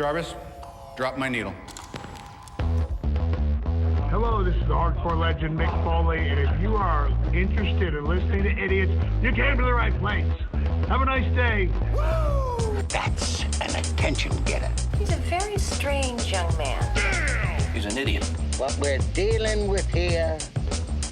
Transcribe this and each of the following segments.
Jarvis, drop my needle. Hello, this is the hardcore legend Mick Foley, and if you are interested in listening to idiots, you came to the right place. Have a nice day. Woo! That's an attention getter. He's a very strange young man. He's an idiot. What we're dealing with here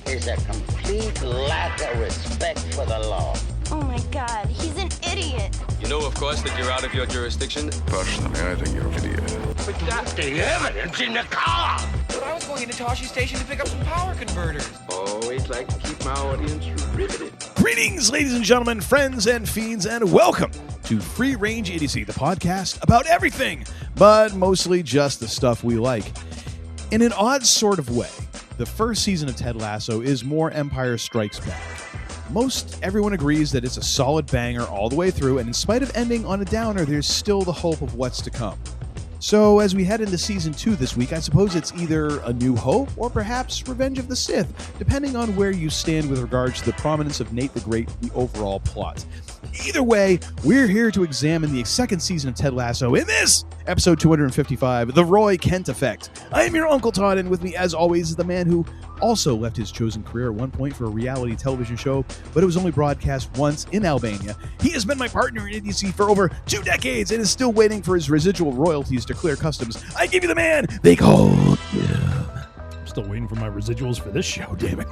is a complete lack of respect for the law. Oh my God, he's an idiot. You know, of course, that you're out of your jurisdiction. Personally, I think you're an idiot. But that's the evidence in the car. But I was going into Toshi Station to pick up some power converters. Always like to keep my audience riveted. Greetings, ladies and gentlemen, friends and fiends, and welcome to Free Range Idiocy, the podcast about everything, but mostly just the stuff we like. In an odd sort of way, the first season of Ted Lasso is more Empire Strikes Back. Most everyone agrees that it's a solid banger all the way through, and in spite of ending on a downer, there's still the hope of what's to come. So as we head into Season 2 this week, I suppose it's either A New Hope or perhaps Revenge of the Sith, depending on where you stand with regards to the prominence of Nate the Great, the overall plot. Either way, we're here to examine the second season of Ted Lasso in this episode 255, The Roy Kent Effect. I am your Uncle Todd, and with me, as always, is the man who also left his chosen career at one point for a reality television show, but it was only broadcast once in Albania. He has been my partner in Idiocy for over 2 decades and is still waiting for his residual royalties to clear customs. I give you the man they call him. I'm still waiting for my residuals for this show, damn it.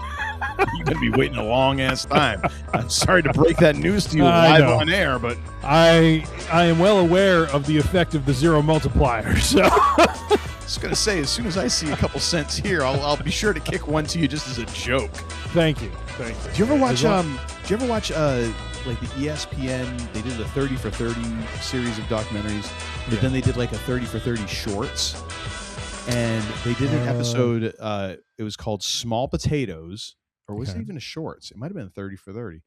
You're going to be waiting a long-ass time. I'm sorry to break that news to you live on air, but I am well aware of the effect of the zero multiplier, so... I was going to say, as soon as I see a couple cents here, I'll be sure to kick one to you just as a joke. Thank you. Do you ever watch like the ESPN? They did a 30 for 30 series of documentaries, but then they did like a 30 for 30 shorts, and they did an episode. It was called Small Potatoes, or was it even a shorts? It might have been 30 for 30,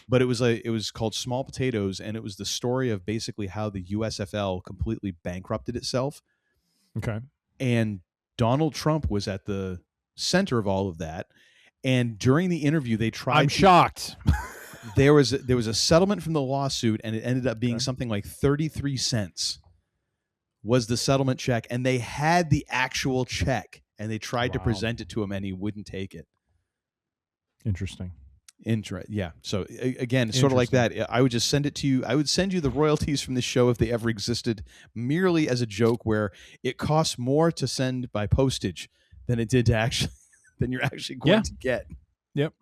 but it was called Small Potatoes, and it was the story of basically how the USFL completely bankrupted itself. Okay. And Donald Trump was at the center of all of that. And during the interview, they tried. I'm shocked. There was a settlement from the lawsuit, and it ended up being something like 33 cents was the settlement check. And they had the actual check, and they tried to present it to him, and he wouldn't take it. Interesting. Yeah. So again, sort of like that. I would just send it to you. I would send you the royalties from this show if they ever existed, merely as a joke, where it costs more to send by postage than it did to actually than you're actually going to get. Yep.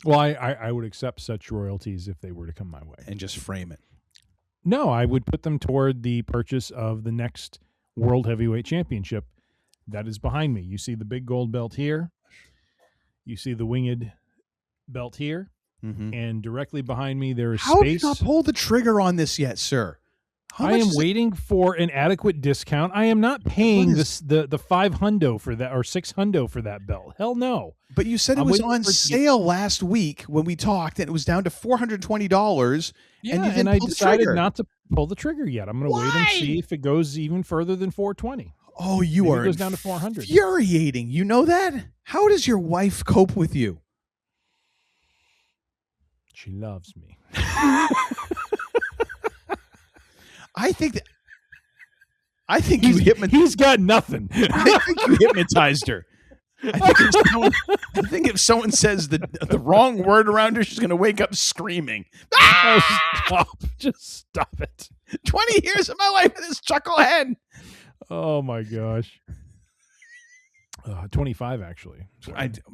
Well, I would accept such royalties if they were to come my way, and just frame it. No, I would put them toward the purchase of the next World Heavyweight Championship that is behind me. You see the big gold belt here. You see the winged belt here, and directly behind me there is space. How have you not pulled the trigger on this yet, sir? I am waiting for an adequate discount. I am not paying the $500 for that or $600 for that belt. Hell no. But you said it was on sale last week when we talked, and it was down to $420. Yeah, and I decided not to pull the trigger yet. I'm going to wait and see if it goes even further than $420. Oh, you are goes down to $400. Infuriating. You know that? How does your wife cope with you? She loves me. I think you hypnotized. He's got nothing. I think you hypnotized her. I think if someone says the wrong word around her, she's going to wake up screaming. Oh, stop. Just stop it. 20 years of my life with this chucklehead. Oh, my gosh. 25, actually.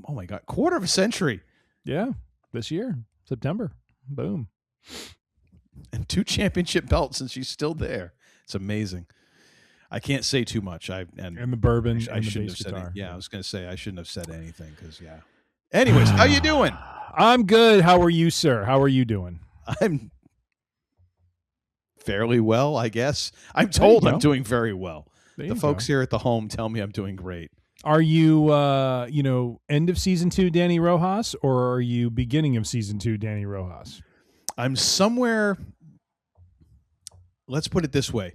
Oh, my God. Quarter of a century. Yeah. This year. September. Boom. And 2 championship belts, and she's still there. It's amazing. I can't say too much. And the bourbon I and the shouldn't bass have said guitar. I was going to say I shouldn't have said anything because, Anyways, how you doing? I'm good. How are you, sir? How are you doing? I'm fairly well, I guess. I'm told I'm doing very well. The folks here at the home tell me I'm doing great. Are you, end of season 2 Danny Rojas, or are you beginning of season 2 Danny Rojas? I'm somewhere. Let's put it this way.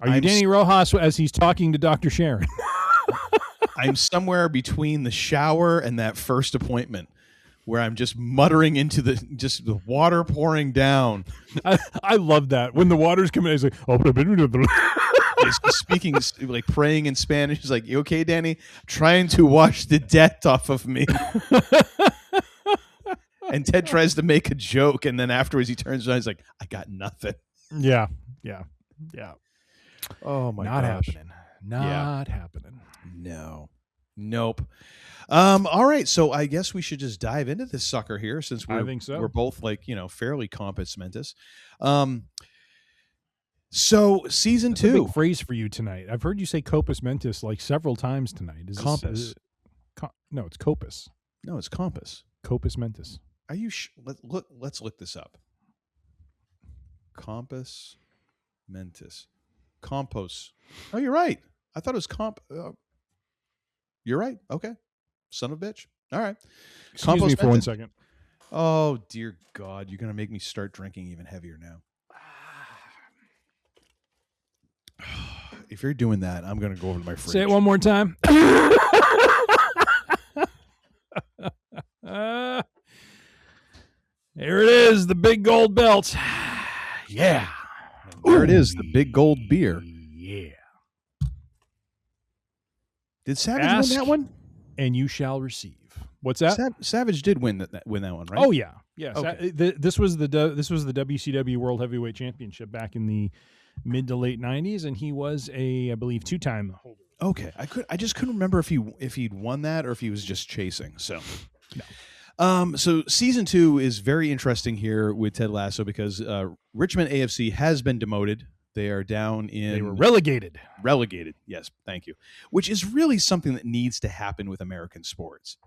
Are you Danny Rojas as he's talking to Dr. Sharon? I'm somewhere between the shower and that first appointment where I'm just muttering into the water pouring down. I love that when the water's coming. He's like, oh, He's speaking, like praying in Spanish. He's like, "You okay, Danny? Trying to wash the debt off of me." And Ted tries to make a joke, and then afterwards he turns around. He's like, "I got nothing." Yeah. Oh my Not gosh. happening. Not happening. No. Nope. All right, so I guess we should just dive into this sucker here, since I think so. We're both fairly compos mentis. So season That's 2, a big phrase for you tonight. I've heard you say compos mentis like several times tonight. Is compass? No, it's copus. No, it's compass. Compos mentis. Are you? Let's look this up. Compos mentis. Compos. Oh, you're right. I thought it was comp. You're right. Okay. Son of a bitch. All right. Excuse me for 1 second. Oh, dear God. You're going to make me start drinking even heavier now. If you're doing that, I'm going to go over to my fridge. Say it one more time. There it is, the big gold belt. Yeah. There it is, the big gold beer. Yeah. Did Savage Ask, win that one? And you shall receive. What's that? Savage did win that one, right? Oh yeah, yes. Okay. This was the WCW World Heavyweight Championship back in the mid to late '90s, and he was I believe, 2-time holder. Okay, I just couldn't remember if he'd won that or if he was just chasing. So, no. So season 2 is very interesting here with Ted Lasso because Richmond AFC has been demoted. They are down in... They were relegated. Relegated, yes, thank you. Which is really something that needs to happen with American sports.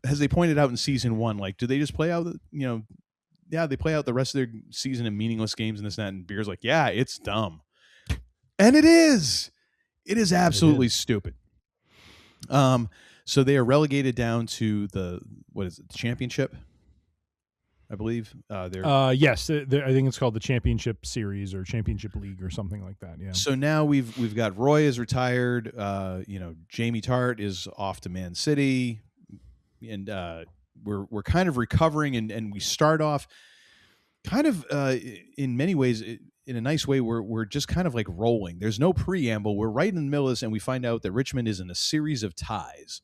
As they pointed out in season 1, like, do they just play out, they play out the rest of their season in meaningless games and this and that, and Beer's like, yeah, it's dumb. And it is. It is absolutely stupid. So they are relegated down to the championship, I believe. Yes, I think it's called the Championship Series or Championship League or something like that. Yeah. So now we've got Roy is retired. Jamie Tart is off to Man City, and we're kind of recovering, and we start off kind of in many ways. In a nice way, we're just kind of like rolling. There's no preamble. We're right in the middle of this, and we find out that Richmond is in a series of ties.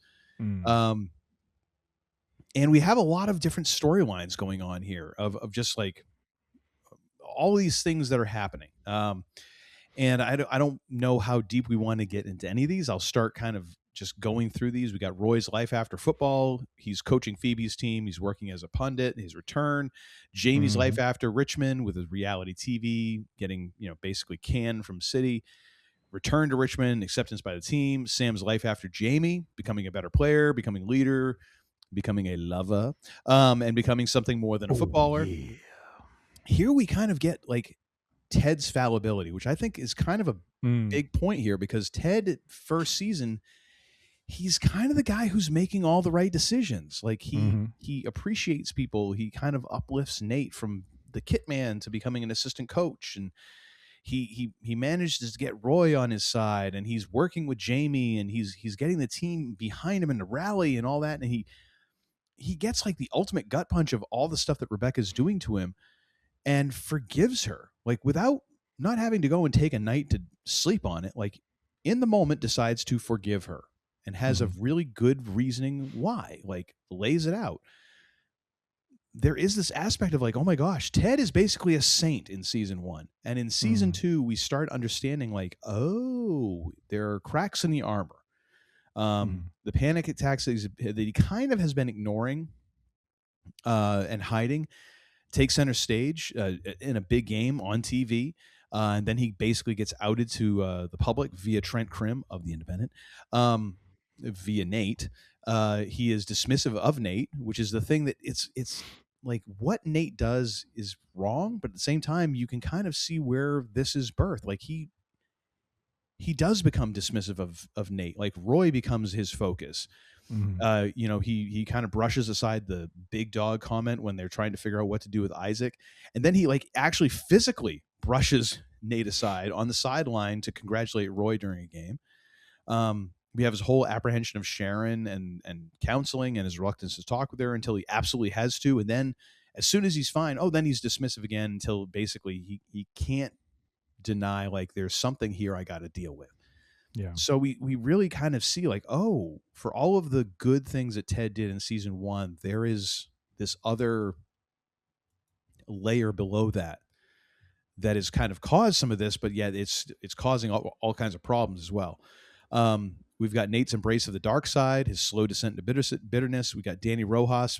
And we have a lot of different storylines going on here of just like all these things that are happening. And I don't know how deep we want to get into any of these. I'll start kind of just going through these. We got Roy's life after football. He's coaching Phoebe's team. He's working as a pundit. His return. Jamie's life after Richmond with his reality TV, getting basically canned from City. Return to Richmond, acceptance by the team. Sam's life after Jamie, becoming a better player, becoming leader, becoming a lover, and becoming something more than a footballer. Yeah. Here we kind of get like Ted's fallibility, which I think is kind of a big point here because Ted, first season, he's kind of the guy who's making all the right decisions. Like he appreciates people. He kind of uplifts Nate from the kit man to becoming an assistant coach, and he manages to get Roy on his side, and he's working with Jamie, and he's getting the team behind him in the rally and all that, and he gets like the ultimate gut punch of all the stuff that Rebecca's doing to him, and forgives her, like without not having to go and take a night to sleep on it. Like in the moment, decides to forgive her and has a really good reasoning why. Like lays it out. There is this aspect of like, oh my gosh, Ted is basically a saint in season 1. And in season 2, we start understanding like, oh, there are cracks in the armor. The panic attacks that he kind of has been ignoring and hiding take center stage in a big game on TV. And then he basically gets outed to the public via Trent Krim of The Independent, via Nate. He is dismissive of Nate, which is the thing that it's like what Nate does is wrong, but at the same time, you can kind of see where this is birthed. Like he does become dismissive of Nate. Like Roy becomes his focus. He kind of brushes aside the big dog comment when they're trying to figure out what to do with Isaac. And then he like actually physically brushes Nate aside on the sideline to congratulate Roy during a game. we have his whole apprehension of Sharon and counseling and his reluctance to talk with her until he absolutely has to. And then as soon as he's fine, then he's dismissive again until basically he can't deny, like, there's something here I got to deal with. Yeah. So we really kind of see, like, for all of the good things that Ted did in season 1, there is this other layer below that has kind of caused some of this, but yet it's causing all kinds of problems as well. We've got Nate's embrace of the dark side, his slow descent into bitterness. We got Danny Rojas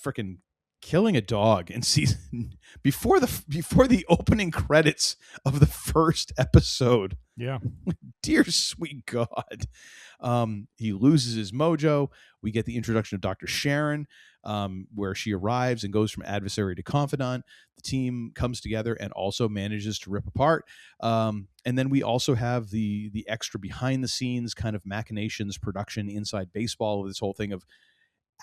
freaking killing a dog in season before the opening credits of the first episode. Yeah. Dear sweet God. He loses his mojo. We get the introduction of Dr. Sharon, where she arrives and goes from adversary to confidant. The team comes together and also manages to rip apart. And then we also have the extra behind the scenes kind of machinations, production, inside baseball of this whole thing of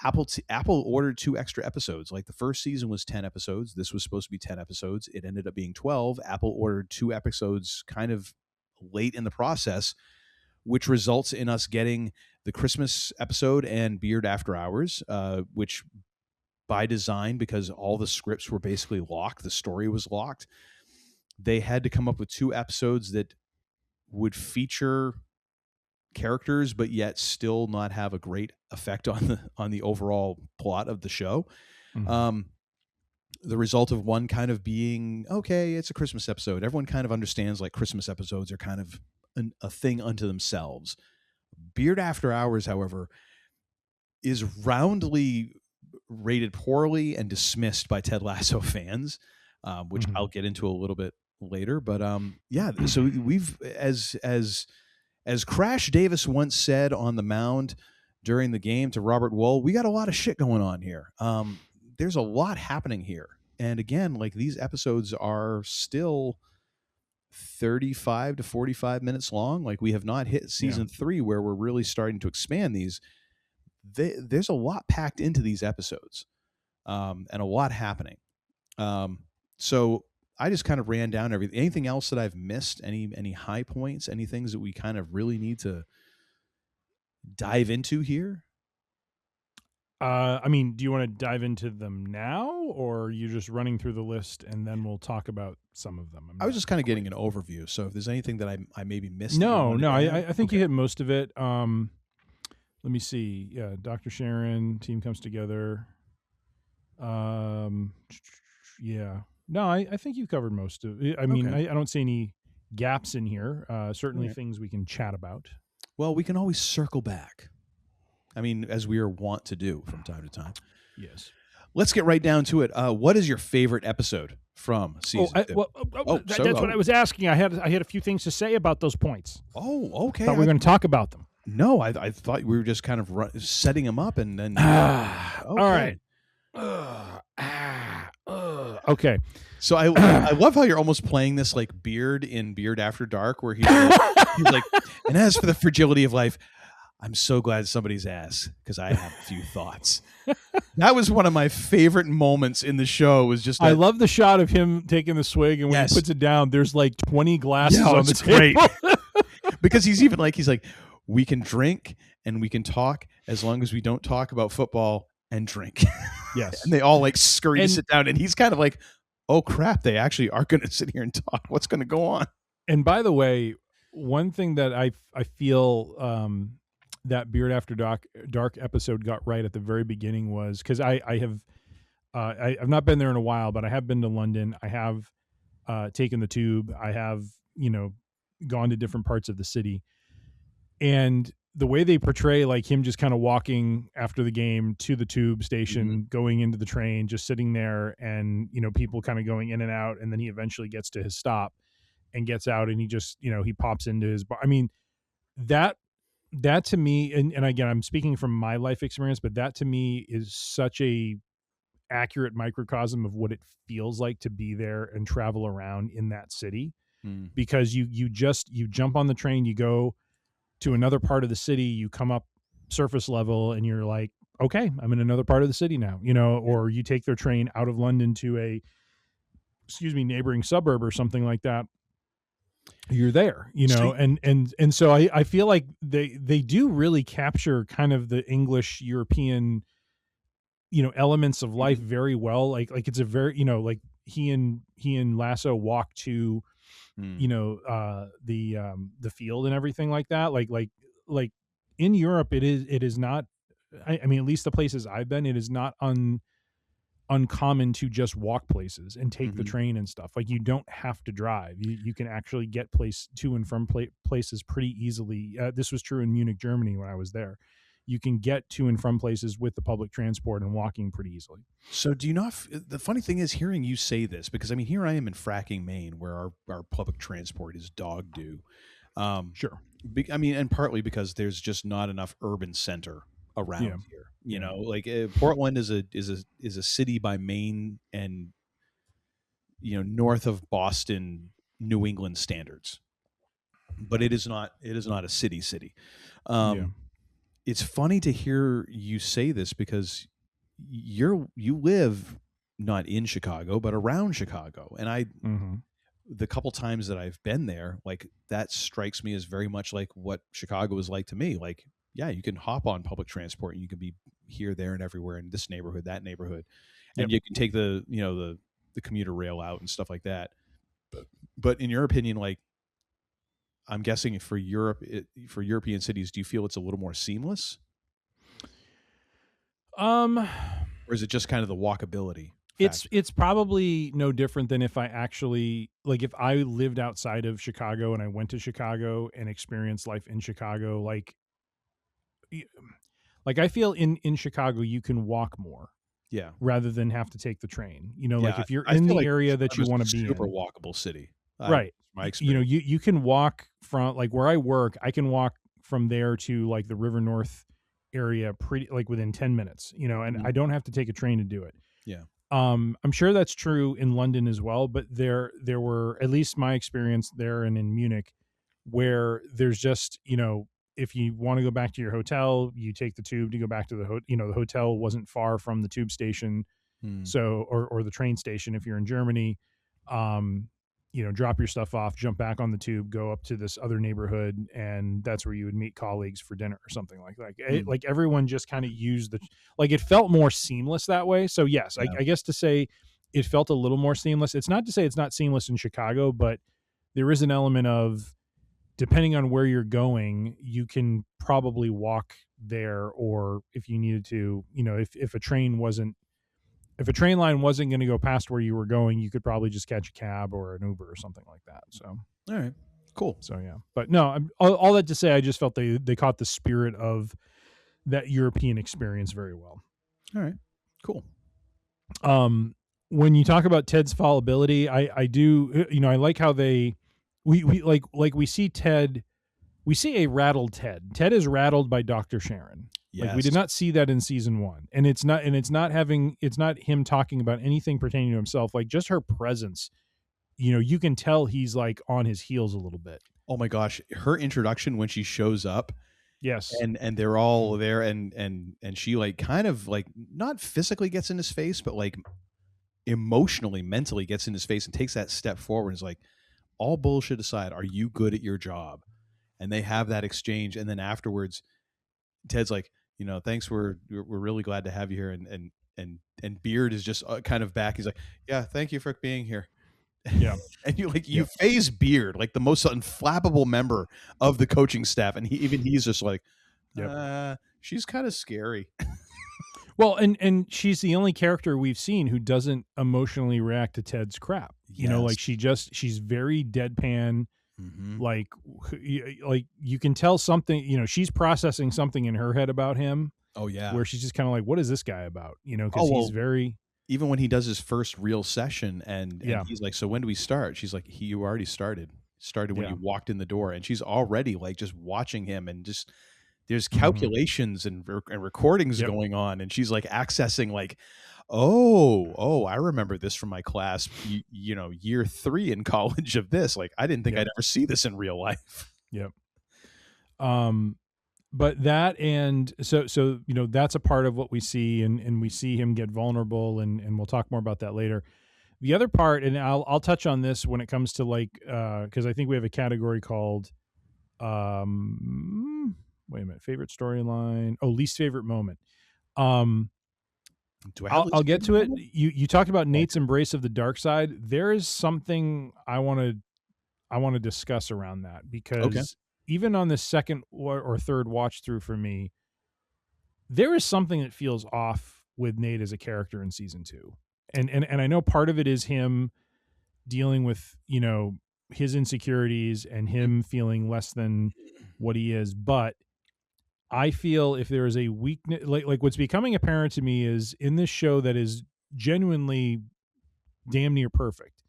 Apple ordered 2 extra episodes. Like, the first season was 10 episodes. This was supposed to be 10 episodes. It ended up being 12. Apple ordered 2 episodes kind of late in the process, which results in us getting the Christmas episode and Beard After Hours, which by design, because all the scripts were basically locked, the story was locked, they had to come up with 2 episodes that would feature characters but yet still not have a great effect on the overall plot of the show. Mm-hmm. The result of one kind of being, okay, it's a Christmas episode. Everyone kind of understands, like, Christmas episodes are kind of a thing unto themselves. Beard After Hours, however, is roundly rated poorly and dismissed by Ted Lasso fans, which I'll get into a little bit later. But so we've, as Crash Davis once said on the mound during the game to Robert Wool, we got a lot of shit going on here. There's a lot happening here. And again, like, these episodes are still 35 to 45 minutes long. Like, we have not hit season 3 where we're really starting to expand these. There's a lot packed into these episodes, and a lot happening. So I just kind of ran down everything. Anything else that I've missed? Any high points? Any things that we kind of really need to dive into here? I mean, do you want to dive into them now, or are you just running through the list and then we'll talk about some of them? I was just kind of getting an overview. So if there's anything that I maybe missed. No, I think you hit most of it. Let me see. Yeah, Dr. Sharon, team comes together. Yeah. No, I think you covered most of it. I mean, I don't see any gaps in here. Certainly things we can chat about. Well, we can always circle back. I mean, as we are wont to do from time to time. Yes. Let's get right down to it. What is your favorite episode from season 2? That's what I was asking. I had a few things to say about those points. Oh, okay. I thought we were going to talk about them. No, I thought we were just kind of setting them up and then. All right. Okay. So I love how you're almost playing this like Beard in Beard After Dark, where he's like, and as for the fragility of life, I'm so glad somebody's ass because I have a few thoughts. That was one of my favorite moments in the show. Was just I love the shot of him taking the swig, and when he puts it down, there's like 20 glasses on the table. Because he's like, we can drink and we can talk as long as we don't talk about football and drink. Yes. And they all like scurry to sit down, and he's kind of like, oh crap, they actually are going to sit here and talk. What's going to go on? And by the way, one thing that I feel that Beard After Dark episode got right at the very beginning was, because I've not been there in a while, but I have been to London. I have taken the tube. I have, gone to different parts of the city. And the way they portray like him just kind of walking after the game to the tube station, going into the train, just sitting there, and, people kind of going in and out. And then he eventually gets to his stop and gets out, and he just, he pops into his bar. I mean, that to me, and again, I'm speaking from my life experience, but that to me is such a accurate microcosm of what it feels like to be there and travel around in that city. Because you jump on the train, you go to another part of the city, you come up surface level, and you're like, okay, I'm in another part of the city now, or you take their train out of London to a, neighboring suburb or something like that. you're there, you know. And so I feel like they do really capture kind of the English European, you know, elements of life very well. Like it's a very, you know, like he and Lasso walk to, you know, the field and everything like that. Like in Europe, it is not. I mean, at least the places I've been, it is not uncommon to just walk places and take the train and stuff. Like you don't have to drive. You can actually get to and from places pretty easily. This was true in Munich, Germany when I was there. You can get to and from places with the public transport and walking pretty easily. So do you not, the funny thing is hearing you say this, because I mean, here I am in Fracking, Maine, where our public transport is dog doo. Sure. I mean, and partly because there's just not enough urban center around here. You know, like Portland is a city by Maine and, you know, north of Boston, New England standards, but it is not a city. It's funny to hear you say this because you live not in Chicago, but around Chicago. And the couple times that I've been there, like that strikes me as very much like what Chicago is like to me. Like, yeah, you can hop on public transport and you can be here, there, and everywhere in this neighborhood, that neighborhood. And you can take the commuter rail out and stuff like that. But in your opinion, like, I'm guessing for European cities, do you feel it's a little more seamless? Or is it just kind of the walkability factor? It's probably no different than if I actually, like, if I lived outside of Chicago and I went to Chicago and experienced life in Chicago, like I feel in Chicago you can walk more. Yeah. Rather than have to take the train. You know, like if you're in the area that you want to be in. Super walkable city. Right. My experience. You know, you can walk from, like, where I work, I can walk from there to like the River North area pretty, like, within 10 minutes, you know, and I don't have to take a train to do it. Yeah. I'm sure that's true in London as well, but there were, at least my experience there and in Munich, where there's just, you know, if you want to go back to your hotel, you take the tube to go back to the the hotel wasn't far from the tube station. So, or the train station, if you're in Germany, you know, drop your stuff off, jump back on the tube, go up to this other neighborhood, and that's where you would meet colleagues for dinner or something like that. Like everyone just kind of used like it felt more seamless that way. So yes, I guess to say it felt a little more seamless. It's not to say it's not seamless in Chicago, but there is an element of, depending on where you're going, you can probably walk there, or if you needed to, you know, if a train line wasn't going to go past where you were going, you could probably just catch a cab or an Uber or something like that. So, all right, cool. So yeah, but no, all that to say, I just felt they caught the spirit of that European experience very well. All right, cool. When you talk about Ted's fallibility, I do, you know, I like how we see Ted, we see a rattled Ted. Ted is rattled by Dr. Sharon. Yes. Like, we did not see that in season 1, and it's not him talking about anything pertaining to himself. Like, just her presence, you know, you can tell he's like on his heels a little bit. Oh my gosh, her introduction when she shows up. Yes. And they're all there, and she, like, kind of, like, not physically gets in his face, but like emotionally, mentally gets in his face and takes that step forward and is like, all bullshit aside, are you good at your job? And they have that exchange, and then afterwards Ted's like, you know, thanks, we're really glad to have you here, and Beard is just kind of back. He's like, yeah, thank you for being here. Yeah. And you phase Beard, like the most unflappable member of the coaching staff, and he's just like, she's kind of scary. Well, and she's the only character we've seen who doesn't emotionally react to Ted's crap. You know, like she's very deadpan. Like you can tell something, you know, she's processing something in her head about him. Oh yeah. Where she's just kind of like, what is this guy about? You know, because he's very, even when he does his first real session and he's like, so when do we start? She's like, you already started when you walked in the door. And she's already like just watching him, and just there's calculations and recordings going on, and she's like accessing like, oh, I remember this from my class, you know, year 3 in college of this. Like, I didn't think I'd ever see this in real life. Yep. But that, and so, you know, that's a part of what we see, and we see him get vulnerable, and we'll talk more about that later. The other part, and I'll touch on this when it comes to like, because I think we have a category called, wait a minute, favorite storyline. Oh, least favorite moment. I'll get to it. You talked about Nate's embrace of the dark side. There is something I want to discuss around that, because even on the second or third watch through for me, there is something that feels off with Nate as a character in season 2. And I know part of it is him dealing with, his insecurities and him feeling less than what he is. But I feel if there is a weakness, like what's becoming apparent to me is in this show that is genuinely damn near perfect,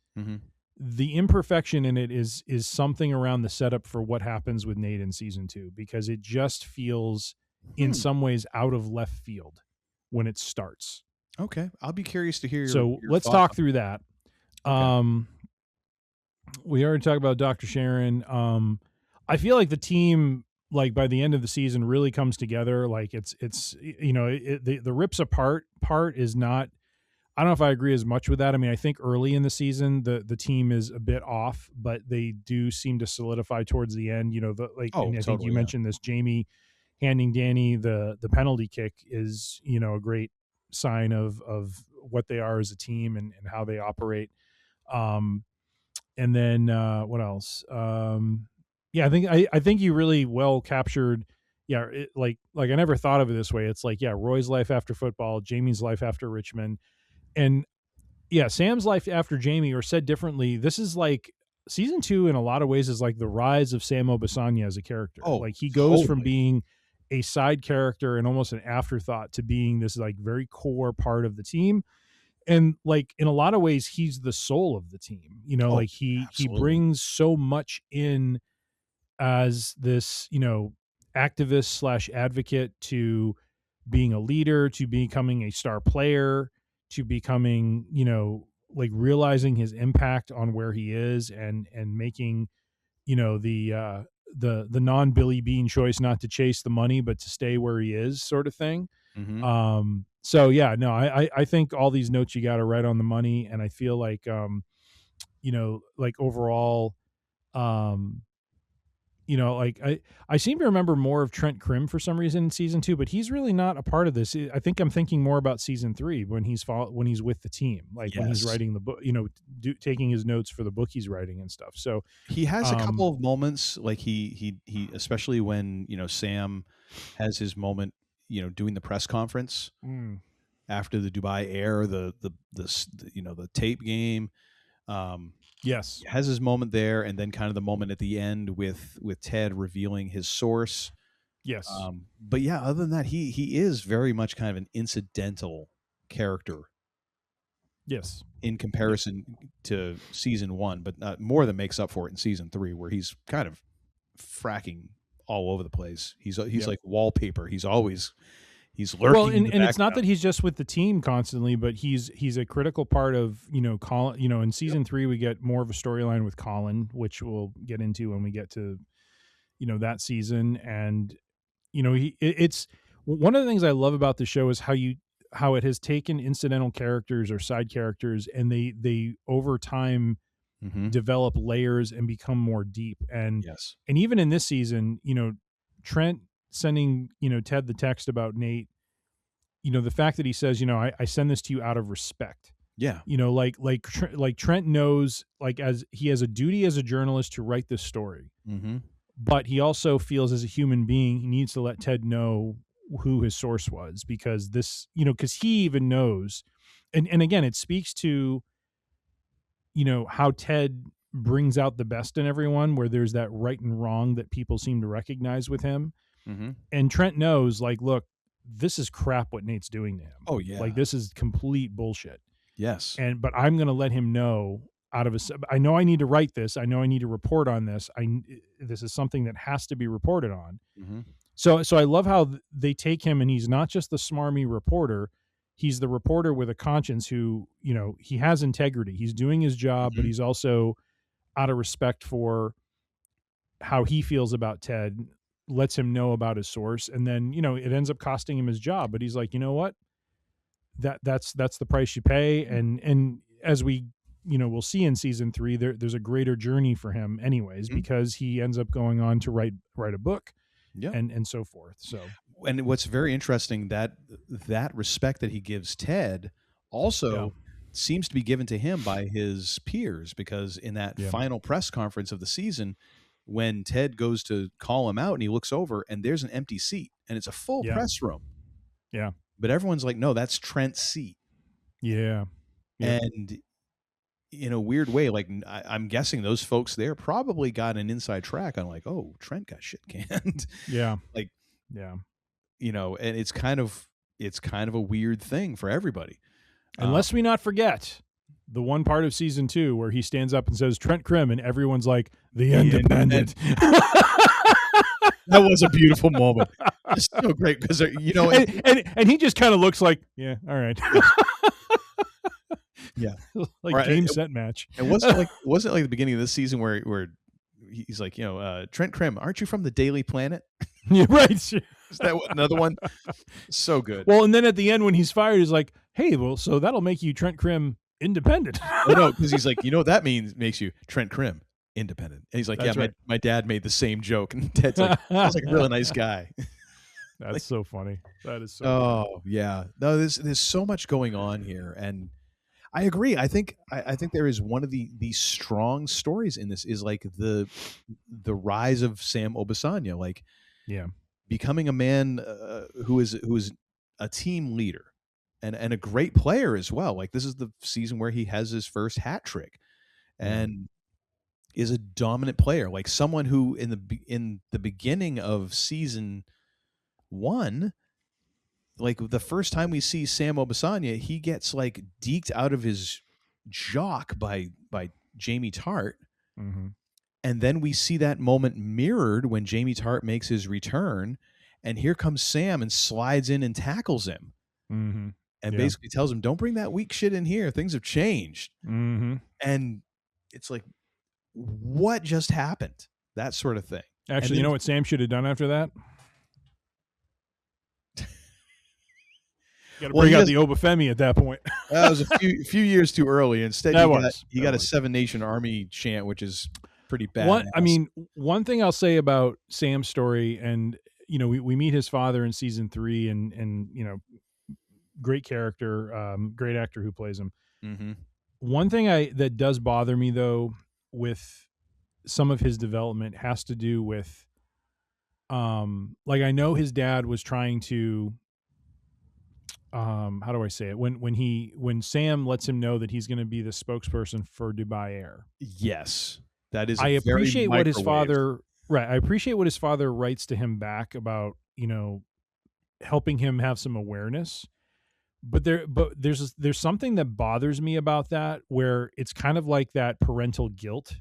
the imperfection in it is something around the setup for what happens with Nate in season 2, because it just feels in some ways out of left field when it starts. Okay. I'll be curious to hear your let's talk through that. Okay. We already talked about Dr. Sharon. I feel like the team, like by the end of the season, really comes together. Like it's the rips apart part is not, I don't know if I agree as much with that. I mean, I think early in the season, the team is a bit off, but they do seem to solidify towards the end. I think you mentioned this, Jamie handing Danny the penalty kick is, a great sign of what they are as a team and how they operate. And then what else? I think you really well captured. Yeah, like I never thought of it this way. It's like, Roy's life after football, Jamie's life after Richmond, and Sam's life after Jamie. Or said differently, this is like season 2 in a lot of ways is like the rise of Sam Obasanya as a character. Like he goes from being a side character and almost an afterthought to being this like very core part of the team. And like in a lot of ways, he's the soul of the team. Like he brings so much in as this, activist / advocate, to being a leader, to becoming a star player, to becoming, like realizing his impact on where he is and making, the non-Billy Bean choice not to chase the money, but to stay where he is, sort of thing. I think all these notes you got are right on the money. And I feel like, like overall, I seem to remember more of Trent Krim for some reason in season 2, but he's really not a part of this. I think I'm thinking more about season 3 when he's with the team, like when he's writing the book, taking his notes for the book he's writing and stuff. So he has a couple of moments, like he especially when Sam has his moment, doing the press conference after the Dubai Air, the tape game. Yes, has his moment there, and then kind of the moment at the end with Ted revealing his source. Yes, but other than that, he is very much kind of an incidental character. Yes, in comparison to season 1, but more than makes up for it in season 3, where he's kind of fracking all over the place. He's like wallpaper. He's lurking. Well, and it's not that he's just with the team constantly, but he's a critical part of, Colin. In season 3, we get more of a storyline with Colin, which we'll get into when we get to, that season. And, it's one of the things I love about the show is how it has taken incidental characters or side characters, and they over time develop layers and become more deep. And and even in this season, Trent sending Ted the text about Nate, the fact that he says, I send this to you out of respect. Like Trent knows, like, as he has a duty as a journalist to write this story, but he also feels as a human being he needs to let Ted know who his source was, because this, because he even knows, and again, it speaks to how Ted brings out the best in everyone, where there's that right and wrong that people seem to recognize with him. And Trent knows, like, look, this is crap what Nate's doing to him. Oh yeah. Like, this is complete bullshit. Yes. But I'm going to let him know I know I need to write this. I know I need to report on this. This is something that has to be reported on. So I love how they take him, and he's not just the smarmy reporter. He's the reporter with a conscience who, he has integrity. He's doing his job, but he's also, out of respect for how he feels about Ted, lets him know about his source. And then, it ends up costing him his job, but he's like, you know what? That's the price you pay. And as we we'll see in season 3, there's a greater journey for him anyways, because he ends up going on to write a book, and so forth. So, and what's very interesting, that respect that he gives Ted also seems to be given to him by his peers, because in that final press conference of the season, when Ted goes to call him out and he looks over and there's an empty seat and it's a full press room. Yeah. But everyone's like, no, that's Trent's seat. Yeah. And in a weird way, like I'm guessing those folks there probably got an inside track on like, oh, Trent got shit canned. Yeah. Like, yeah. And it's kind of a weird thing for everybody. Unless we not forget the one part of season 2 where he stands up and says Trent Krim, and everyone's like, the Independent. That was a beautiful moment. It's so great because and he just kind of looks like, yeah, all right. Yeah. Like game set match. It wasn't like the beginning of this season where he's like, Trent Krim, aren't you from the Daily Planet? Yeah, right. Is that another one? So good. Well, and then at the end when he's fired, he's like, hey, well, so that'll make you Trent Krim independent. Oh, no, because he's like, what that makes you Trent Krim independent. And he's like, That's right. my dad made the same joke. And Ted's like, sounds like a really nice guy. That's so funny. That is so funny. Yeah. No, there's so much going on here. And I agree. I think there is one of the strong stories in this is like the rise of Sam Obisanya, like becoming a man who is a team leader and a great player as well. Like this is the season where he has his first hat trick and is a dominant player, like someone who in the beginning of season 1, like the first time we see Sam Obisanya, he gets like deked out of his jock by Jamie Tart. Mm-hmm. And then we see that moment mirrored when Jamie Tart makes his return, and here comes Sam and slides in and tackles him. Mm-hmm. And basically tells him, don't bring that weak shit in here. Things have changed. Mm-hmm. And it's like, what just happened? That sort of thing. Actually, you know what Sam should have done after that? Got to bring out the Obafemi at that point. That was a few years too early. Instead, he got a Seven Nation Army chant, which is pretty bad. One thing I'll say about Sam's story, and we meet his father in season 3, and great character, great actor who plays him. Mm-hmm. One thing that does bother me though with some of his development has to do with, like I know his dad was trying to. How do I say it? When Sam lets him know that he's going to be the spokesperson for Dubai Air. Yes, that is. I appreciate what his father. Right, I appreciate what his father writes to him back about helping him have some awareness. But there's something that bothers me about that, where it's kind of like that parental guilt,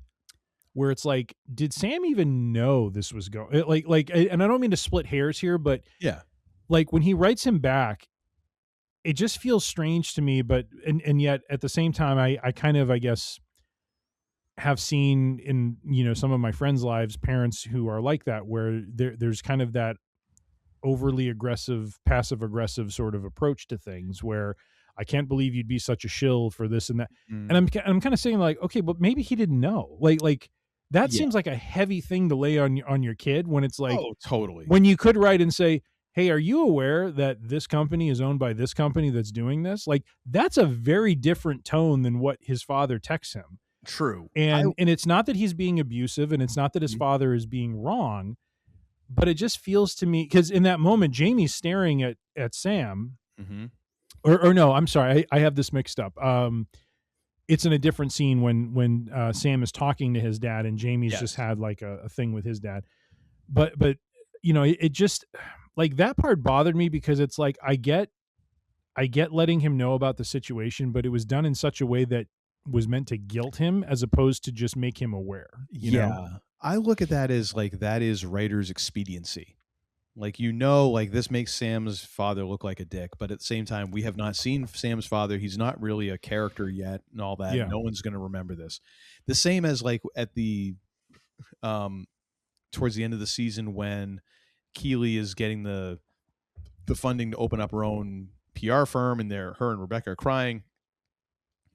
where it's like, did Sam even know this was going? Like, and I don't mean to split hairs here, but like when he writes him back. It just feels strange to me, but and yet at the same time, I kind of, I guess, have seen in some of my friends' lives parents who are like that, where there's kind of that overly aggressive, passive aggressive sort of approach to things, where I can't believe you'd be such a shill for this and that, and I'm kind of saying like, okay, but maybe he didn't know, like that seems like a heavy thing to lay on your kid when it's like, oh, totally, when you could write and say, hey, are you aware that this company is owned by this company that's doing this? Like, that's a very different tone than what his father texts him. True. And it's not that he's being abusive, and it's not that his father is being wrong, but it just feels to me, because in that moment, Jamie's staring at Sam. Mm-hmm. Or no, I'm sorry, I have this mixed up. It's in a different scene when Sam is talking to his dad, and Jamie's just had like a thing with his dad. But it just... like that part bothered me, because it's like, I get letting him know about the situation, but it was done in such a way that was meant to guilt him as opposed to just make him aware. You know? I look at that as like, that is writer's expediency. Like, like this makes Sam's father look like a dick, but at the same time, we have not seen Sam's father. He's not really a character yet and all that. No one's going to remember this. The same as like at the, towards the end of the season when Keely is getting the funding to open up her own PR firm, and her and Rebecca are crying.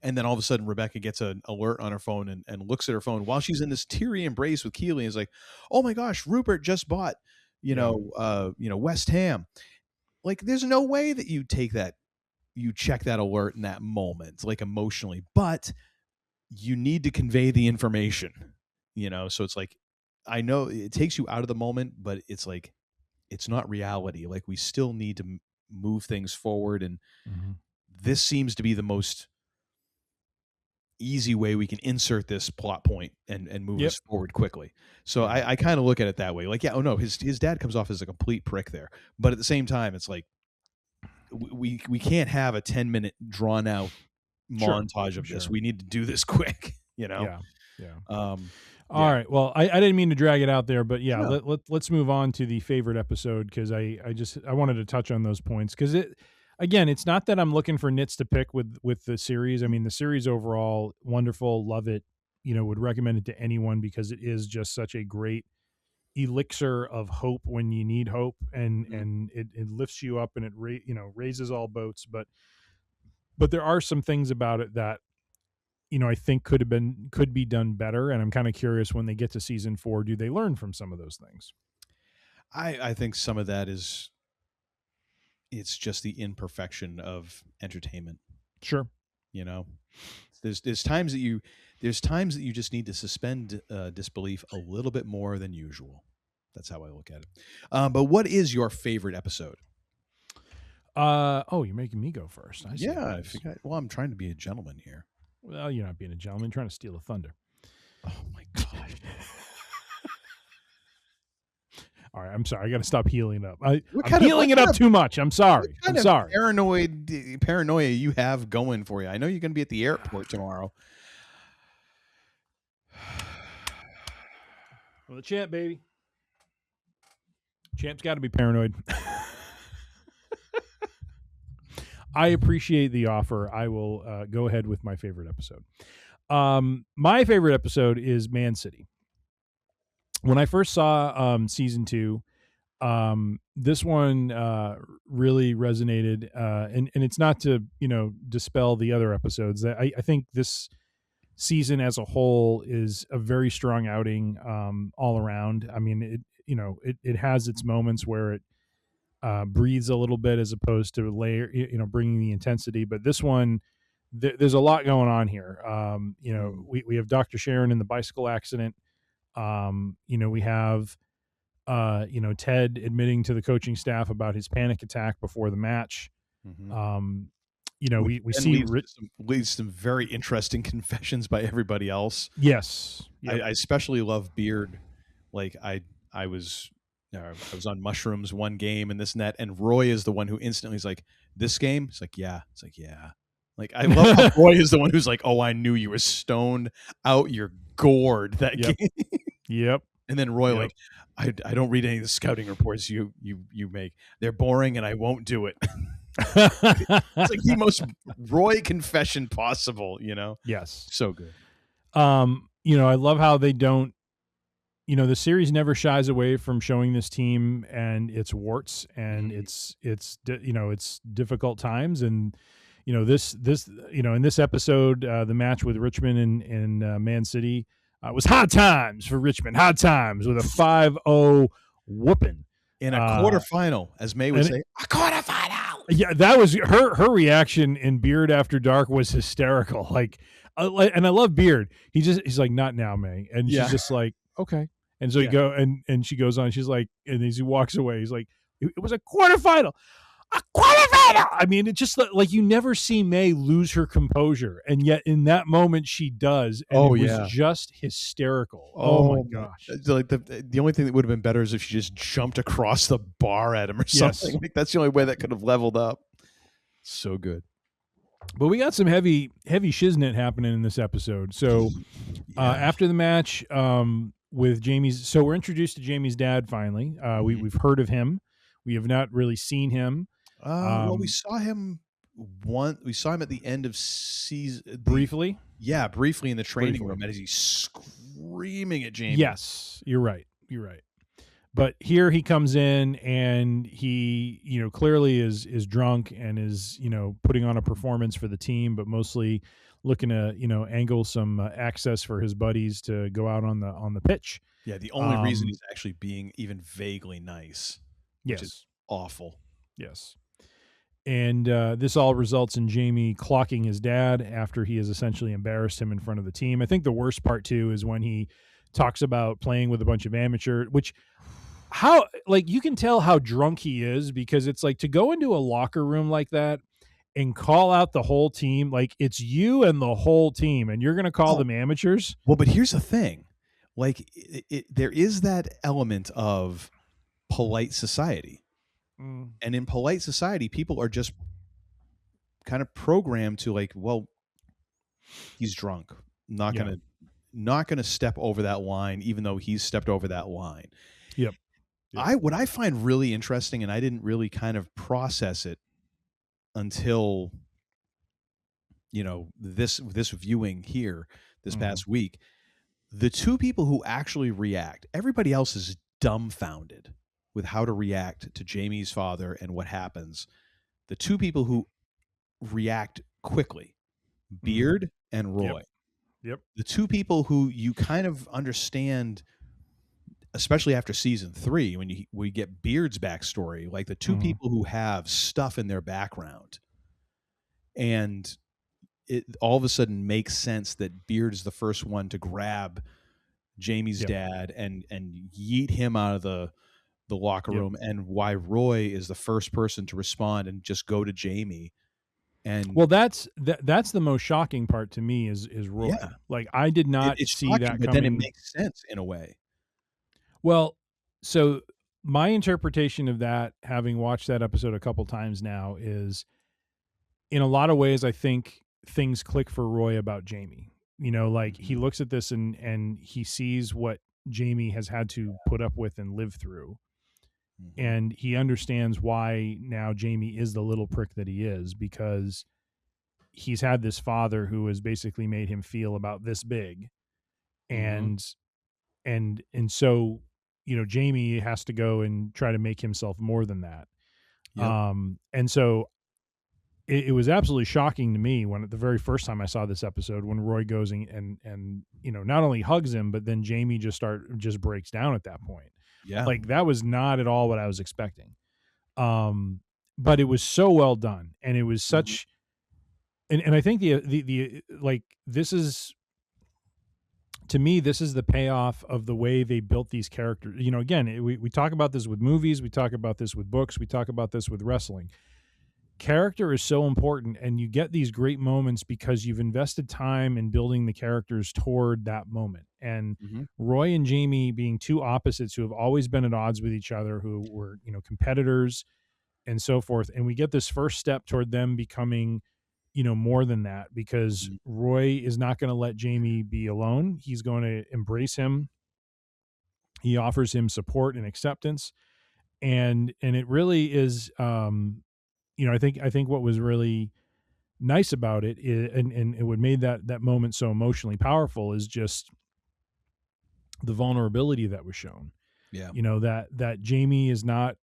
And then all of a sudden, Rebecca gets an alert on her phone and looks at her phone while she's in this teary embrace with Keely. And is like, "Oh my gosh, Rupert just bought, West Ham." Like, there's no way that you check that alert in that moment, like emotionally, but you need to convey the information, So it's like, I know it takes you out of the moment, but it's like, it's not reality. Like, we still need to move things forward, and this seems to be the most easy way we can insert this plot point and move us forward quickly. So I kind of look at it that way. Like, yeah, oh no, his dad comes off as a complete prick there, but at the same time, it's like we can't have a 10-minute drawn out montage of this. We need to do this quick. Yeah. All right. Well, I didn't mean to drag it out there, but let's move on to the favorite episode, because I wanted to touch on those points, because it's not that I'm looking for nits to pick with the series. I mean, the series overall, wonderful, love it. Would recommend it to anyone, because it is just such a great elixir of hope when you need hope, and it lifts you up, and it raises all boats. But there are some things about it that I think could be done better, and I'm kind of curious, when they get to season 4, do they learn from some of those things? I think some of that is, it's just the imperfection of entertainment. Sure. There's times that you just need to suspend disbelief a little bit more than usual. That's how I look at it. But what is your favorite episode? You're making me go first. I see. Well, I'm trying to be a gentleman here. Well, you're not being a gentleman. You're trying to steal the thunder. Oh my gosh. All right, I'm sorry. I got to stop healing up. I'm healing it up too much. I'm sorry. I'm sorry. Paranoia you have going for you. I know you're going to be at the airport tomorrow. Well, the champ, baby. Champ's got to be paranoid. I appreciate the offer. I will go ahead with my favorite episode. My favorite episode is Man City. When I first saw season 2, this one really resonated, and it's not to dispel the other episodes. I think this season as a whole is a very strong outing all around. I mean, it has its moments where it breathes a little bit, as opposed to bringing the intensity. But this one, there's a lot going on here. We have Dr. Sharon in the bicycle accident. We have, Ted admitting to the coaching staff about his panic attack before the match. We see leads some very interesting confessions by everybody else. Yes. Yep. I especially love Beard. Like I was on mushrooms one game and this and that, and Roy is the one who instantly is like, "This game?" It's like, "Yeah." It's like, "Yeah." Like, I love how Roy is the one who's like, "Oh, I knew you were stoned out your gourd that game." Yep. And then Roy, like, I don't read any of the scouting reports you make. They're boring, and I won't do it. It's like the most Roy confession possible, Yes. So good. I love how they don't. The series never shies away from showing this team and its warts and its difficult times. And this in this episode, the match with Richmond and Man City was hard times for Richmond. Hard times with a 5-0 whooping in a quarterfinal, as May would say, a quarterfinal. Yeah, that was her reaction in Beard After Dark was hysterical. And I love Beard. He's like, "Not now, May," and she's just like, "Okay." And so you go and she goes on. She's like, and as he walks away, he's like, "It was a quarterfinal, a quarterfinal." I mean, it just like you never see May lose her composure, and yet in that moment she does. And it was just hysterical. Oh my gosh! Like the only thing that would have been better is if she just jumped across the bar at him or something. Like, that's the only way that could have leveled up. So good. But we got some heavy shiznit happening in this episode. So after the match. With Jamie's, so we're introduced to Jamie's dad finally. We've heard of him. We have not really seen him. Well, we saw him We saw him at the end of season briefly. Yeah, briefly in the training room as he's screaming at Jamie. Yes, you're right. But here he comes in and he, clearly is drunk and is, putting on a performance for the team, but mostly looking to, angle some access for his buddies to go out on the pitch. Yeah, the only reason he's actually being even vaguely nice, which is awful. Yes. And this all results in Jamie clocking his dad after he has essentially embarrassed him in front of the team. I think the worst part, too, is when he talks about playing with a bunch of amateur, which you can tell how drunk he is, because it's like to go into a locker room like that and call out the whole team, like it's you and the whole team, and you're going to call them amateurs. Well, but here's the thing. Like there is that element of polite society. And in polite society, people are just kind of programmed to like, well, he's drunk. Not gonna step over that line, even though he's stepped over that line. Yep. What I find really interesting, and I didn't really kind of process it until this viewing here this past week. The two people who actually react, everybody else is dumbfounded with how to react to Jamie's father and what happens. The two people who react quickly, Beard and Roy. Yep. The two people who you kind of understand, especially after season 3, when we get Beard's backstory, like the two people who have stuff in their background, and it all of a sudden makes sense that Beard is the first one to grab Jamie's dad and yeet him out of the locker room, and why Roy is the first person to respond and just go to Jamie. And well, that's the most shocking part to me is Roy. Yeah. Like I did not see shocking, that but coming. then it makes sense in a way. Well, so my interpretation of that, having watched that episode a couple times now, is in a lot of ways I think things click for Roy about Jamie. Like he looks at this and he sees what Jamie has had to put up with and live through. And he understands why now Jamie is the little prick that he is, because he's had this father who has basically made him feel about this big. And so, Jamie has to go and try to make himself more than that. Yep. And so it was absolutely shocking to me when the very first time I saw this episode, when Roy goes and not only hugs him, but then Jamie just breaks down at that point. Yeah. Like that was not at all what I was expecting. But it was so well done. And it was such, and I think the like, this is, to me, this is the payoff of the way they built these characters. Again, we talk about this with movies, we talk about this with books, we talk about this with wrestling. Character is so important, and you get these great moments because you've invested time in building the characters toward that moment. And Roy and Jamie being two opposites who have always been at odds with each other, who were, competitors and so forth. And we get this first step toward them becoming, more than that, because Roy is not going to let Jamie be alone. He's going to embrace him. He offers him support and acceptance. And it really is, I think what was really nice about it is, and what made that moment so emotionally powerful is just the vulnerability that was shown. Yeah. That Jamie is not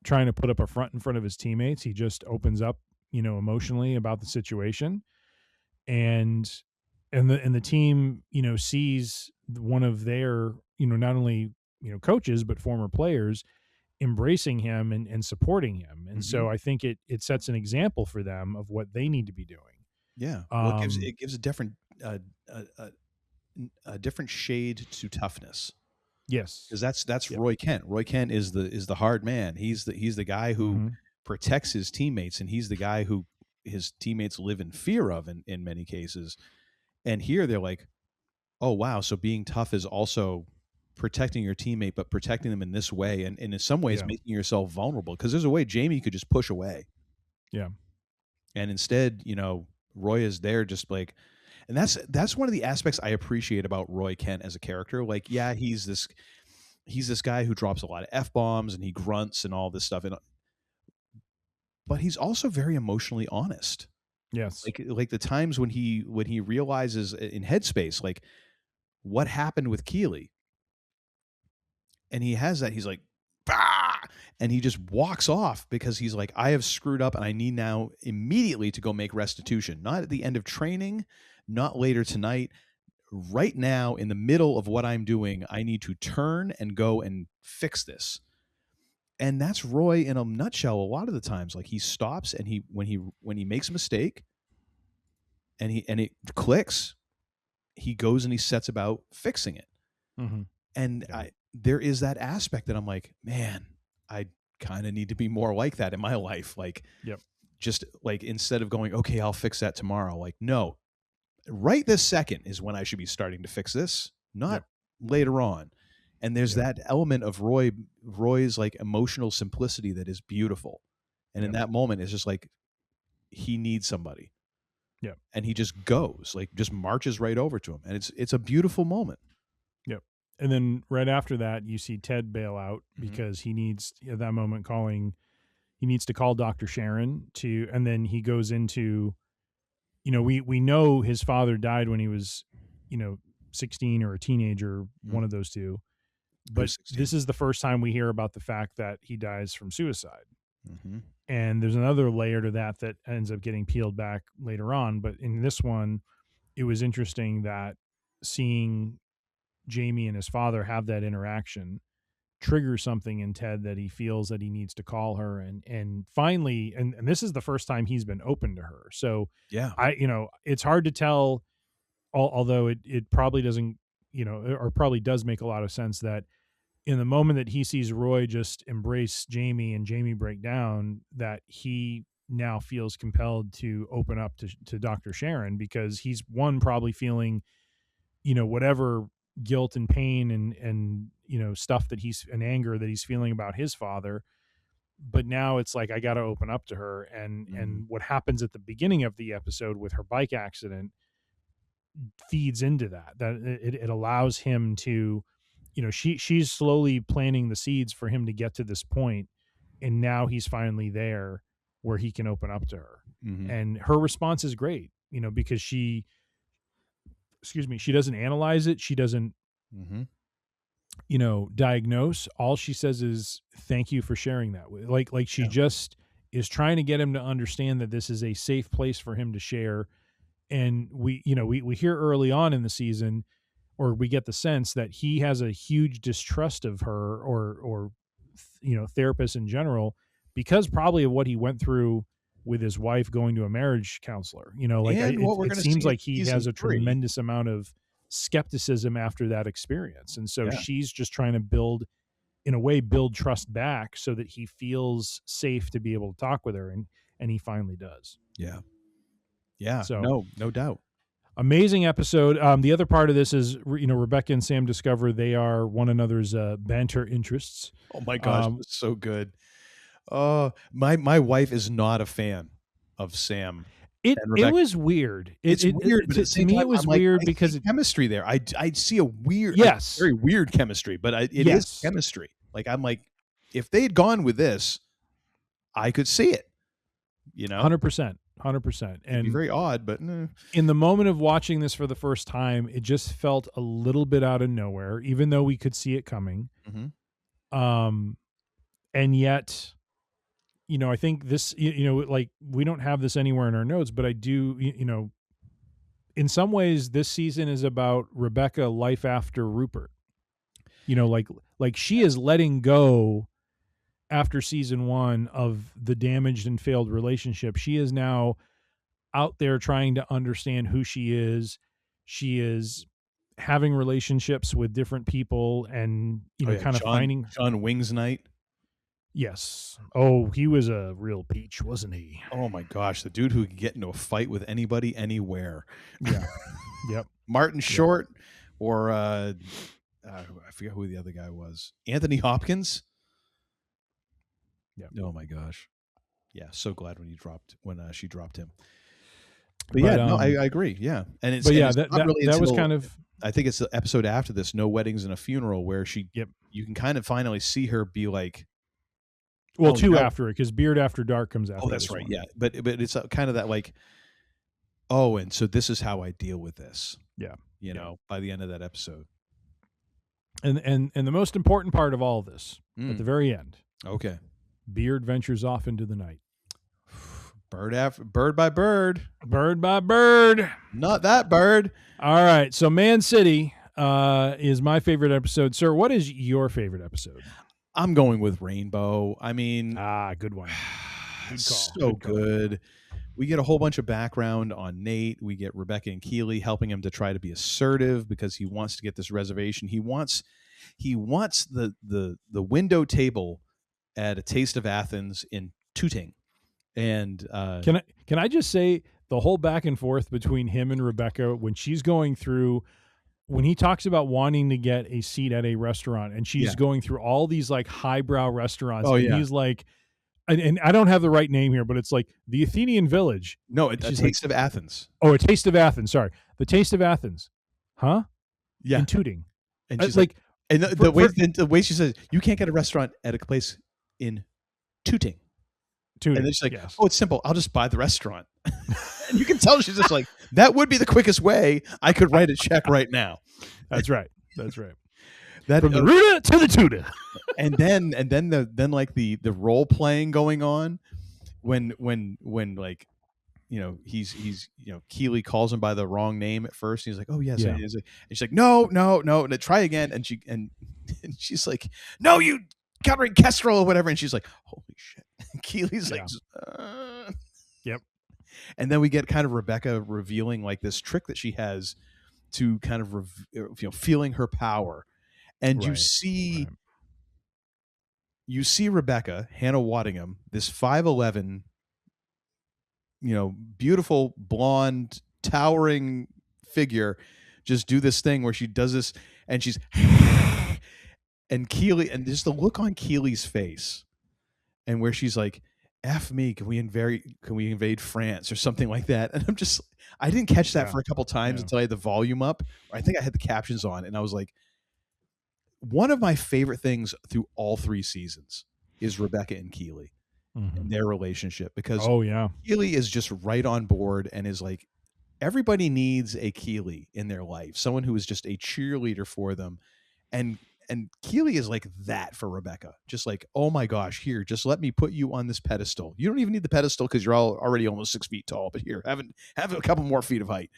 trying to put up a front in front of his teammates. He just opens up, emotionally about the situation, and the team, sees one of their, not only, coaches, but former players embracing him and supporting him. And so I think it sets an example for them of what they need to be doing. Yeah. Well, it gives a different different shade to toughness. Yes. Because that's Roy Kent. Roy Kent is the hard man. He's the guy who protects his teammates, and he's the guy who his teammates live in fear of in many cases. And here they're like, oh wow, so being tough is also protecting your teammate, but protecting them in this way, and in some ways making yourself vulnerable, because there's a way Jamie could just push away. Yeah. And instead, Roy is there just like, and that's one of the aspects I appreciate about Roy Kent as a character. Like, yeah, he's this guy who drops a lot of F-bombs and he grunts and all this stuff, but he's also very emotionally honest. Yes. Like the times when he realizes in Headspace, like what happened with Keeley. And he has that. He's like, bah! And he just walks off because he's like, I have screwed up and I need now immediately to go make restitution. Not at the end of training, not later tonight. Right now, in the middle of what I'm doing, I need to turn and go and fix this. And that's Roy in a nutshell. A lot of the times, like he stops and when he makes a mistake and it clicks, he goes and he sets about fixing it. Mm-hmm. And there is that aspect that I'm like, man, I kind of need to be more like that in my life. Like, just like, instead of going, okay, I'll fix that tomorrow. Like, no, right this second is when I should be starting to fix this, not later on. And there's that element of Roy's like emotional simplicity that is beautiful. And in that moment, it's just like, he needs somebody. Yeah. And he just goes, like, just marches right over to him. And it's a beautiful moment. Yep. And then right after that, you see Ted bail out because he needs, at that moment, he needs to call Dr. Sharon and then he goes into, we know his father died when he was, 16 or a teenager, one of those two. But this is the first time we hear about the fact that he dies from suicide. Mm-hmm. And there's another layer to that ends up getting peeled back later on. But in this one, it was interesting that seeing Jamie and his father have that interaction triggers something in Ted that he feels that he needs to call her. And finally, and this is the first time he's been open to her. So it's hard to tell, although it probably doesn't, or probably does make a lot of sense that in the moment that he sees Roy just embrace Jamie and Jamie break down, that he now feels compelled to open up to Dr. Sharon, because he's probably feeling, whatever guilt and pain and stuff that and anger that he's feeling about his father. But now it's like, I got to open up to her. And what happens at the beginning of the episode with her bike accident feeds into that it allows him to, she's slowly planting the seeds for him to get to this point, and now he's finally there where he can open up to her. And her response is great, because she doesn't analyze it, she doesn't diagnose. All she says is, thank you for sharing that with, like she just is trying to get him to understand that this is a safe place for him to share. And we hear early on in the season, or we get the sense that he has a huge distrust of her or therapists in general, because probably of what he went through with his wife going to a marriage counselor. It seems like he has a tremendous amount of skepticism after that experience. And so she's just trying to build trust back so that he feels safe to be able to talk with her. And he finally does. Yeah. Yeah. So no doubt. Amazing episode. The other part of this is, Rebecca and Sam discover they are one another's banter interests. Oh my gosh, it's so good. My wife is not a fan of Sam. It was weird. It's weird, but to me it was weird because chemistry there. I see a weird, very weird chemistry, but it is chemistry. Like, I'm like, if they had gone with this, I could see it. 100%. And it'd be very odd, but in the moment of watching this for the first time, it just felt a little bit out of nowhere, even though we could see it coming. And yet, I think this, like, we don't have this anywhere in our notes, but I do, in some ways, this season is about Rebecca life after Rupert. Like she is letting go after season 1 of the damaged and failed relationship. She is now out there trying to understand who she is. She is having relationships with different people and, kind of finding John Wings Night. Yes. Oh, he was a real peach, wasn't he? Oh my gosh. The dude who could get into a fight with anybody, anywhere. Yeah. Yep. Martin Short or, I forget who the other guy was. Anthony Hopkins. Yeah. Oh my gosh. Yeah. So glad when she dropped him. But I agree. Yeah. And it's, that was kind of, I think it's the episode after this, No Weddings and a Funeral, where you can kind of finally see her be like, after it, because Beard After Dark comes after. Oh, that's right. One. Yeah. But it's kind of that like, and so this is how I deal with this. Yeah. By the end of that episode. And the most important part of all this at the very end, Okay. Beard ventures off into the night. Bird by bird. Bird by bird. Not that bird. All right. So Man City is my favorite episode. Sir, what is your favorite episode? I'm going with Rainbow. I mean, good one. Good call. So good. We get a whole bunch of background on Nate. We get Rebecca and Keeley helping him to try to be assertive because he wants to get this reservation. He wants the window table at a Taste of Athens in Tooting. And can I just say the whole back and forth between him and Rebecca when she's going through, when he talks about wanting to get a seat at a restaurant and she's going through all these like highbrow restaurants, and he's like, and I don't have the right name here, but it's like the Athenian Village. No, a Taste of Athens. Oh, a Taste of Athens. Sorry, the Taste of Athens. Huh? Yeah, in Tooting. And she's like, and the way she says, you can't get a restaurant at a place in Tooting. And then she's like, oh, it's simple. I'll just buy the restaurant. And you can tell she's just like, that would be the quickest way. I could write a check right now. That's right. That's right. That, from the Ruta to the Tuta. and then like the role playing going on when like, you know, he's you know, Keeley calls him by the wrong name at first. He's like, oh yes, it is. And she's like, no, and try again. And she's like, no, you covering Kestrel or whatever. And she's like, holy shit. And Keeley's like, yep. And then we get kind of Rebecca revealing like this trick that she has to kind of feeling her power. And you see Rebecca, Hannah Waddingham, this 5'11", you know, beautiful blonde towering figure, just do this thing where she does this and she's and Keeley, and just the look on Keeley's face, and where she's like, F me, can we invade France or something like that? And I didn't catch that for a couple times until I had the volume up. I think I had the captions on, and I was like, one of my favorite things through all 3 seasons is Rebecca and Keeley and their relationship, because Keeley is just right on board and is like, everybody needs a Keeley in their life, someone who is just a cheerleader for them. And Keeley is like that for Rebecca. Just like, oh my gosh, here, just let me put you on this pedestal. You don't even need the pedestal because you're already almost 6 feet tall, but here, have a couple more feet of height.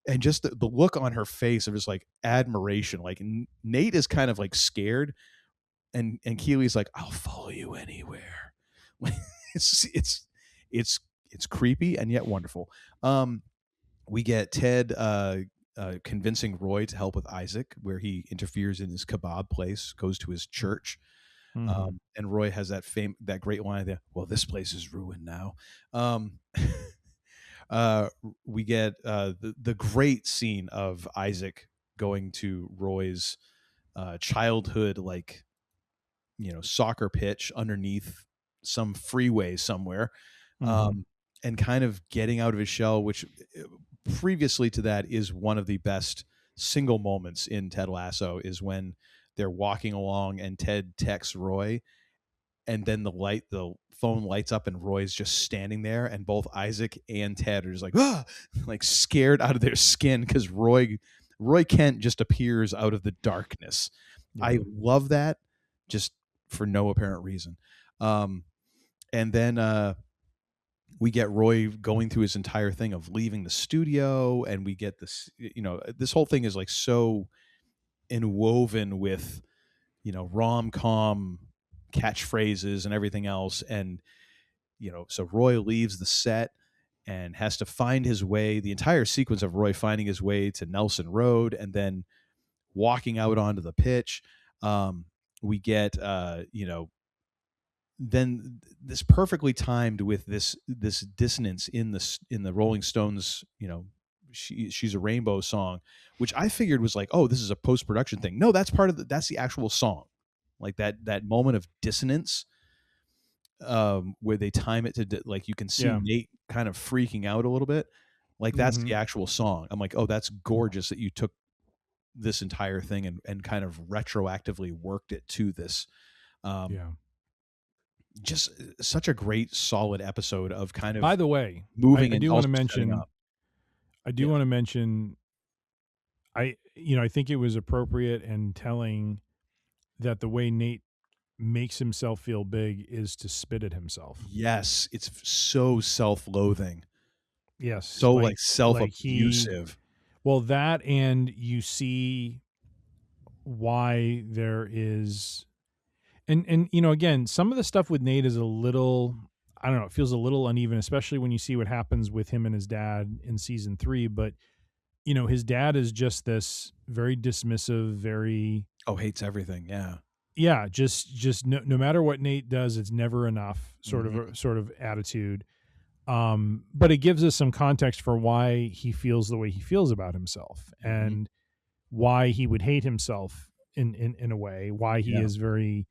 And just the look on her face of just like admiration. Like Nate is kind of like scared, and Keeley's like, I'll follow you anywhere. It's creepy and yet wonderful. We get Ted convincing Roy to help with Isaac, where he interferes in his kebab place, goes to his church. And Roy has that great line there, well, this place is ruined now. We get the great scene of Isaac going to Roy's childhood, like, you know, soccer pitch underneath some freeway somewhere, and kind of getting out of his shell, which previously to that is one of the best single moments in Ted Lasso, is when they're walking along and Ted texts Roy, and then the phone lights up and Roy's just standing there, and both Isaac and Ted are just like, like scared out of their skin because Roy Kent just appears out of the darkness. I love that, just for no apparent reason. And then we get Roy going through his entire thing of leaving the studio, and we get this, you know, this whole thing is like so inwoven with, you know, rom-com catchphrases and everything else. And, you know, so Roy leaves the set and has to find his way, the entire sequence of Roy finding his way to Nelson Road and then walking out onto the pitch. We get, you know, then this perfectly timed with this dissonance in the Rolling Stones, you know, she's a rainbow song, which I figured was like, oh, this is a post-production thing. No, that's that's the actual song. Like that moment of dissonance, where they time it to like, you can see Nate kind of freaking out a little bit. Like that's the actual song. I'm like, oh, that's gorgeous that you took this entire thing and kind of retroactively worked it to this. Just such a great, solid episode of kind of. By the way, moving. I do want to mention. I do want to mention. I think it was appropriate and telling that the way Nate makes himself feel big is to spit at himself. Yes, it's so self-loathing. Yes, So like like self-abusive. Well, that, and you see why there is, and again, some of the stuff with Nate is a little, I don't know, it feels a little uneven, especially when you see what happens with him and his dad in season 3. But his dad is just this very dismissive, very hates everything. just no matter what Nate does, it's never enough sort of attitude. But it gives us some context for why he feels the way he feels about himself, and why he would hate himself in a way, why he is very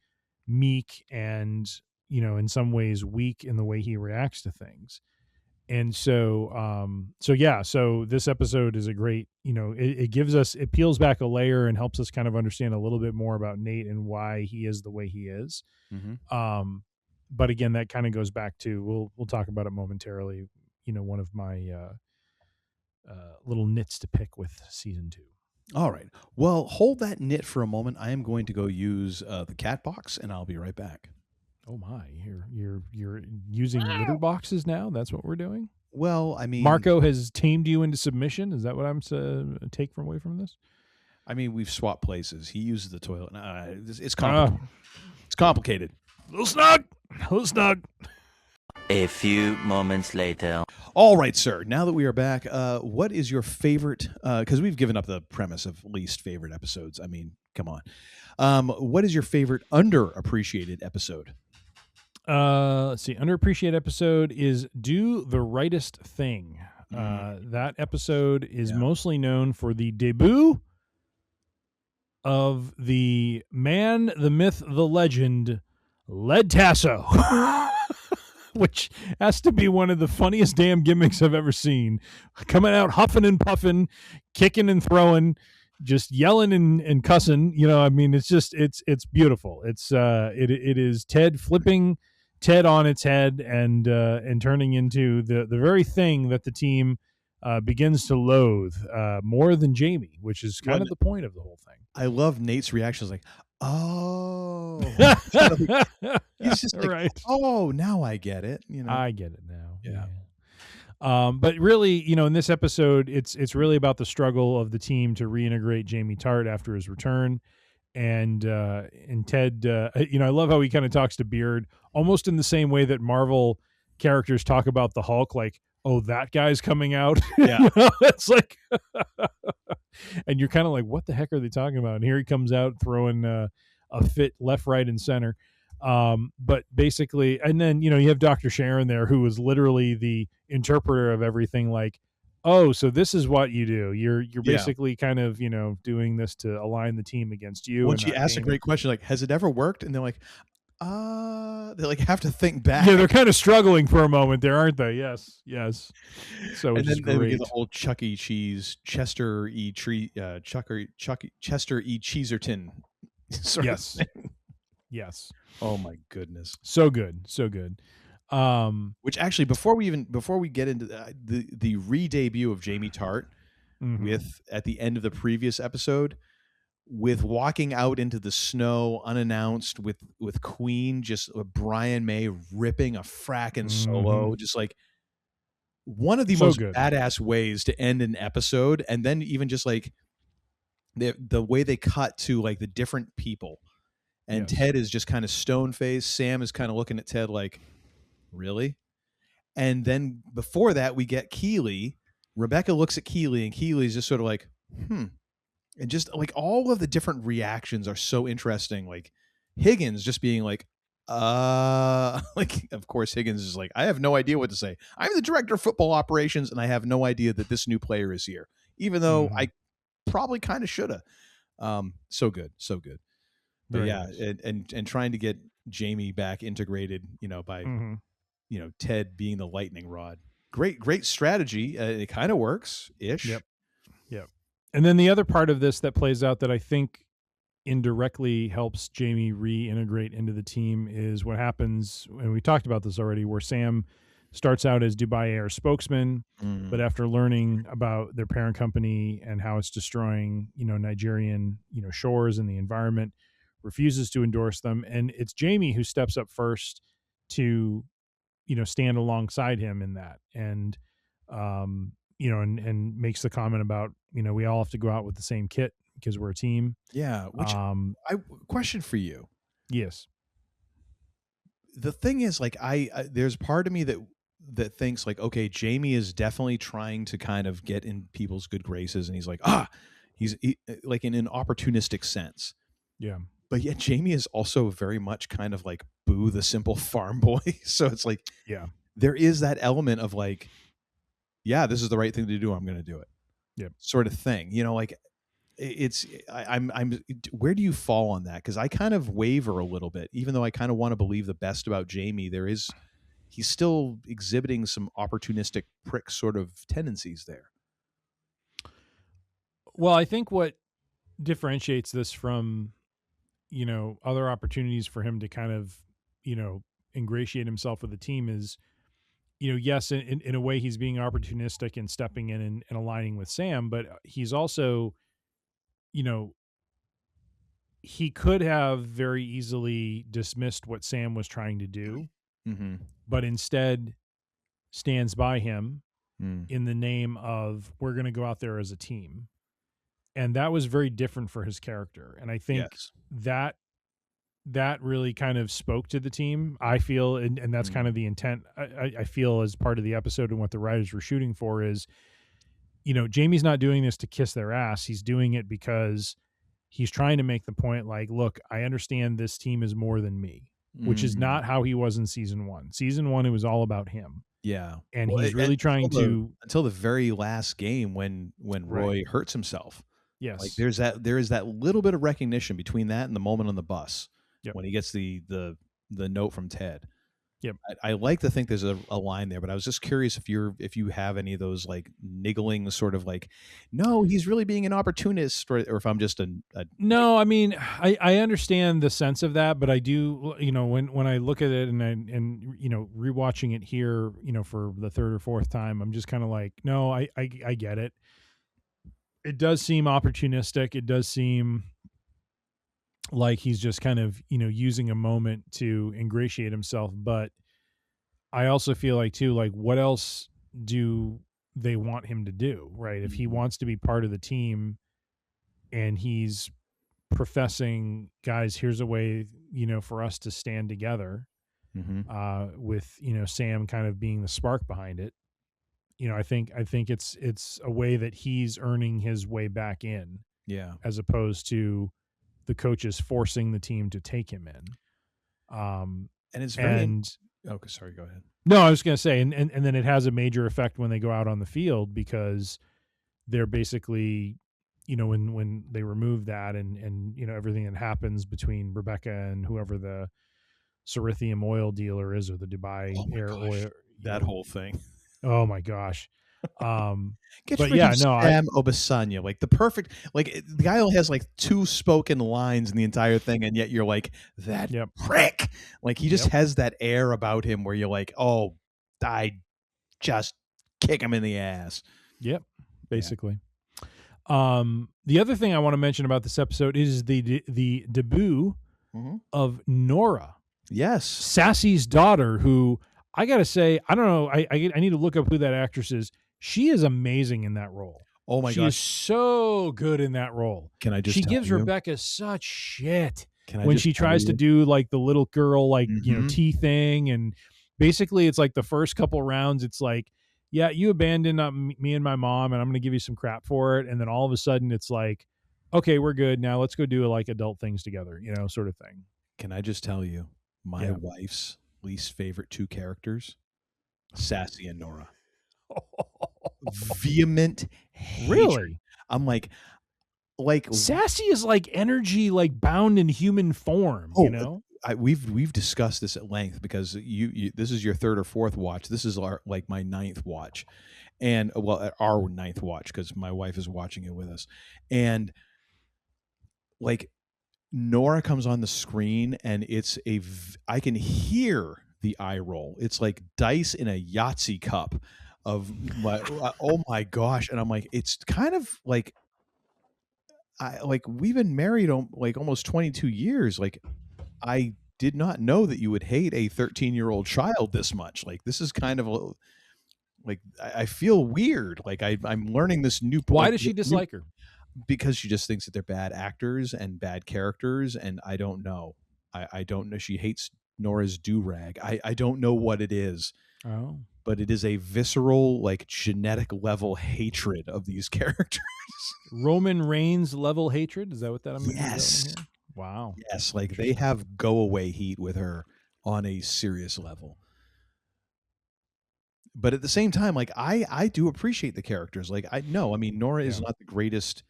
meek and, in some ways weak in the way he reacts to things. And so this episode is a great, it gives us, it peels back a layer and helps us kind of understand a little bit more about Nate and why he is the way he is. But again, that kind of goes back to, we'll talk about it momentarily, one of my little nits to pick with season 2. All right. Well, hold that nit for a moment. I am going to go use the cat box, and I'll be right back. Oh my! You're using litter boxes now. That's what we're doing. Well, I mean, Marco has tamed you into submission. Is that what I'm to take away from this? I mean, we've swapped places. He uses the toilet. It's complicated. It's complicated. A little snug. A few moments later. All right, sir. Now that we are back, what is your favorite? Because we've given up the premise of least favorite episodes. I mean, come on. What is your favorite underappreciated episode? Let's see. Underappreciated episode is Do the Rightest Thing. That episode is mostly known for the debut of the man, the myth, the legend, Ted Lasso, which has to be one of the funniest damn gimmicks I've ever seen. Coming out huffing and puffing, kicking and throwing, just yelling and cussing. I mean, it's just it's beautiful. It is Ted flipping Ted on its head and turning into the very thing that the team begins to loathe more than Jamie, which is kind of the point of the whole thing. I love Nate's reactions, like, oh, he's just like, right. Oh, now I get it. I get it now. Yeah. But really, in this episode, it's really about the struggle of the team to reintegrate Jamie Tart after his return. And Ted, I love how he kind of talks to Beard almost in the same way that Marvel characters talk about the Hulk, like, oh, that guy's coming out. Yeah. It's like, and you're kind of like, what the heck are they talking about? And here he comes out throwing a fit left, right, and center. But basically, and then, you have Dr. Sharon there, who was literally the interpreter of everything. Like, oh, so this is what you do. You're basically kind of, doing this to align the team against you. When she asks a great question, like, has it ever worked? And they're like, they like have to think back. Yeah, they're kind of struggling for a moment there, aren't they? Yes. So and it's then we great. get the whole Chuck E. Cheese, Chester E. Chester E. Cheeserton. Yes. Yes. Oh my goodness. So good. Which actually, before we get into the re-debut of Jamie Tart, with at the end of the previous episode, with walking out into the snow unannounced with Queen, just Brian May ripping a frackin' solo, just like one of the most badass ways to end an episode. And then even just like the way they cut to like the different people, and Ted is just kind of stone faced. Sam is kind of looking at Ted like, really? And then before that, we get Keeley. Rebecca looks at Keeley, and Keeley's just sort of like, and just like all of the different reactions are so interesting. Like Higgins just being like, like, of course, Higgins is like, I have no idea what to say. I'm the director of football operations, and I have no idea that this new player is here, even though I probably kind of should have. So good. But Very yeah, nice. and trying to get Jamie back integrated, by, Ted being the lightning rod. Great strategy. It kind of works ish. Yep. And then the other part of this that plays out that I think indirectly helps Jamie reintegrate into the team is what happens, and we talked about this already, where Sam starts out as Dubai Air spokesman, but after learning about their parent company and how it's destroying, Nigerian, shores and the environment, refuses to endorse them. And it's Jamie who steps up first to, stand alongside him in that. And, and makes the comment about, we all have to go out with the same kit because we're a team. Yeah. Which question for you. Yes. The thing is, like, there's part of me that thinks like, okay, Jamie is definitely trying to kind of get in people's good graces, and he's like, he's like in an opportunistic sense. Yeah. But yet Jamie is also very much kind of like Boo the simple farm boy. So it's like, yeah, there is that element of like, yeah, this is the right thing to do, I'm going to do it. Yep. Sort of thing. Like, I'm where do you fall on that? Because I kind of waver a little bit, even though I kind of want to believe the best about Jamie. He's still exhibiting some opportunistic prick sort of tendencies there. Well, I think what differentiates this from, other opportunities for him to kind of, ingratiate himself with the team is, yes, in a way he's being opportunistic and stepping in and aligning with Sam, but he's also, he could have very easily dismissed what Sam was trying to do, but instead stands by him in the name of, we're going to go out there as a team. And that was very different for his character. And I think that really kind of spoke to the team, I feel, and that's kind of the intent, I feel, as part of the episode, and what the writers were shooting for is, Jamie's not doing this to kiss their ass. He's doing it because he's trying to make the point like, look, I understand this team is more than me, which is not how he was in season 1. Season 1, it was all about him. Yeah. And he's really trying until the very last game when Roy hurts himself. Yes. Like there is that little bit of recognition between that and the moment on the bus when he gets the note from Ted. Yep. I like to think there's a line there, but I was just curious if you have any of those like niggling sort of like, no, he's really being an opportunist, or if I'm just no, I mean, I understand the sense of that, but I do, when I look at it and rewatching it here, for the third or fourth time, I'm just kind of like, no, I get it. It does seem opportunistic. It does seem like he's just kind of, using a moment to ingratiate himself. But I also feel like too, like, what else do they want him to do? Right. If he wants to be part of the team and he's professing, guys, here's a way, for us to stand together, with, Sam kind of being the spark behind it. I think it's a way that he's earning his way back in. Yeah. As opposed to the coaches forcing the team to take him in. And it's very okay, sorry, go ahead. No, I was going to say, and then it has a major effect when they go out on the field, because they're basically, when they remove that and everything that happens between Rebecca and whoever the Cerithium oil dealer is, or the Dubai Air oil, that whole thing. Oh my gosh. But yeah, no, Sam Obasanya, like the perfect, like the guy only has like 2 spoken lines in the entire thing, and yet you're like, that prick. Like he just has that air about him where you're like, oh, I just kick him in the ass. Yep, basically. Yeah. The other thing I want to mention about this episode is the debut of Nora. Yes, Sassy's daughter, who I gotta say, I don't know, I need to look up who that actress is. She is amazing in that role. Oh my gosh. She is so good in that role. Can I just She tell gives you? Rebecca such shit Can I when just she tell tries you? to do like the little girl, like, tea thing. And basically it's like the first couple rounds, it's like, yeah, you abandoned me and my mom, and I'm going to give you some crap for it. And then all of a sudden it's like, okay, we're good. Now let's go do like adult things together, sort of thing. Can I just tell you, my wife's least favorite 2 characters, Sassy and Nora. Vehement hatred. Really? I'm like Sassy is like energy, like bound in human form. We've discussed this at length, because you this is your 3rd or 4th watch. This is my 9th watch, and our 9th watch, because my wife is watching it with us, and like Nora comes on the screen, and I can hear the eye roll. It's like dice in a Yahtzee cup of my, oh my gosh. And I'm like, it's kind of like, we've been married like almost 22 years. Like, I did not know that you would hate a 13-year-old child this much. Like, this is kind of like, I feel weird. Like I'm learning this new. Why does she dislike her? Because she just thinks that they're bad actors and bad characters. And I don't know. I don't know. She hates Nora's do-rag. I don't know what it is. Oh. But it is a visceral, like genetic level hatred of these characters. Roman Reigns level hatred? Is that what that I'm Yes. here? Wow. Yes, like they have go away heat with her on a serious level. But at the same time, like I do appreciate the characters. Like I mean, Nora is not the greatest,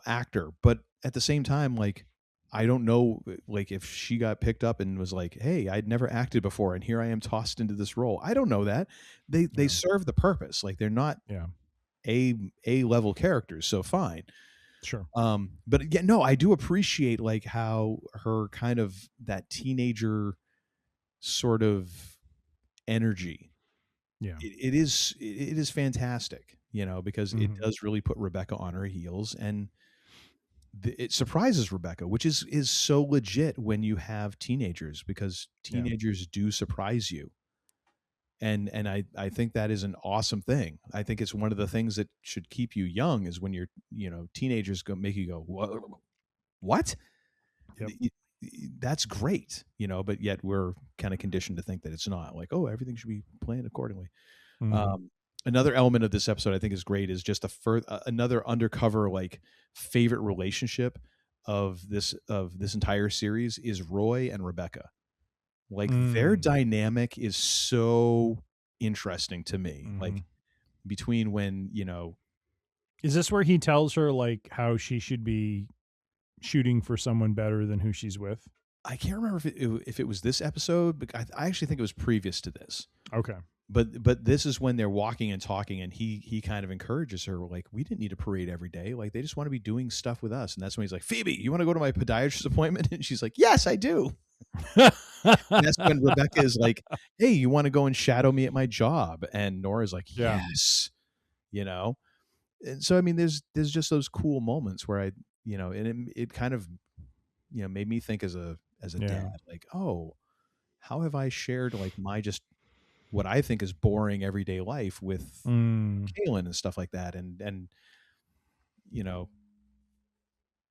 actor, but at the same time, like I don't know, like if she got picked up and was like, "Hey, I'd never acted before, and here I am tossed into this role." I don't know that they serve the purpose. Like they're not A level characters, so fine. Sure. But yeah, no, I do appreciate like how her kind of that teenager sort of energy. Yeah, it is fantastic, because it does really put Rebecca on her heels, and it surprises Rebecca, which is so legit when you have teenagers, because teenagers do surprise you. And I think that is an awesome thing. I think it's one of the things that should keep you young is when you're, teenagers make you go, what? Yep. That's great, but yet we're kind of conditioned to think that it's not, like, oh, everything should be planned accordingly. Mm-hmm. Another element of this episode I think is great is just another undercover, like, favorite relationship of this entire series is Roy and Rebecca. Like their dynamic is so interesting to me. Like between when, is this where he tells her like how she should be shooting for someone better than who she's with? I can't remember if it was this episode, but I actually think it was previous to this. Okay. But this is when they're walking and talking, and he kind of encourages her, like, we didn't need a parade every day. Like, they just want to be doing stuff with us. And that's when he's like, Phoebe, you want to go to my podiatrist appointment? And she's like, yes, I do. And that's when Rebecca is like, hey, you want to go and shadow me at my job? And Nora's like, yes, And so, I mean, there's just those cool moments where and it kind of, made me think as a dad, like, oh, how have I shared like my just what I think is boring everyday life with Kaylin and stuff like that. And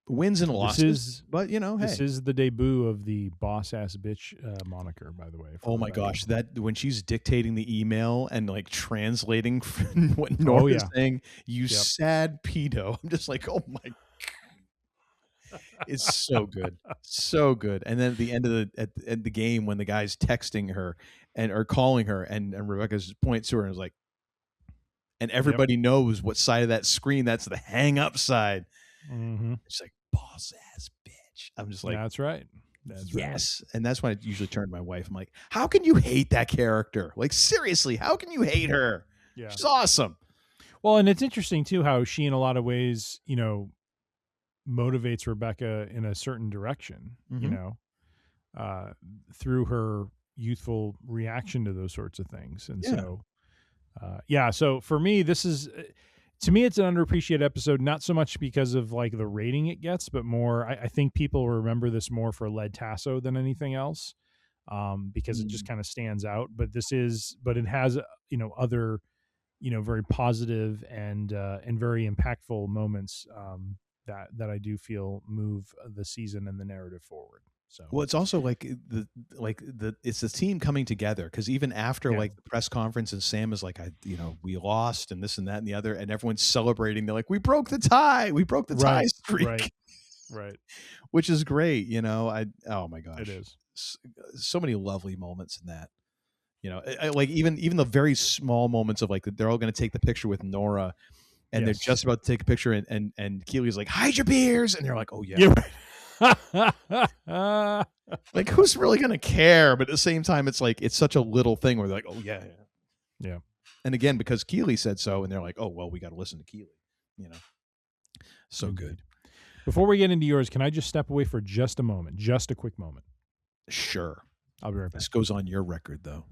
wins and losses, but this hey. is the debut of the boss ass bitch moniker, by the way. Oh my gosh, that when she's dictating the email and like translating what Nora's saying, you sad pedo. I'm just like, oh my, it's so good, so good. And then at the end of the game, when the guy's texting her or calling her, and Rebecca's points to her and is like, and everybody knows what side of that screen that's the hang up side. Mm-hmm. It's like, boss ass bitch. I'm just like, that's right. That's yes. Right. And that's when I usually turn to my wife. I'm like, how can you hate that character? Like, seriously, how can you hate her? Yeah. She's awesome. Well, and it's interesting too how she, in a lot of ways, motivates Rebecca in a certain direction, through her youthful reaction to those sorts of things. And so for me, this is, to me, it's an underappreciated episode, not so much because of like the rating it gets, but more, I think people remember this more for Ted Lasso than anything else, because it just kind of stands out. But it has, other, very positive and very impactful moments, that I do feel move the season and the narrative forward. So, well, it's also like it's the team coming together, because even after like the press conference and Sam is like, we lost and this and that and the other, and everyone's celebrating. They're like, we broke the tie tie streak, right, which is great. Oh my gosh, it is so many lovely moments in that. Like even the very small moments of like they're all going to take the picture with Nora, and they're just about to take a picture, and Keely's like, hide your beers, and they're like, oh yeah. Like, who's really gonna care? But at the same time, it's like it's such a little thing where they're like, oh yeah. And again, because Keely said so, and they're like, oh well, we got to listen to Keely. So good. Before we get into yours, can I just step away for just a moment, just a quick moment? Sure. I'll be right back. This goes on your record, though.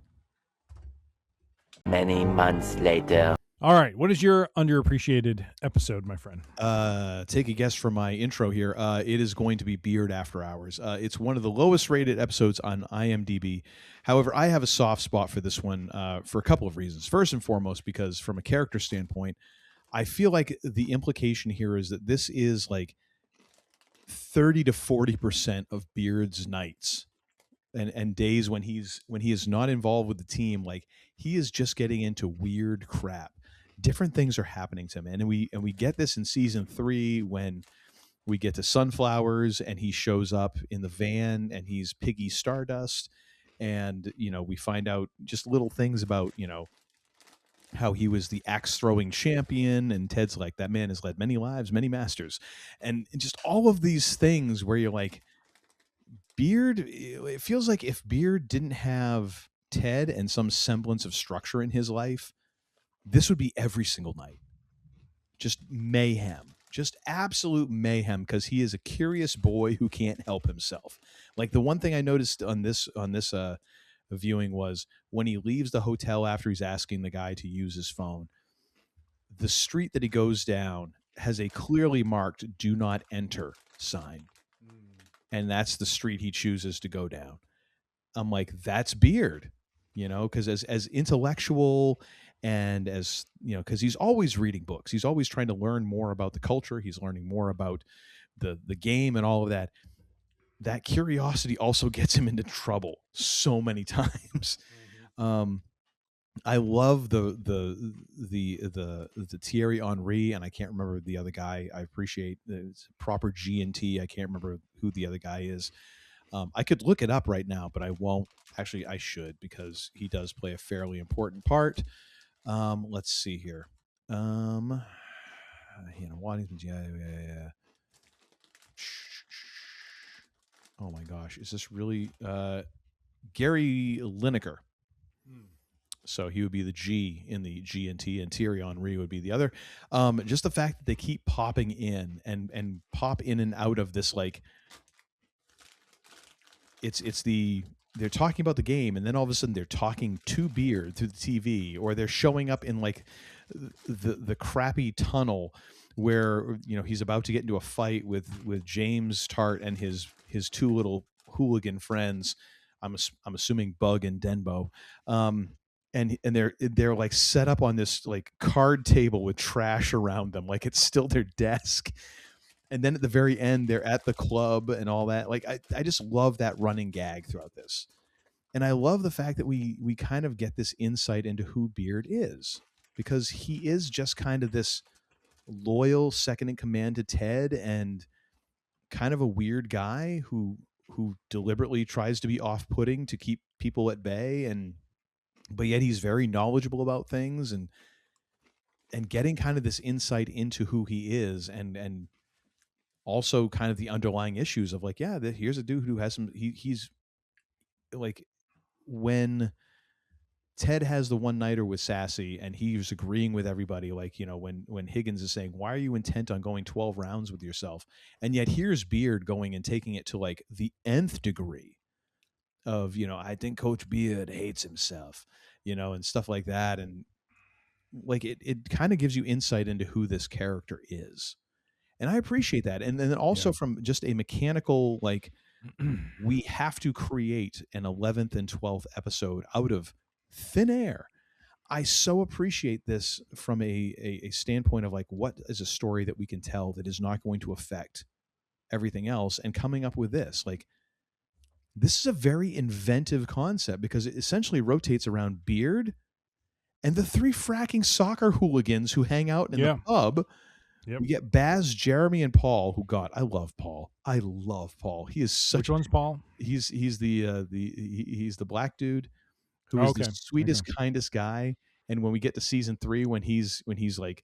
Many months later. All right. What is your underappreciated episode, my friend? Take a guess from my intro here. It is going to be Beard After Hours. It's one of the lowest rated episodes on IMDb. However, I have a soft spot for this one for a couple of reasons. First and foremost, because from a character standpoint, I feel like the implication here is that this is like 30 to 40% of Beard's nights and days when he is not involved with the team. Like, he is just getting into weird crap. Different things are happening to him, and we get this in season 3 when we get to Sunflowers and he shows up in the van and he's Piggy Stardust, and we find out just little things about how he was the axe throwing champion, and Ted's like, that man has led many lives, many masters, and just all of these things where you're like, Beard, it feels like if Beard didn't have Ted and some semblance of structure in his life, this would be every single night. Just mayhem. Just absolute mayhem, because he is a curious boy who can't help himself. Like, the one thing I noticed on this viewing was when he leaves the hotel after he's asking the guy to use his phone, the street that he goes down has a clearly marked "Do Not Enter" sign. And that's the street he chooses to go down. I'm like, that's Beard, because as intellectual and as, because he's always reading books. He's always trying to learn more about the culture. He's learning more about the game and all of that. That curiosity also gets him into trouble so many times. I love the Thierry Henry, and I can't remember the other guy. I appreciate it's proper G&T. I can't remember who the other guy is. I could look it up right now, but I won't. Actually, I should, because he does play a fairly important part. Let's see here. Yeah. Oh my gosh, is this really Gary Lineker? So he would be the G in the G&T, and Thierry Henry would be the other. Just the fact that they keep popping in and pop in and out of this, like, they're talking about the game, and then all of a sudden they're talking to Beard through the TV, or they're showing up in like the crappy tunnel where he's about to get into a fight with James Tart and his two little hooligan friends. I'm assuming Bug and Denbo. And they're like set up on this like card table with trash around them, like it's still their desk. And then at the very end, they're at the club and all that. Like, I just love that running gag throughout this. And I love the fact that we kind of get this insight into who Beard is, because he is just kind of this loyal second in command to Ted, and kind of a weird guy who deliberately tries to be off-putting to keep people at bay, but yet he's very knowledgeable about things, and getting kind of this insight into who he is, and also kind of the underlying issues of like, yeah, here's a dude who has some, he's like, when Ted has the one-nighter with Sassy and he's agreeing with everybody, like, when Higgins is saying, why are you intent on going 12 rounds with yourself? And yet here's Beard going and taking it to like the nth degree of, I think Coach Beard hates himself, and stuff like that. And like, it kind of gives you insight into who this character is. And I appreciate that. And then also from just a mechanical, like, we have to create an 11th and 12th episode out of thin air. I so appreciate this from a standpoint of like, what is a story that we can tell that is not going to affect everything else, and coming up with this. Like, this is a very inventive concept, because it essentially rotates around Beard and the 3 fracking soccer hooligans who hang out in the pub. Yep. We get Baz, Jeremy, and Paul, who, God, I love Paul. I love Paul. He is such. Which one's Paul? He's the black dude who is the sweetest, kindest guy. And when we get to season 3, when he's like,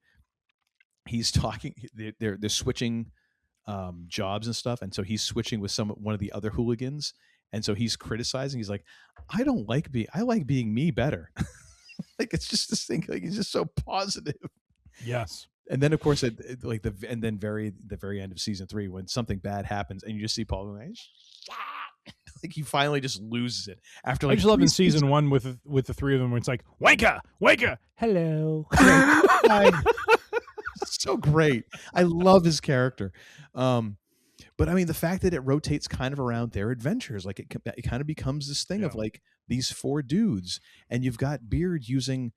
he's talking, they're switching jobs and stuff, and so he's switching with one of the other hooligans, and so he's criticizing. He's like, I like being me better. Like, it's just this thing. Like, he's just so positive. Yes. And then, of course, the very end of season 3, when something bad happens, and you just see Paul like, like he finally just loses it after like. I just love 3 in season seasons. 1 with the three of them where it's like, Wanka, hello. It's so great. I love his character. But I mean, the fact that it rotates kind of around their adventures, like it kind of becomes this thing of like these 4 dudes, and you've got Beard using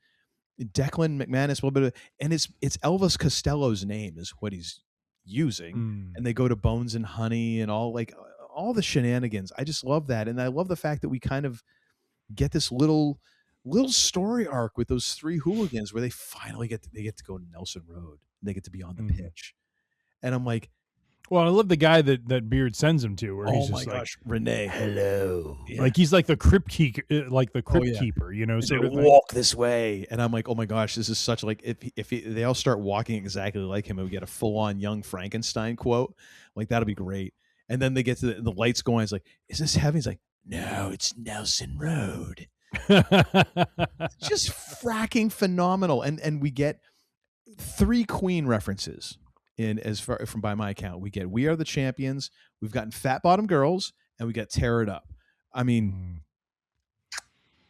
Declan McManus a little bit of, and it's Elvis Costello's name is what he's using, and they go to Bones and Honey and all the shenanigans. I just love that, and I love the fact that we kind of get this little story arc with those 3 hooligans where they finally get to go to Nelson Road, and they get to be on the pitch, and I'm like. Well, I love the guy that Beard sends him to, where he's just like, Renee, hello. Yeah. Like he's like the crypt keeper, keeper, you know, sort of thing. Walk this way, and I'm like, oh my gosh, this is such like if they all start walking exactly like him, and we get a full on Young Frankenstein quote, like that'll be great. And then they get to the lights going. It's like, is this heavy? He's like, no, it's Nelson Road. It's just fracking phenomenal, and we get 3 Queen references. In as far from by my account, we get "We Are the Champions," we've gotten "Fat Bottom Girls," and we got "Tear It Up." I mean,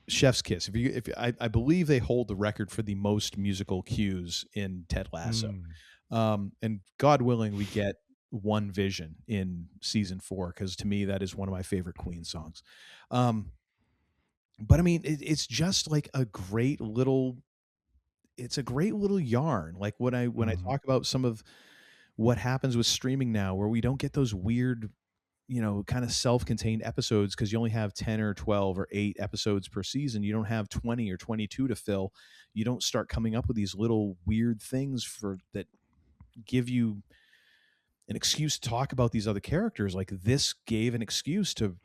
chef's kiss. I believe they hold the record for the most musical cues in Ted Lasso, and God willing, we get "One Vision" in season 4 because to me that is one of my favorite Queen songs. But I mean, it's just like a great little. It's a great little yarn. Like when I talk about some of what happens with streaming now, where we don't get those weird, kind of self-contained episodes because you only have 10 or 12 or 8 episodes per season. You don't have 20 or 22 to fill. You don't start coming up with these little weird things that give you an excuse to talk about these other characters. Like this gave an excuse to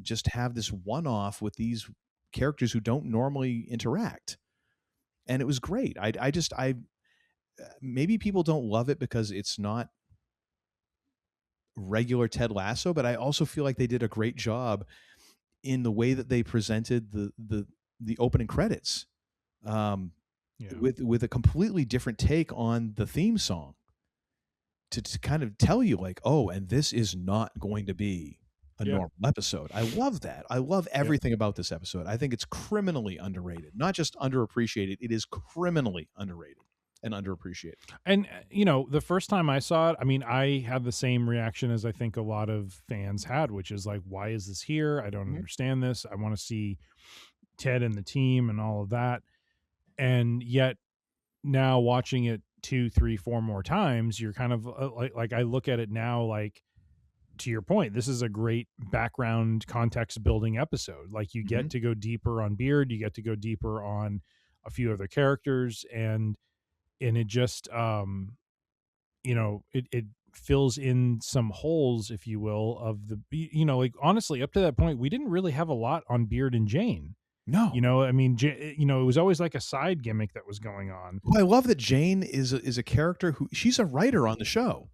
just have this one-off with these characters who don't normally interact. And it was great. I maybe people don't love it because it's not regular Ted Lasso, but I also feel like they did a great job in the way that they presented the opening credits, with a completely different take on the theme song to kind of tell you like, oh, and this is not going to be a normal episode. I love that. I love everything about this episode. I think it's criminally underrated, not just underappreciated. It is criminally underrated and underappreciated. And, the first time I saw it, I mean, I had the same reaction as I think a lot of fans had, which is like, why is this here? I don't understand this. I want to see Ted and the team and all of that. And yet now watching it 2, 3, 4 more times, you're kind of like I look at it now, like, to your point, this is a great background context building episode. Like you get to go deeper on Beard, you get to go deeper on a few other characters, and it just it fills in some holes, if you will, of the like honestly up to that point we didn't really have a lot on Beard and Jane. No, I mean, it was always like a side gimmick that was going on. Well, I love that Jane is a character who she's a writer on the show.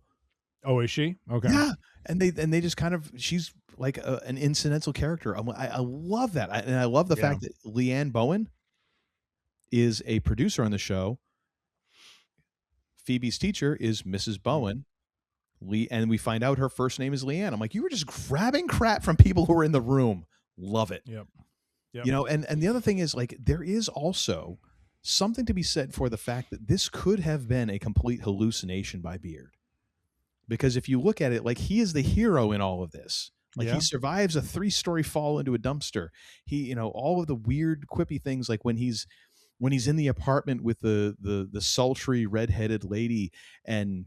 Oh, is she? Okay. Yeah, and they just kind of, she's like an incidental character. I love that, and I love the fact that Leanne Bowen is a producer on the show. Phoebe's teacher is Mrs. Bowen. And we find out her first name is Leanne. I'm like, you were just grabbing crap from people who were in the room. Love it. Yep. And the other thing is, like, there is also something to be said for the fact that this could have been a complete hallucination by Beard. Because if you look at it, like, he is the hero in all of this. Like, he survives a 3-story fall into a dumpster. He, all of the weird quippy things, like when he's in the apartment with the sultry redheaded lady, and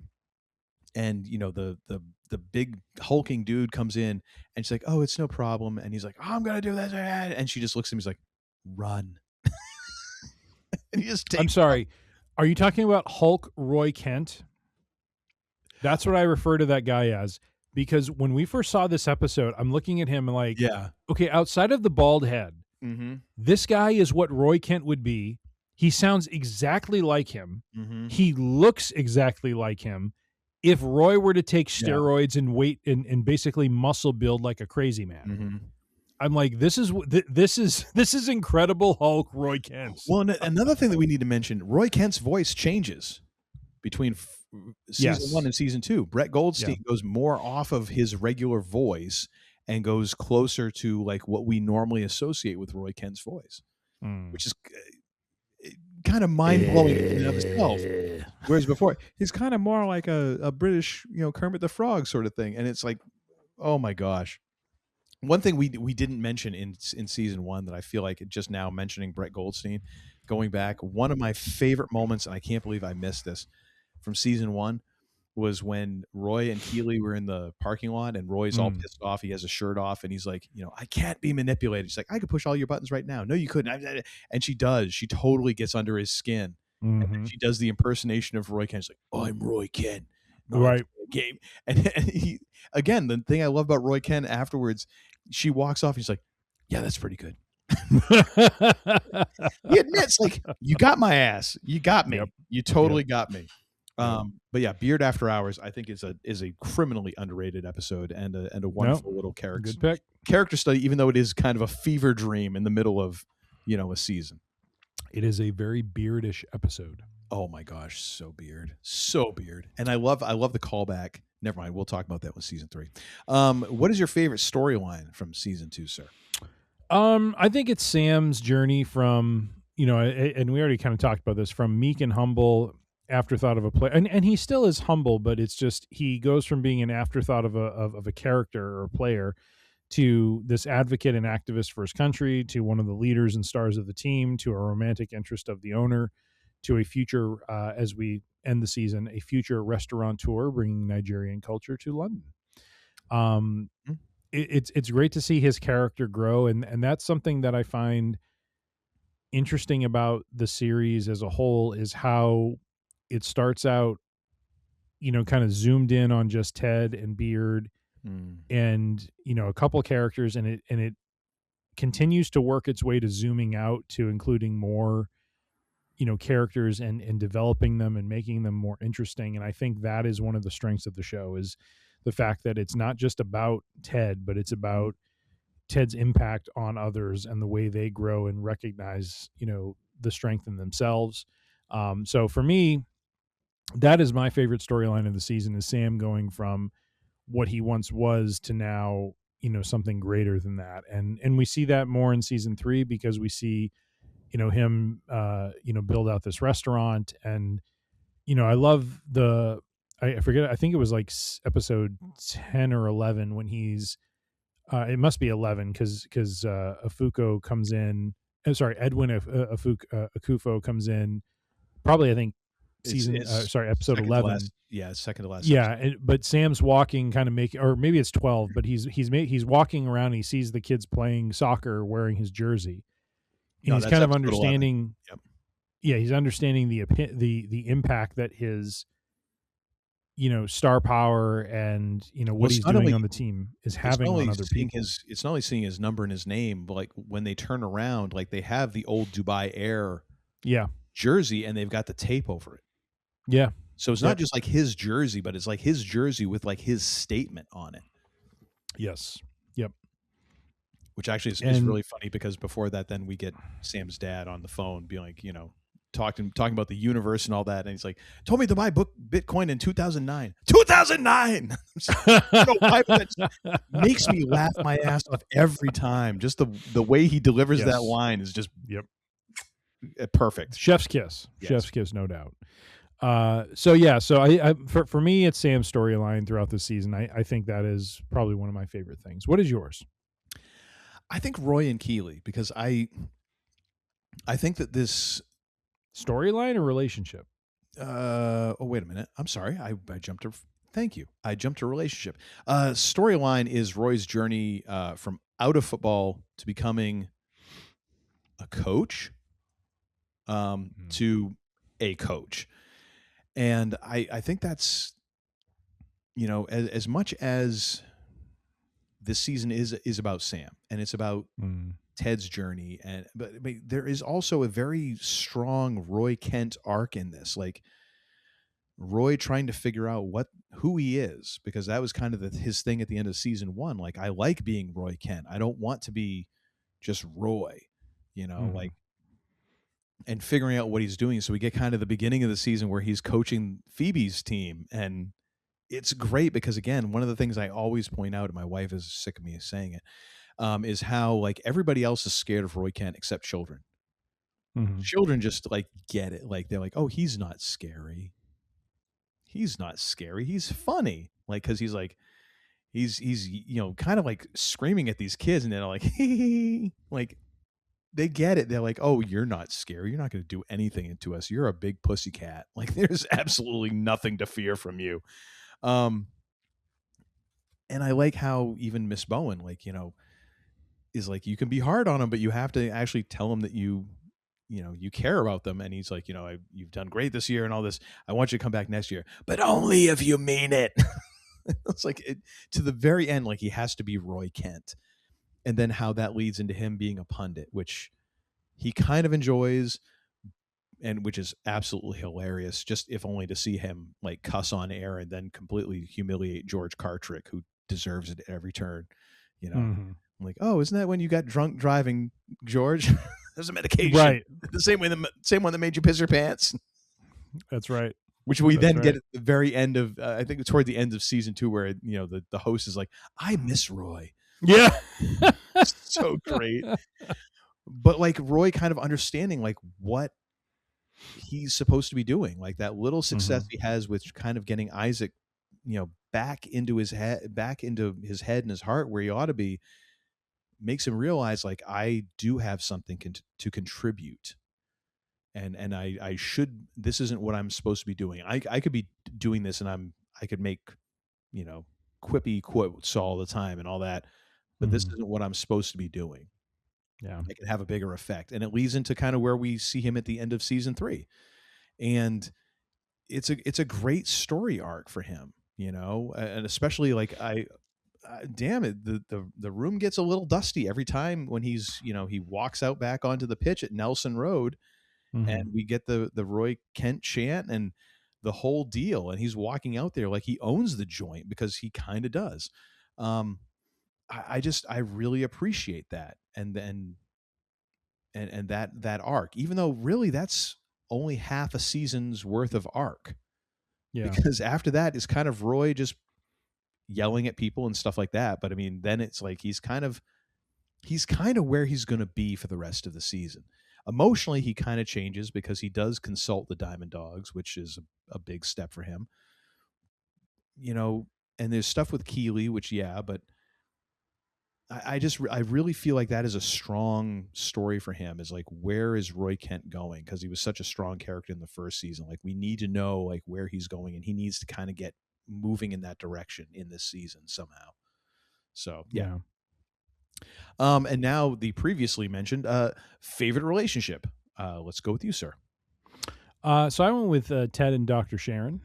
the big hulking dude comes in, and she's like, oh, it's no problem, and he's like, oh, I'm gonna do this, and she just looks at him, he's like, run. And he just takes I'm sorry, are you talking about Hulk Roy Kent? That's what I refer to that guy as, because when we first saw this episode, I'm looking at him and like, okay, outside of the bald head, this guy is what Roy Kent would be. He sounds exactly like him. He looks exactly like him. If Roy were to take steroids and weight and basically muscle build like a crazy man, I'm like, this is incredible Hulk Roy Kent. Well, another thing that we need to mention, Roy Kent's voice changes between season 1 and season 2. Brett Goldstein goes more off of his regular voice and goes closer to like what we normally associate with Roy Kent's voice, which is kind of mind-blowing in and of itself. Whereas before, he's kind of more like a British, Kermit the Frog sort of thing. And it's like, oh my gosh. One thing we didn't mention in season 1 that I feel like just now mentioning Brett Goldstein, going back, one of my favorite moments, and I can't believe I missed this, from season 1 was when Roy and Keeley were in the parking lot and Roy's all pissed off. He has a shirt off and he's like, I can't be manipulated. She's like, I could push all your buttons right now. No, you couldn't. And she does. She totally gets under his skin. And then she does the impersonation of Roy Kent. She's like, oh, I'm Roy Kent. Right. Game. And he, again, the thing I love about Roy Kent afterwards, she walks off and he's like, yeah, that's pretty good. He admits, like, you got my ass. You got me. Yep. You totally got me. But yeah, Beard After Hours, I think is a criminally underrated episode and a wonderful little character. Good pick. Character study, even though it is kind of a fever dream in the middle of, a season. It is a very beardish episode. Oh my gosh, so Beard. And I love the callback. Never mind, we'll talk about that with season 3. What is your favorite storyline from season 2, sir? I think it's Sam's journey from, and we already kind of talked about this, from meek and humble afterthought of a player, and he still is humble, but it's just he goes from being an afterthought of a character or a player to this advocate and activist for his country, to one of the leaders and stars of the team, to a romantic interest of the owner, to a future, as we end the season, a future restaurateur bringing Nigerian culture to London. It's great to see his character grow, and that's something that I find interesting about the series as a whole, is how it starts out, kind of zoomed in on just Ted and Beard and, a couple characters, and it continues to work its way to zooming out to including more, characters and developing them and making them more interesting. And I think that is one of the strengths of the show, is the fact that it's not just about Ted, but it's about Ted's impact on others and the way they grow and recognize, the strength in themselves. So for me, that is my favorite storyline of the season, is Sam going from what he once was to now, something greater than that. And we see that more in season 3, because we see, him, build out this restaurant. And, I love I forget, I think it was like episode 10 or 11 when he's, it must be 11 because Afuko comes in. Edwin Akufo comes in. Probably, I think episode 11. Second to last. Yeah, but Sam's walking, kind of or maybe it's 12. But he's walking around. And he sees the kids playing soccer, wearing his jersey. And he's kind of understanding. Yep. Yeah, he's understanding the impact that his, star power and what he's doing on the team is having on other people. It's not only seeing his number and his name, but like when they turn around, like they have the old Dubai Air jersey and they've got the tape over it. Yeah. So it's not just like his jersey, but it's like his jersey with like his statement on it. Yes. Yep. Which actually is really funny, because before that, then we get Sam's dad on the phone being like, talking about the universe and all that, and he's like, told me to buy Bitcoin in 2009. 2009. I don't know why, but that makes me laugh my ass off every time. Just the way he delivers that line is just perfect. Chef's kiss. Yes. Chef's kiss, no doubt. So I for me, it's Sam's storyline throughout the season. I think that is probably one of my favorite things. What is yours? I think Roy and Keeley, because I think that this storyline or relationship. Oh, wait a minute. I'm sorry. I jumped to. Thank you. I jumped to relationship. Storyline is Roy's journey from out of football to becoming a coach, to a coach, and I think that's, as much as this season is about Sam and it's about Ted's journey, but there is also a very strong Roy Kent arc in this, like Roy trying to figure out who he is, because that was kind of his thing at the end of season 1. Like, I like being Roy Kent. I don't want to be just Roy, like, and figuring out what he's doing. So we get kind of the beginning of the season where he's coaching Phoebe's team, and it's great because, again, one of the things I always point out, and my wife is sick of me saying it, is how like everybody else is scared of Roy Kent except children. Mhm. Children just like get it. Like they're like, oh, he's not scary. He's not scary. He's funny. Like, cause he's like, he's kind of like screaming at these kids, and they're like, like they get it. They're like, oh, you're not scary. You're not going to do anything to us. You're a big pussycat. Like there's absolutely nothing to fear from you. And I like how even Miss Bowen, like, is like, you can be hard on him, but you have to actually tell him that you care about them. And he's like, you've done great this year and all this. I want you to come back next year, but only if you mean it. It's like to the very end, like he has to be Roy Kent. And then how that leads into him being a pundit, which he kind of enjoys, and which is absolutely hilarious, just if only to see him like cuss on air and then completely humiliate George Cartrick, who deserves it at every turn. I'm like, oh, isn't that when you got drunk driving, George? There's a medication, right? The same one that made you piss your pants. That's right. Which we then get at the very end of, I think toward the end of season 2, where the host is like, I miss Roy. Yeah, so great. But like Roy kind of understanding like what he's supposed to be doing, like that little success he has with kind of getting Isaac, back into his head and his heart where he ought to be, makes him realize like, I do have something to contribute, and I should. This isn't what I'm supposed to be doing. I could be doing this, and I could make quippy quotes all the time and all that, but this isn't what I'm supposed to be doing. Yeah, it can have a bigger effect, and it leads into kind of where we see him at the end of season 3, and it's a great story arc for him, and especially like damn it, the room gets a little dusty every time when he's he walks out back onto the pitch at Nelson Road, and we get the Roy Kent chant and the whole deal, and he's walking out there like he owns the joint, because he kind of does. I really appreciate that, and that arc, even though really that's only half a season's worth of arc. Yeah, because after that is kind of Roy just yelling at people and stuff like that. But I mean, then it's like he's kind of where he's going to be for the rest of the season. Emotionally, he kind of changes because he does consult the Diamond Dogs, which is a big step for him. And there's stuff with Keeley, which, but I really feel like that is a strong story for him, is like, where is Roy Kent going? Because he was such a strong character in the first season. Like, we need to know like where he's going, and he needs to kind of get moving in that direction in this season somehow. So yeah. And now the previously mentioned favorite relationship. Let's go with you, sir. So I went with Ted and Dr. Sharon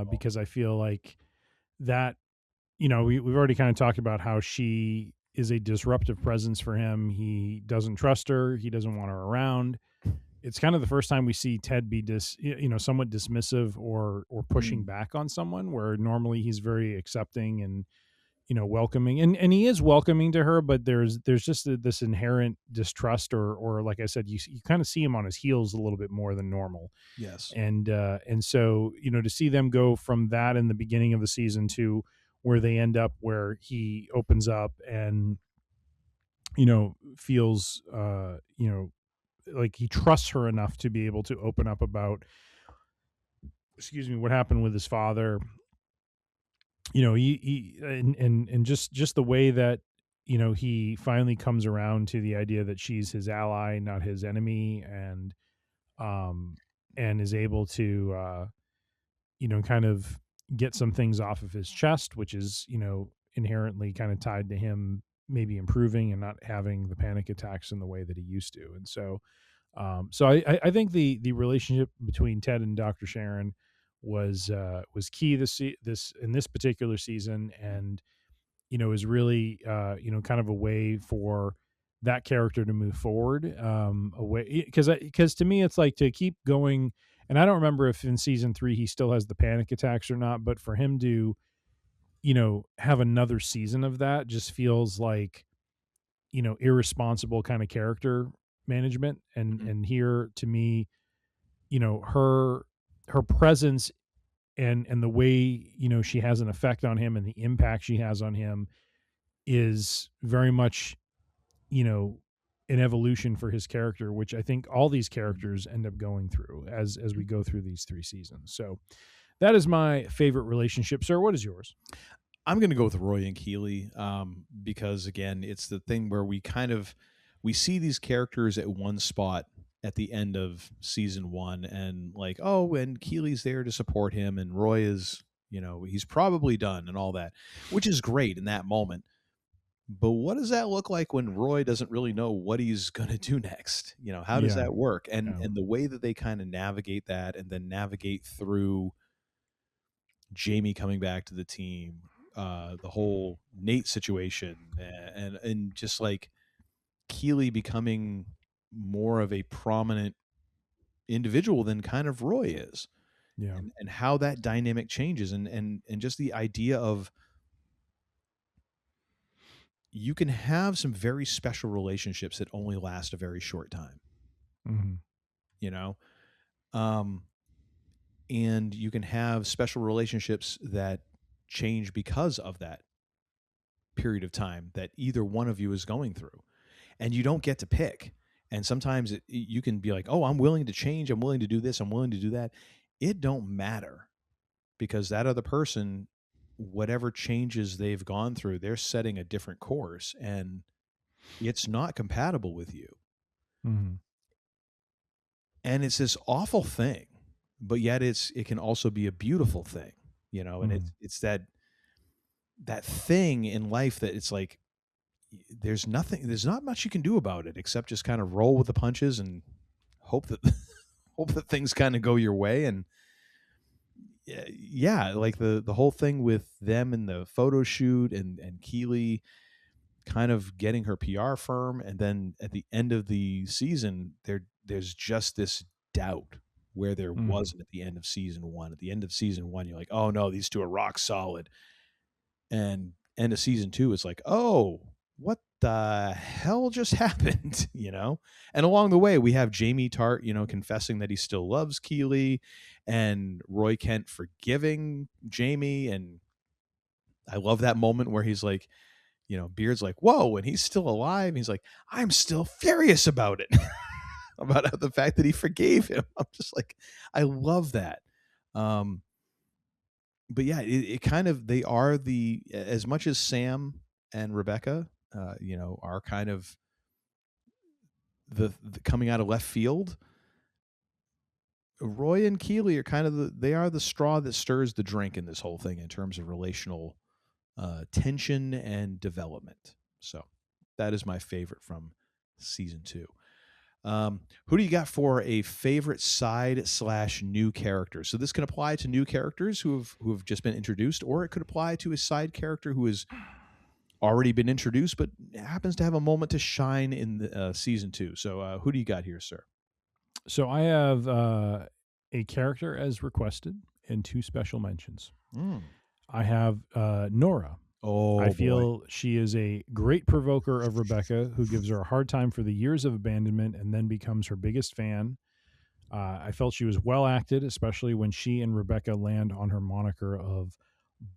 because I feel like that, we've already kind of talked about how she is a disruptive presence for him. He doesn't trust her. He doesn't want her around. It's kind of the first time we see Ted be somewhat dismissive or pushing back on someone, where normally he's very accepting and, welcoming, and he is welcoming to her, but there's just this inherent distrust, or like I said, you kind of see him on his heels a little bit more than normal. Yes. And so, to see them go from that in the beginning of the season to where they end up, where he opens up and, feels, like he trusts her enough to be able to open up about, what happened with his father. And just the way that, he finally comes around to the idea that she's his ally, not his enemy, and is able to, kind of get some things off of his chest, which is, inherently kind of tied to him maybe improving and not having the panic attacks in the way that he used to. And so, I think the relationship between Ted and Dr. Sharon was key this in this particular season, and is really kind of a way for that character to move forward, away, because to me it's like to keep going. And I don't remember if in season 3 he still has the panic attacks or not, but for him to have another season of that just feels like irresponsible kind of character management. And here, to me, her presence and the way, she has an effect on him and the impact she has on him is very much, an evolution for his character, which I think all these characters end up going through as we go through these 3 seasons. So that is my favorite relationship. Sir, what is yours? I'm going to go with Roy and Keeley, because again, it's the thing where we see these characters at one spot at the end of season 1, and like, oh, and Keeley's there to support him, and Roy is, he's probably done and all that, which is great in that moment. But what does that look like when Roy doesn't really know what he's going to do next? How does that work? And the way that they kind of navigate that, and then navigate through Jamie coming back to the team, the whole Nate situation, and just like Keeley becoming more of a prominent individual than kind of Roy is. Yeah. And how that dynamic changes, and just the idea of you can have some very special relationships that only last a very short time. And you can have special relationships that change because of that period of time that either one of you is going through, and you don't get to pick. And sometimes you can be like, oh, I'm willing to change, I'm willing to do this, I'm willing to do that. It don't matter, because that other person, whatever changes they've gone through, they're setting a different course, and it's not compatible with you. And it's this awful thing, but yet it can also be a beautiful thing, and it's that thing in life that it's like, there's not much you can do about it except just kind of roll with the punches and hope that things kind of go your way. And yeah, like the whole thing with them in the photo shoot, and Keeley kind of getting her PR firm, and then at the end of the season there's just this doubt where there wasn't at the end of season 1. At the end of season 1, you're like, oh no, these two are rock solid. And end of season 2, it's like, oh, what the hell just happened? And along the way we have Jamie Tart, confessing that he still loves Keeley, and Roy Kent forgiving Jamie. And I love that moment where he's like, Beard's like, whoa, and he's still alive. And he's like, I'm still furious about it. About the fact that he forgave him. I'm just like, I love that. But yeah, it kind of, they are as much as Sam and Rebecca, are kind of the coming out of left field. Roy and Keeley are kind of they are the straw that stirs the drink in this whole thing in terms of relational tension and development. So that is my favorite from season 2. Who do you got for a favorite side/new character? So this can apply to new characters who have just been introduced, or it could apply to a side character who has already been introduced but happens to have a moment to shine in the, season 2. So who do you got here, sir? So I have a character as requested and 2 special mentions. I have Nora. Oh, I feel she is a great provoker of Rebecca, who gives her a hard time for the years of abandonment and then becomes her biggest fan. I felt she was well acted, especially when she and Rebecca land on her moniker of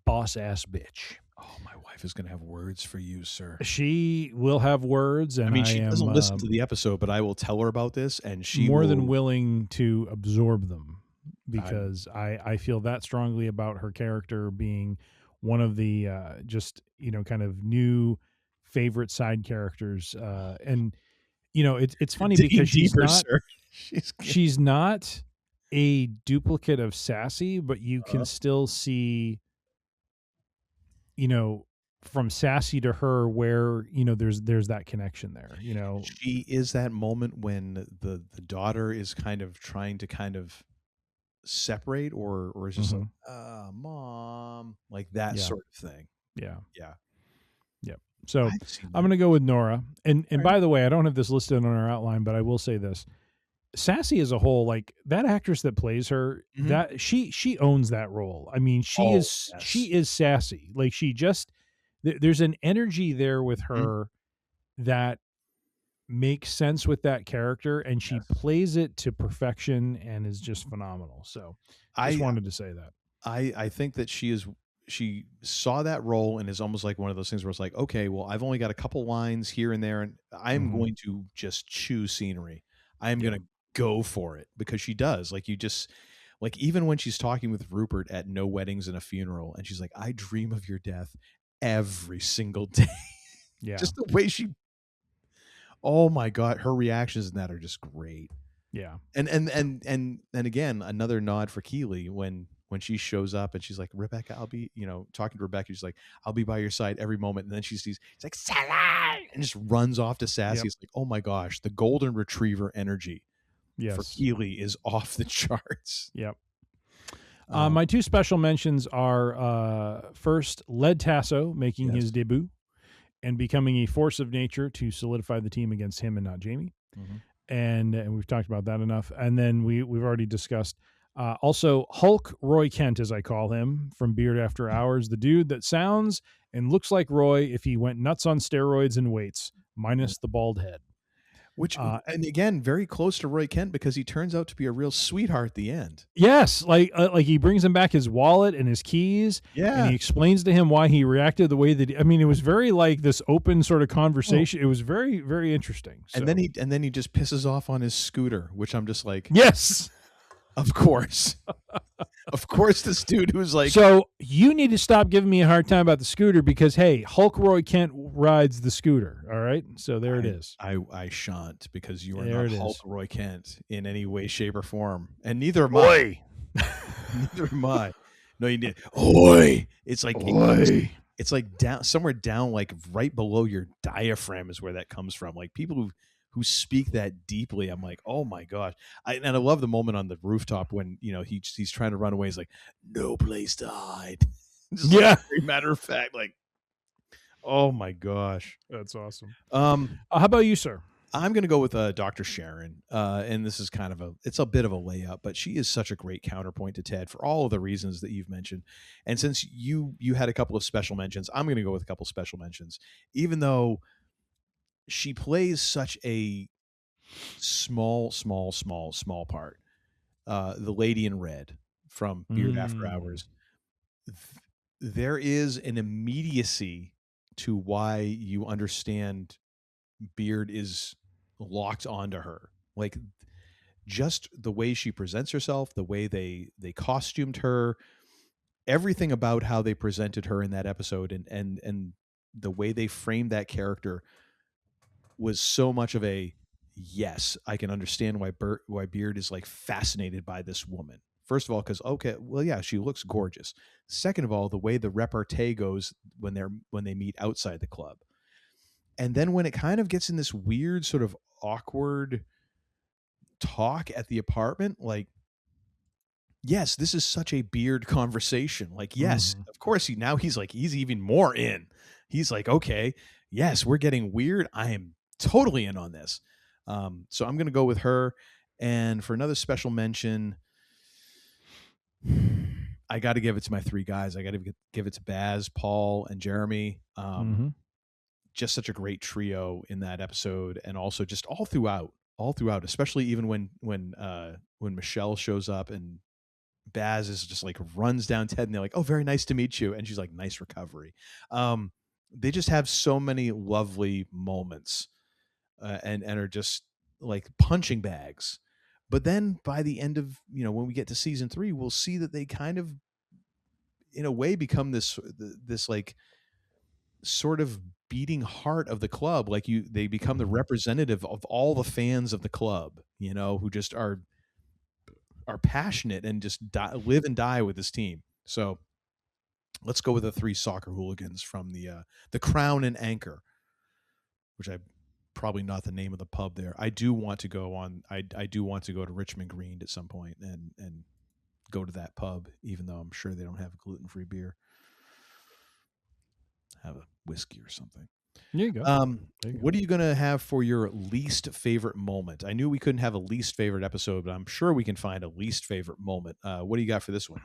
boss ass bitch. Oh, my wife is going to have words for you, sir. She will have words, and I mean, she doesn't listen to the episode, but I will tell her about this, and she more than willing to absorb them, because I feel that strongly about her character being one of the just kind of new favorite side characters, and it's funny because she's not a duplicate of Sassy, but you can still see from Sassy to her where there's that connection there. She is that moment when the daughter is kind of trying to separate, or is just like, mom, like that sort of thing. Yeah. Yep. So I'm going to go with Nora. And by the way, I don't have this listed on our outline, but I will say this. Sassy as a whole, like that actress that plays her, that she owns that role. I mean, she is sassy. Like there's an energy there with her that makes sense with that character, and she plays it to perfection and is just phenomenal. So I just wanted to say that. I think that she saw that role and is almost like one of those things where it's like, okay, well, I've only got a couple lines here and there, and I'm going to just chew scenery. I'm going to go for it, because she does. Like, even when she's talking with Rupert at No Weddings and a Funeral, and she's like, I dream of your death every single day. Yeah. Just the way oh my God, her reactions in that are just great. Yeah. And again, another nod for Keeley when she shows up and she's like, Rebecca, I'll be, talking to Rebecca, she's like, I'll be by your side every moment. And then she's like, Sally, and just runs off to Sassy. Yep. It's like, oh my gosh, the golden retriever energy for Keeley is off the charts. Yep. My two special mentions are first, Led Tasso making his debut and becoming a force of nature to solidify the team against him and not Jamie. Mm-hmm. And we've talked about that enough. And then we've already discussed also Hulk Roy Kent, as I call him, from Beard After Hours, the dude that sounds and looks like Roy if he went nuts on steroids and weights, minus the bald head. Which, and again, very close to Roy Kent, because he turns out to be a real sweetheart at the end. Yes, like he brings him back his wallet and his keys. Yeah, and he explains to him why he reacted the way that. It was very like this open sort of conversation. It was very, very interesting. So. And then he just pisses off on his scooter, which I'm just like, yes, of course. Of course, this dude who's like... So you need to stop giving me a hard time about the scooter, because, hey, Hulk Roy Kent rides the scooter, all right? So there it is. I shan't, because you are there not Hulk Roy Kent in any way, shape, or form. And neither am I. Neither am I. No, you did. Oi! It's like... Oi. It's like somewhere down, like right below your diaphragm is where that comes from. Like, people who speak that deeply, I'm like, oh my gosh. And I love the moment on the rooftop when, he's trying to run away. He's like, no place to hide. Just like, very matter of fact, like, oh my gosh. That's awesome. How about you, sir? I'm going to go with Dr. Sharon. And this is it's a bit of a layup, but she is such a great counterpoint to Ted for all of the reasons that you've mentioned. And since you had a couple of special mentions, I'm going to go with a couple of special mentions, even though she plays such a small part. The lady in red from Beard After Hours. There is an immediacy to why you understand Beard is locked onto her. Like, just the way she presents herself, the way they costumed her, everything about how they presented her in that episode, and the way they framed that character was so much of a, yes, I can understand why Beard is like fascinated by this woman. First of all, because she looks gorgeous. Second of all, the way the repartee goes when they meet outside the club. And then when it kind of gets in this weird sort of awkward talk at the apartment, like, yes, this is such a Beard conversation. Like, yes, of course, he's even more in. He's like, okay, yes, we're getting weird. I am totally in on this. So I'm going to go with her. And for another special mention, I got to give it to my three guys. I got to give it to Baz, Paul, and Jeremy. Just such a great trio in that episode, and also just all throughout, especially even when Michelle shows up and Baz is just like runs down Ted and they're like, oh, very nice to meet you. And she's like, nice recovery. They just have so many lovely moments and are just like punching bags. But then by the end of, when we get to season 3, we'll see that they kind of, in a way, become this like sort of beating heart of the club. Like they become the representative of all the fans of the club, who just are passionate and just live and die with this team. So let's go with the 3 soccer hooligans from the Crown and Anchor, which probably not the name of the pub there. I do want to go to Richmond Green at some point and go to that pub, even though I'm sure they don't have gluten-free beer. Have a whiskey or something. There you go. What are you going to have for your least favorite moment? I knew we couldn't have a least favorite episode, but I'm sure we can find a least favorite moment. What do you got for this one?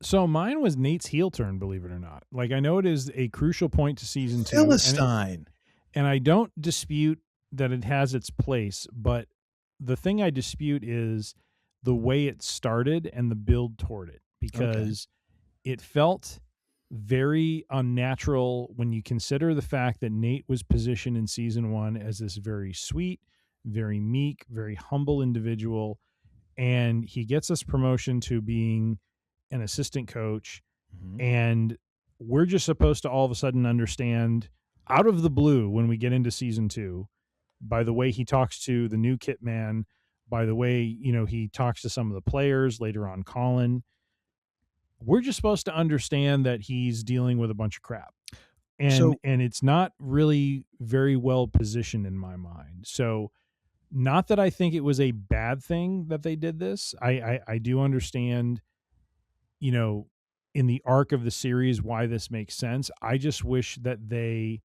So mine was Nate's heel turn, believe it or not. Like, I know it is a crucial point to season 2. Philistine. And I don't dispute that it has its place, but the thing I dispute is the way it started and the build toward it. Because it felt very unnatural when you consider the fact that Nate was positioned in season 1 as this very sweet, very meek, very humble individual, and he gets this promotion to being an assistant coach, and we're just supposed to all of a sudden understand out of the blue when we get into season 2, by the way he talks to the new kit man, by the way, he talks to some of the players, later on Colin, we're just supposed to understand that he's dealing with a bunch of crap. And it's not really very well positioned in my mind. So not that I think it was a bad thing that they did this. I do understand, in the arc of the series, why this makes sense. I just wish that the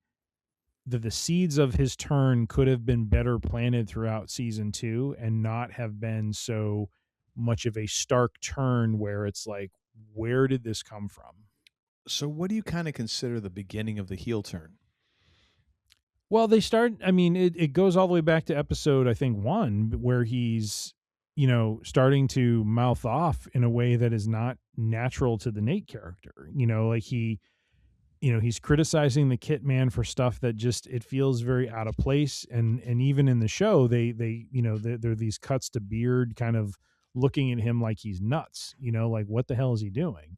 seeds of his turn could have been better planted throughout season 2 and not have been so much of a stark turn where it's like, where did this come from? So what do you kind of consider the beginning of the heel turn? Well, it goes all the way back to episode, I think, 1, where he's, starting to mouth off in a way that is not natural to the Nate character. Like he's criticizing the kit man for stuff that just, it feels very out of place. And even in the show, there are these cuts to Beard kind of looking at him like he's nuts, like what the hell is he doing?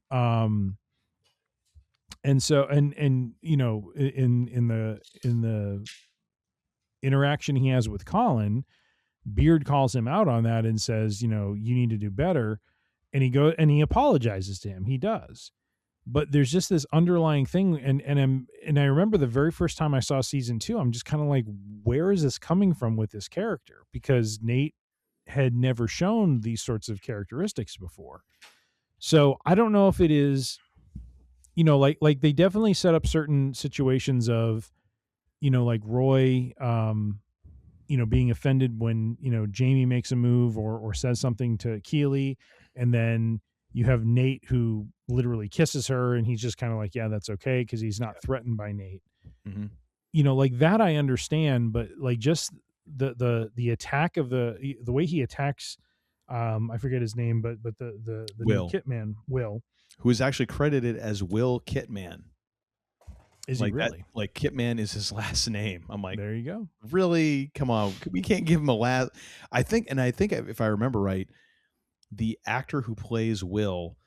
And so, in the interaction he has with Colin, Beard calls him out on that and says, you need to do better. And he apologizes to him. He does. But there's just this underlying thing. And I remember the very first time I saw season 2, I'm just kind of like, where is this coming from with this character? Because Nate had never shown these sorts of characteristics before. So I don't know if it is, like they definitely set up certain situations of, like Roy, being offended when, Jamie makes a move or says something to Keely. And then you have Nate who literally kisses her and he's just kind of like, yeah, that's okay. Cause he's not threatened by Nate, like that. I understand, but like just the attack of the way he attacks, I forget his name, but the Will. new kit man, Will, who is actually credited as Will Kitman. Is he really? Like Kitman is his last name. I'm like, there you go. Really? Come on. We can't give him a last. I think if I remember right, the actor who plays Will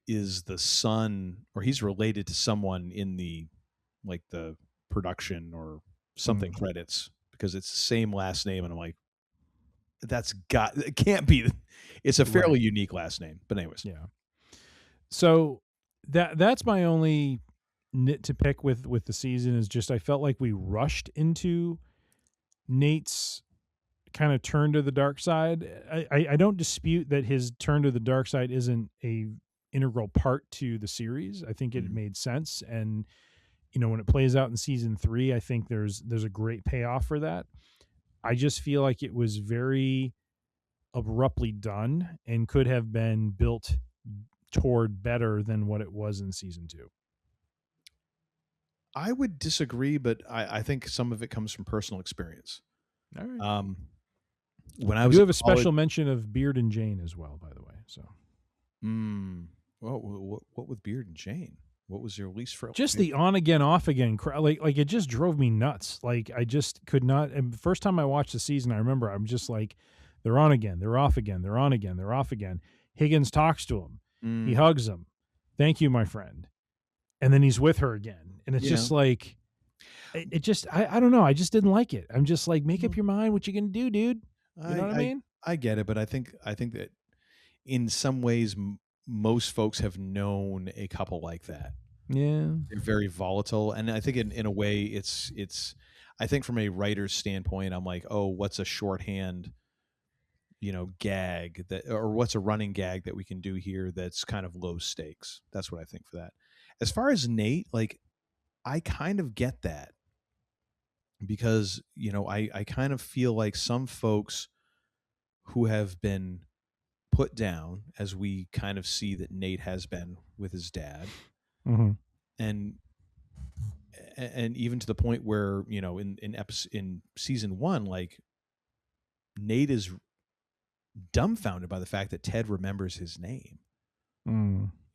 is the son, or he's related to someone in the production or something credits, because it's the same last name. And I'm like, it can't be. It's a fairly unique last name. But anyways. Yeah. So that's my only nit to pick with the season, is just I felt like we rushed into Nate's kind of turn to the dark side. I don't dispute that his turn to the dark side isn't a integral part to the series. I think it made sense, and when it plays out in season 3, I think there's a great payoff for that. I just feel like it was very abruptly done and could have been built toward better than what it was in season 2. I would disagree, but I think some of it comes from personal experience. All right. When I do was have a special mention of Beard and Jane as well, by the way. So, what with Beard and Jane? What was your least for? Just the on again, off again, like it just drove me nuts. Like I just could not. And the first time I watched the season, I remember I'm just like, they're on again, they're off again, they're on again, they're off again. Higgins talks to him, he hugs him, thank you, my friend, and then he's with her again, and it's just like, it just I don't know, I just didn't like it. I'm just like, make up your mind what you're gonna do, dude. You know what I mean? I get it, but I think that in some ways most folks have known a couple like that. Yeah, they're very volatile, and I think in a way it's I think from a writer's standpoint, I'm like, oh, what's a shorthand, gag or what's a running gag that we can do here that's kind of low stakes. That's what I think for that. As far as Nate, like, I kind of get that, because I kind of feel like some folks who have been put down, as we kind of see that Nate has been with his dad, and even to the point where in season 1, like, Nate is dumbfounded by the fact that Ted remembers his name.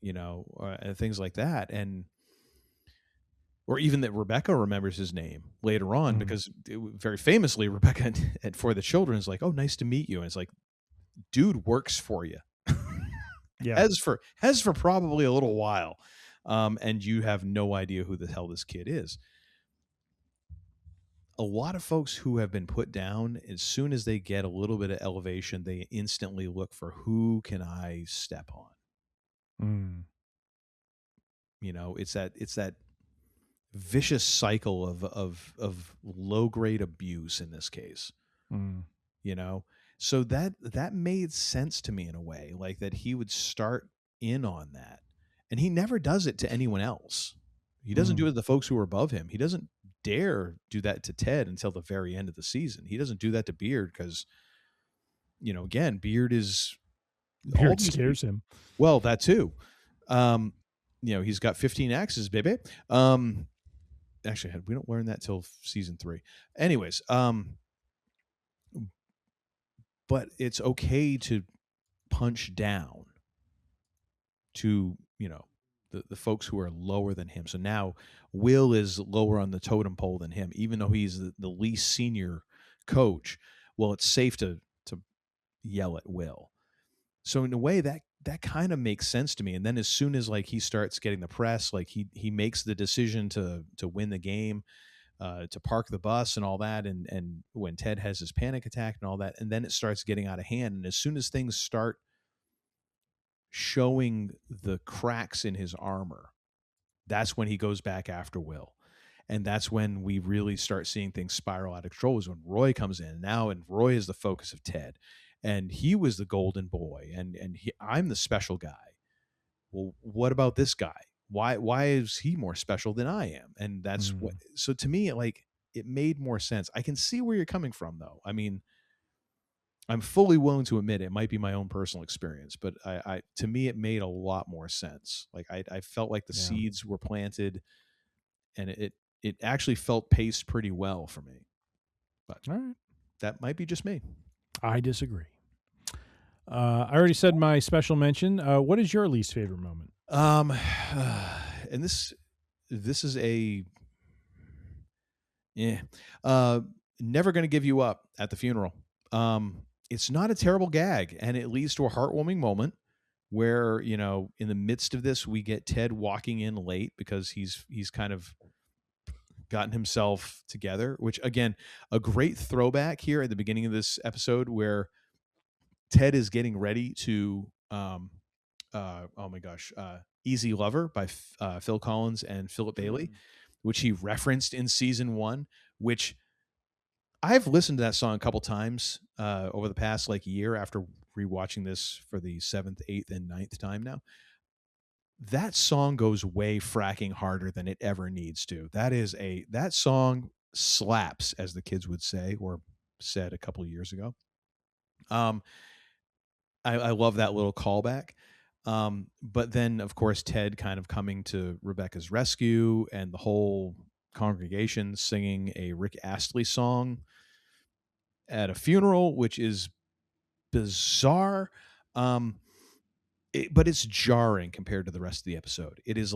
and things like that. Or even that Rebecca remembers his name later on, because very famously, Rebecca at For the Children is like, "Oh, nice to meet you." And it's like, dude works for you. Yeah. has for probably a little while. And you have no idea who the hell this kid is. A lot of folks who have been put down, as soon as they get a little bit of elevation, they instantly look for, who can I step on? It's that vicious cycle of low grade abuse in this case. So that made sense to me in a way, like that he would start in on that, and he never does it to anyone else. He doesn't do it to the folks who are above him. He doesn't dare do that to Ted until the very end of the season. He doesn't do that to Beard because, again, Beard scares him. Well, that too. He's got 15 axes, baby. Actually, we don't learn that till season 3. Anyways, but it's okay to punch down to, the folks who are lower than him. So now Will is lower on the totem pole than him, even though he's the least senior coach. Well, it's safe to yell at Will. So in a way that kind of makes sense to me. And then as soon as he starts getting the press, he makes the decision to win the game, to park the bus and all that. And when Ted has his panic attack and all that, and then it starts getting out of hand. And as soon as things start showing the cracks in his armor, that's when he goes back after Will. And that's when we really start seeing things spiral out of control, is when Roy comes in now, and Roy is the focus of Ted. And he was the golden boy, and I'm the special guy. Well, what about this guy? Why is he more special than I am? And that's what. So to me, it made more sense. I can see where you're coming from, though. I mean, I'm fully willing to admit it might be my own personal experience, but to me, it made a lot more sense. I felt like the seeds were planted, and it actually felt paced pretty well for me. But all right, that might be just me. I disagree. I already said my special mention. What is your least favorite moment? And this is never going to give you up at the funeral. It's not a terrible gag, and it leads to a heartwarming moment where, in the midst of this, we get Ted walking in late because he's kind of gotten himself together, which, again, a great throwback here at the beginning of this episode where Ted is getting ready to Easy Lover by Phil Collins and Philip Bailey, which he referenced in season 1, which I've listened to that song a couple times over the past year after rewatching this for the 7th, 8th, and 9th time now. That song goes way fracking harder than it ever needs to. That song slaps, as the kids would say, or said a couple of years ago. I love that little callback. But then, of course, Ted kind of coming to Rebecca's rescue, and the whole congregation singing a Rick Astley song at a funeral, which is bizarre. But it's jarring compared to the rest of the episode. It is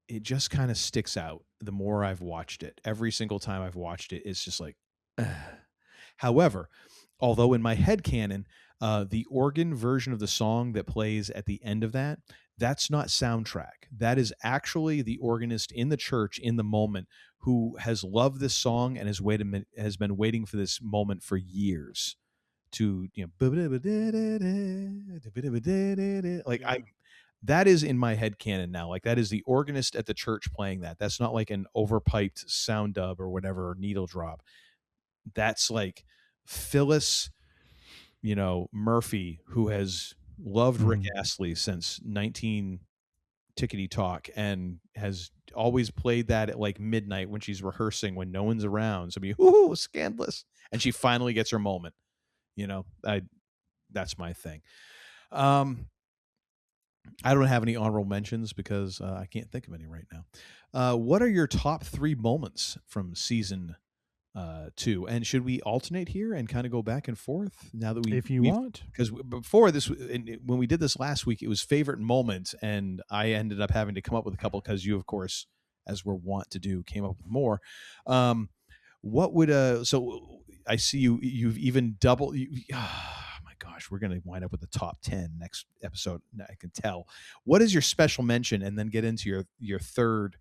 it just kind of sticks out the more I've watched it. Every single time I've watched it, it's just However, although in my headcanon, the organ version of the song that plays at the end of that's not soundtrack. That is actually the organist in the church in the moment who has loved this song and has been waiting for this moment for years to, that is in my headcanon now. That is the organist at the church playing that. That's not an overpiped sound dub or whatever, or needle drop. That's Phyllis, Murphy, who has loved Rick Astley since 19 Tickety Talk and has always played that at midnight when she's rehearsing when no one's around. So ooh, scandalous. And she finally gets her moment. That's my thing. I don't have any honorable mentions because I can't think of any right now. What are your top 3 moments from season too. And should we alternate here and kind of go back and forth now that if you want? Because before this, when we did this last week, it was favorite moments, and I ended up having to come up with a couple because you, of course, as we're wont to do, came up with more. What would so I see you've even doubled. Oh my gosh, we're going to wind up with the top 10 next episode. I can tell. What is your special mention, and then get into your third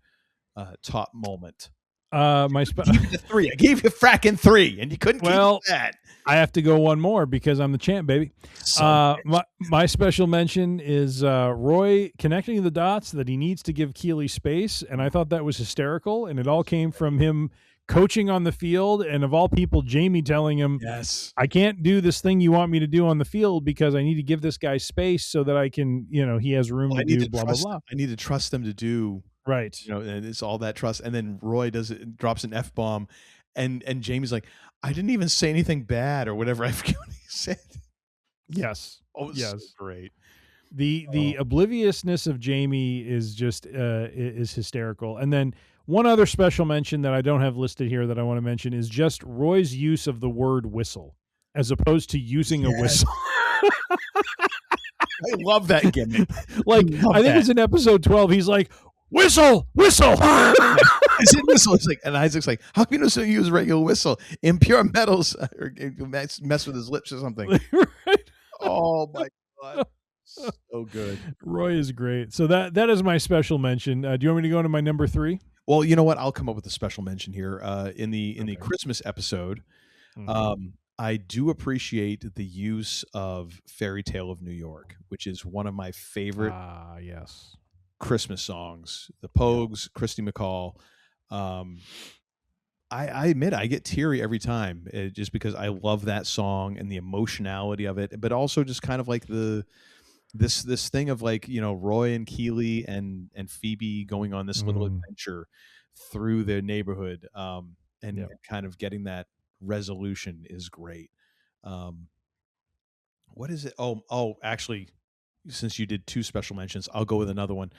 top moment? My I gave you the 3. I gave you fracking 3, and you couldn't keep that. I have to go one more because I'm the champ, baby. My special mention is Roy connecting the dots that he needs to give Keeley space, and I thought that was hysterical, and it all came from him coaching on the field, and of all people, Jamie telling him, "Yes, I can't do this thing you want me to do on the field because I need to give this guy space so that I can, he has room to do blah, blah, blah. I need to trust them to do." Right. And it's all that trust. And then Roy drops an F-bomb, and Jamie's like, I didn't even say anything bad or whatever. I forget what he said. Yes. Oh, yes. So great. The obliviousness of Jamie is just is hysterical. And then one other special mention that I don't have listed here that I want to mention is just Roy's use of the word whistle as opposed to using a whistle. I love that gimmick. I think it's in episode 12. He's like, whistle. I said whistle. It's like, and Isaac's like, how can you use a regular whistle? Impure metals or mess with his lips or something. Right. Oh my God. So good. Roy is great. So that is my special mention. Do you want me to go into my number 3? Well, you know what? I'll come up with a special mention here. In the Christmas episode, I do appreciate the use of Fairy Tale of New York, which is one of my favorite yes. Christmas songs. The Pogues, Christy McCall. I admit I get teary every time, just because I love that song and the emotionality of it, but also just kind of like this thing of like, Roy and Keeley and Phoebe going on this little adventure through their neighborhood, and kind of getting that resolution is great. What is it? Oh, actually, since you did 2 special mentions, I'll go with another one.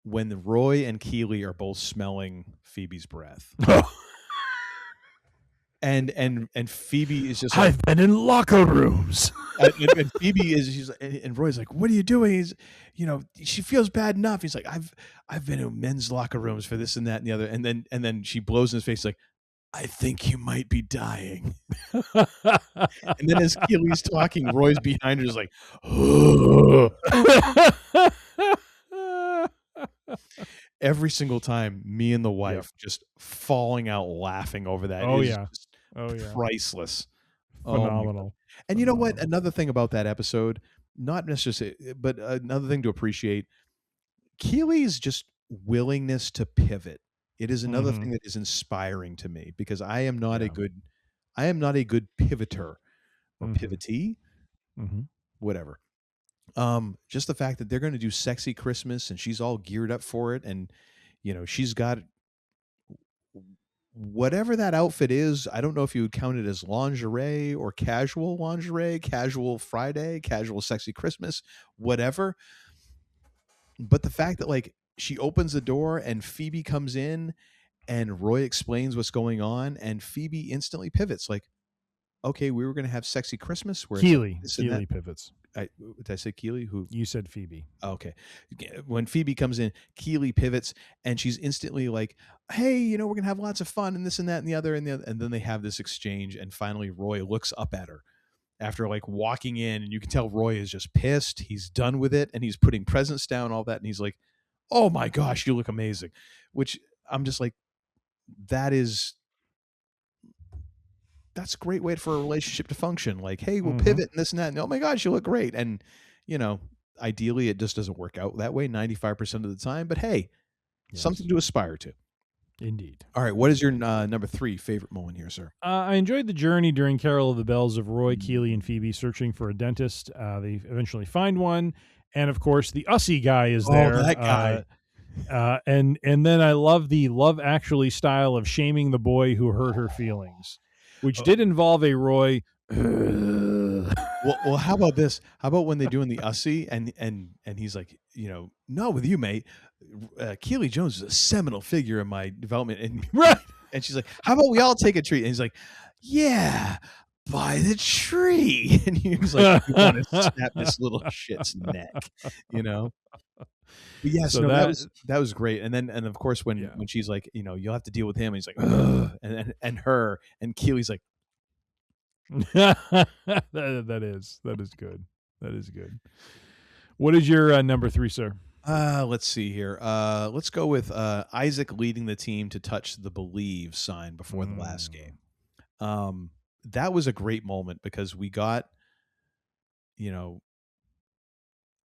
When Roy and Keeley are both smelling Phoebe's breath. And Phoebe is just like, I've been in locker rooms. and Phoebe is, and Roy's like, what are you doing? He's, she feels bad enough. He's like, I've been in men's locker rooms for this and that and the other. And then she blows in his face like, I think you might be dying. And then as Keeley's talking, Roy's behind her is like, every single time, me and the wife just falling out laughing over that. Priceless. Phenomenal. And you know what? Another thing about that episode, not necessarily, but another thing to appreciate, Keeley's just willingness to pivot. It is another thing that is inspiring to me, because I am not a good pivoter or pivotee, whatever. Just the fact that they're going to do Sexy Christmas and she's all geared up for it, and she's got whatever that outfit is. I don't know if you would count it as lingerie or casual lingerie, casual Friday, casual Sexy Christmas, whatever. But the fact that like she opens the door and Phoebe comes in and Roy explains what's going on, and Phoebe instantly pivots like, okay, we were going to have Sexy Christmas. Where Keeley pivots. Did I say Keeley? Who? You said Phoebe. Okay. When Phoebe comes in, Keeley pivots, and she's instantly like, hey, we're going to have lots of fun and this and that and the other. And then they have this exchange, and finally Roy looks up at her after like walking in, and you can tell Roy is just pissed. He's done with it, and he's putting presents down, all that. And he's like, oh my gosh, you look amazing. Which I'm just like, that's a great way for a relationship to function. Like, hey, we'll pivot and this and that. And, oh my gosh, you look great. And, ideally it just doesn't work out that way 95% of the time. But hey, something to aspire to. Indeed. All right. What is your number 3 favorite moment here, sir? I enjoyed the journey during Carol of the Bells of Roy, Keeley, and Phoebe searching for a dentist. They eventually find one. And, of course, the Ussy guy is there. Oh, that guy. And then I love the Love Actually style of shaming the boy who hurt her feelings, which did involve a Roy. Well, how about this? How about when they're doing the Ussy and he's like, not with you, mate. Keeley Jones is a seminal figure in my development, and right. And she's like, how about we all take a tree? And he's like, yeah, by the tree. And he was like, you want to snap this little shit's neck, you know? But yes, So no, that- that was great. And then, and of course, when she's like, you know, you'll have to deal with him, and he's like, ugh, and her, and Keely's like, that is good. That is good. What is your number 3, sir? Let's see here. Let's go with Isaac leading the team to touch the believe sign before the last game. That was a great moment because we got, you know,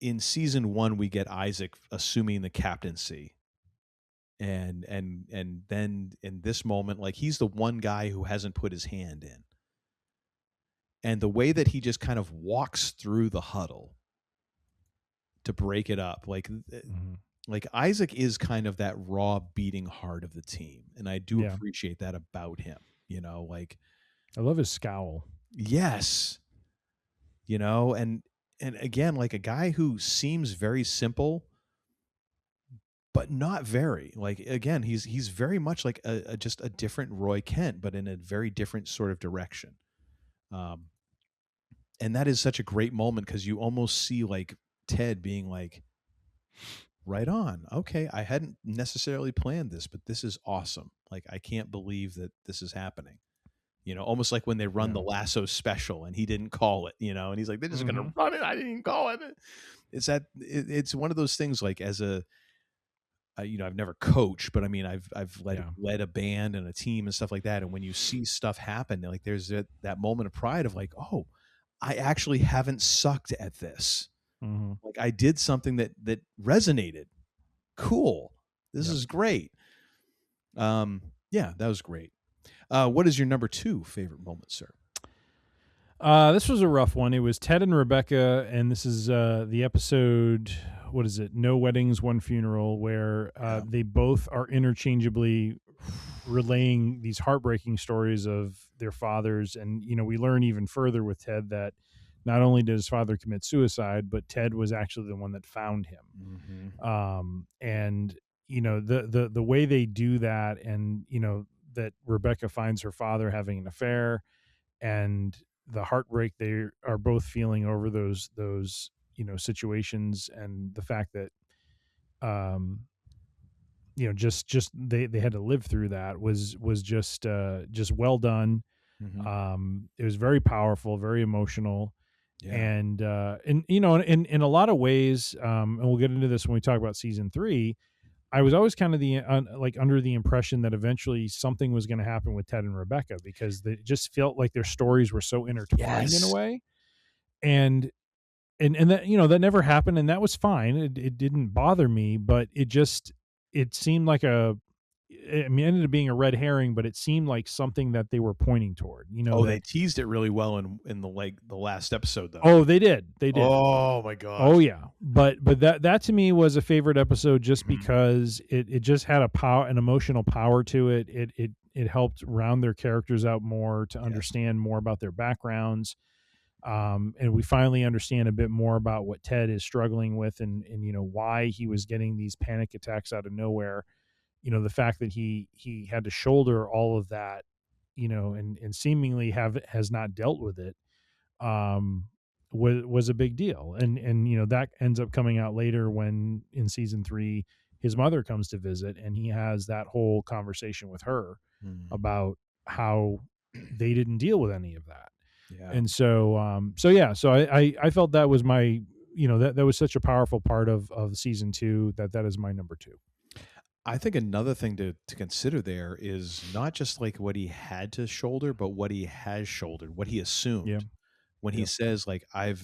in season 1 we get Isaac assuming the captaincy. And then in this moment, like, he's the one guy who hasn't put his hand in. And the way that he just kind of walks through the huddle to break it up, like Isaac is kind of that raw beating heart of the team, and I do appreciate that about him. You know, like, I love his scowl. Yes, you know, and again, like, a guy who seems very simple, but not very. Like, again, he's very much like just a different Roy Kent, but in a very different sort of direction. And that is such a great moment because you almost see like Ted being like, right on. Okay, I hadn't necessarily planned this, but this is awesome. Like, I can't believe that this is happening. You know, almost like when they run the Lasso special and he didn't call it, you know, and he's like, they're just going to run it. I didn't even call it. It's one of those things, like, as a, you know, I've never coached, but I mean, I've led a band and a team and stuff like that. And when you see stuff happen, like, there's that moment of pride of like, oh, I actually haven't sucked at this. Like, I did something that resonated. Cool. This is great. Yeah, that was great. What is your number 2 favorite moment, sir? This was a rough one. It was Ted and Rebecca, and this is the episode, what is it? No Weddings, One Funeral, where they both are interchangeably relaying these heartbreaking stories of their fathers. And, you know, we learn even further with Ted that not only did his father commit suicide, but Ted was actually the one that found him. And, you know, the way they do that, and, you know, that Rebecca finds her father having an affair, and the heartbreak they are both feeling over those, you know, situations, and the fact that, you know, just they had to live through that was just well done. It was very powerful, very emotional. And you know, in a lot of ways, and we'll get into this when we talk about season 3, I was always kind of like under the impression that eventually something was going to happen with Ted and Rebecca, because they just felt like their stories were so intertwined in a way. And that, you know, that never happened, and that was fine. It didn't bother me, but it seemed like I mean, it ended up being a red herring, but it seemed like something that they were pointing toward. You know, they teased it really well in the last episode, though. Oh, they did. Oh my god. Oh yeah. But that to me was a favorite episode, just because it just had an emotional power to it. It helped round their characters out more, to understand more about their backgrounds. And we finally understand a bit more about what Ted is struggling with, and you know, why he was getting these panic attacks out of nowhere. You know, the fact that he had to shoulder all of that, you know, and seemingly has not dealt with it, was a big deal. And you know, that ends up coming out later when in season 3 his mother comes to visit, and he has that whole conversation with her about how they didn't deal with any of that. And so I felt that was my, you know, that was such a powerful part of season 2 that is my number 2. I think another thing to consider there is not just like what he had to shoulder, but what he has shouldered, what he assumed when he says, like, I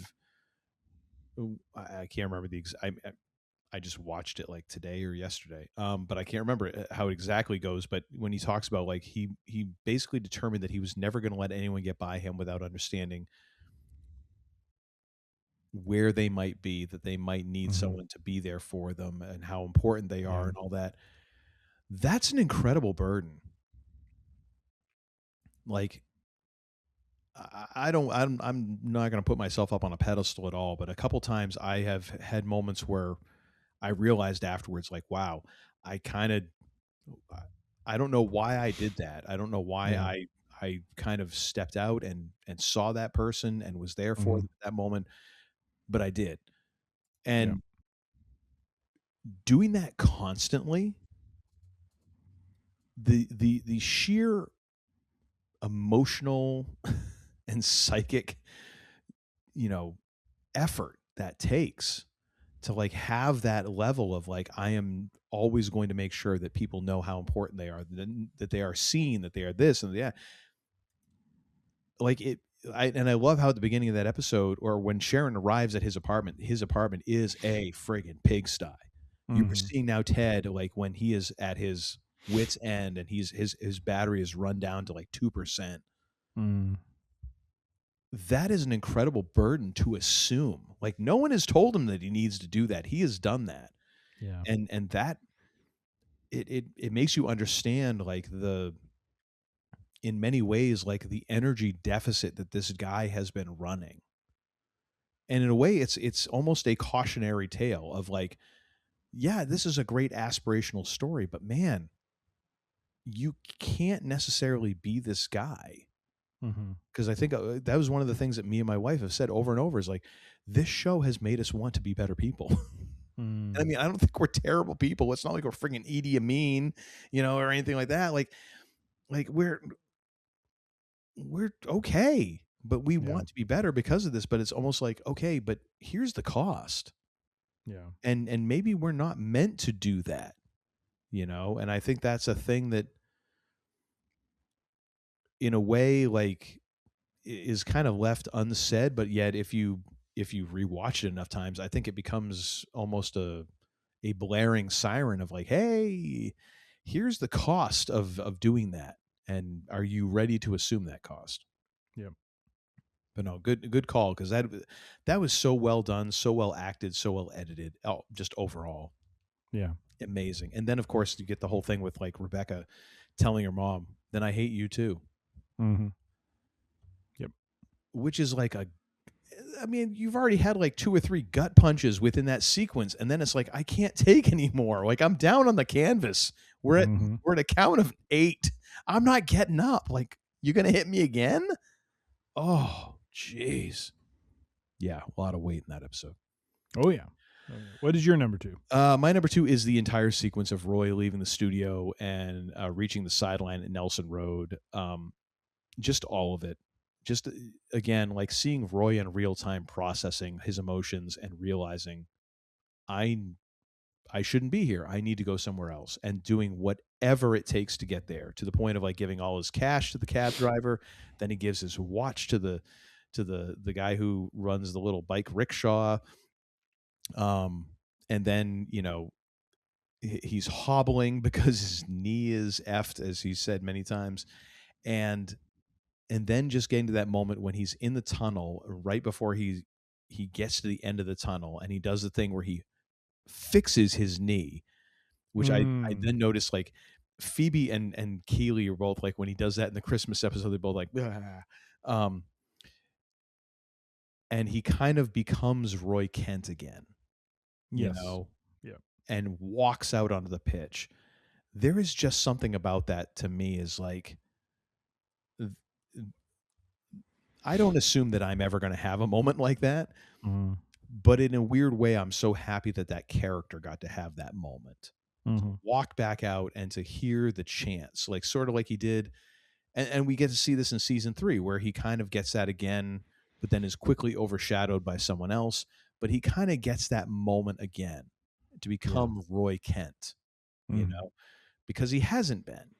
can't remember I just watched it like today or yesterday, but I can't remember how it exactly goes. But when he talks about, like, he basically determined that he was never going to let anyone get by him without understanding where they might be, that they might need someone to be there for them, and how important they are, and all that. That's an incredible burden. Like, I'm not going to put myself up on a pedestal at all, but a couple times I have had moments where I realized afterwards, like, wow, I kind of I don't know why I did that. I don't know why Yeah. I kind of stepped out and saw that person and was there for Mhm. them at that moment, but I did. Yeah. And doing that constantly, the sheer emotional and psychic, effort that takes to like have that level of like I am always going to make sure that people know how important they are, that they are seen, that they are this and that. Like it, I love how at the beginning of that episode, or when Sharon arrives at his apartment is a friggin' pigsty. You were Mhm. seeing now Ted, like when he is at his wit's end and his battery is run down to like 2%. Mm. That is an incredible burden to assume. Like no one has told him that he needs to do that. He has done that. Yeah. And that it makes you understand like in many ways like the energy deficit that this guy has been running. And in a way it's almost a cautionary tale of like, yeah, this is a great aspirational story, but man, you can't necessarily be this guy. Mhm. Because I think that was one of the things that me and my wife have said over and over is like, this show has made us want to be better people. Mm. I mean, I don't think we're terrible people. It's not like we're freaking Idi Amin, or anything like that. Like we're okay, but we Yeah. want to be better because of this. But it's almost like, okay, but here's the cost, Yeah. and maybe we're not meant to do that, And I think that's a thing that, in a way, like is kind of left unsaid. But yet, if you rewatch it enough times, I think it becomes almost a blaring siren of like, hey, here's the cost of doing that, and are you ready to assume that cost? Yep. But no, good call, because that was so well done, so well acted, so well edited. Oh, just overall Yeah. amazing. And then of course you get the whole thing with like Rebecca telling her mom, "Then I hate you too," Mhm. which is like I mean, you've already had like 2 or 3 gut punches within that sequence, and then it's like, I can't take anymore. Like I'm down on the canvas. Mhm. We're at a count of 8. I'm not getting up. Like, you're gonna hit me again? Oh, jeez. Yeah, a lot of weight in that episode. Oh yeah. What is your number 2? My number 2 is the entire sequence of Roy leaving the studio and reaching the sideline at Nelson Road. Just all of it. Just again, like seeing Roy in real time processing his emotions and realizing I shouldn't be here. I need to go somewhere else, and doing whatever it takes to get there, to the point of like giving all his cash to the cab driver. Then he gives his watch to the guy who runs the little bike rickshaw. And then, he's hobbling because his knee is effed, as he said many times. And then just getting to that moment when he's in the tunnel right before he gets to the end of the tunnel, and he does the thing where he fixes his knee, which I then noticed, like Phoebe and Keely are both like, when he does that in the Christmas episode, they're both like, "Ah." And he kind of becomes Roy Kent again, Yes. Yeah. and walks out onto the pitch. There is just something about that to me is like, I don't assume that I'm ever going to have a moment like that, but in a weird way, I'm so happy that that character got to have that moment. Mhm. Walk back out and to hear the chants, like sort of like he did. And we get to see this in season 3, where he kind of gets that again, but then is quickly overshadowed by someone else. But he kind of gets that moment again to become Roy Kent, because he hasn't been.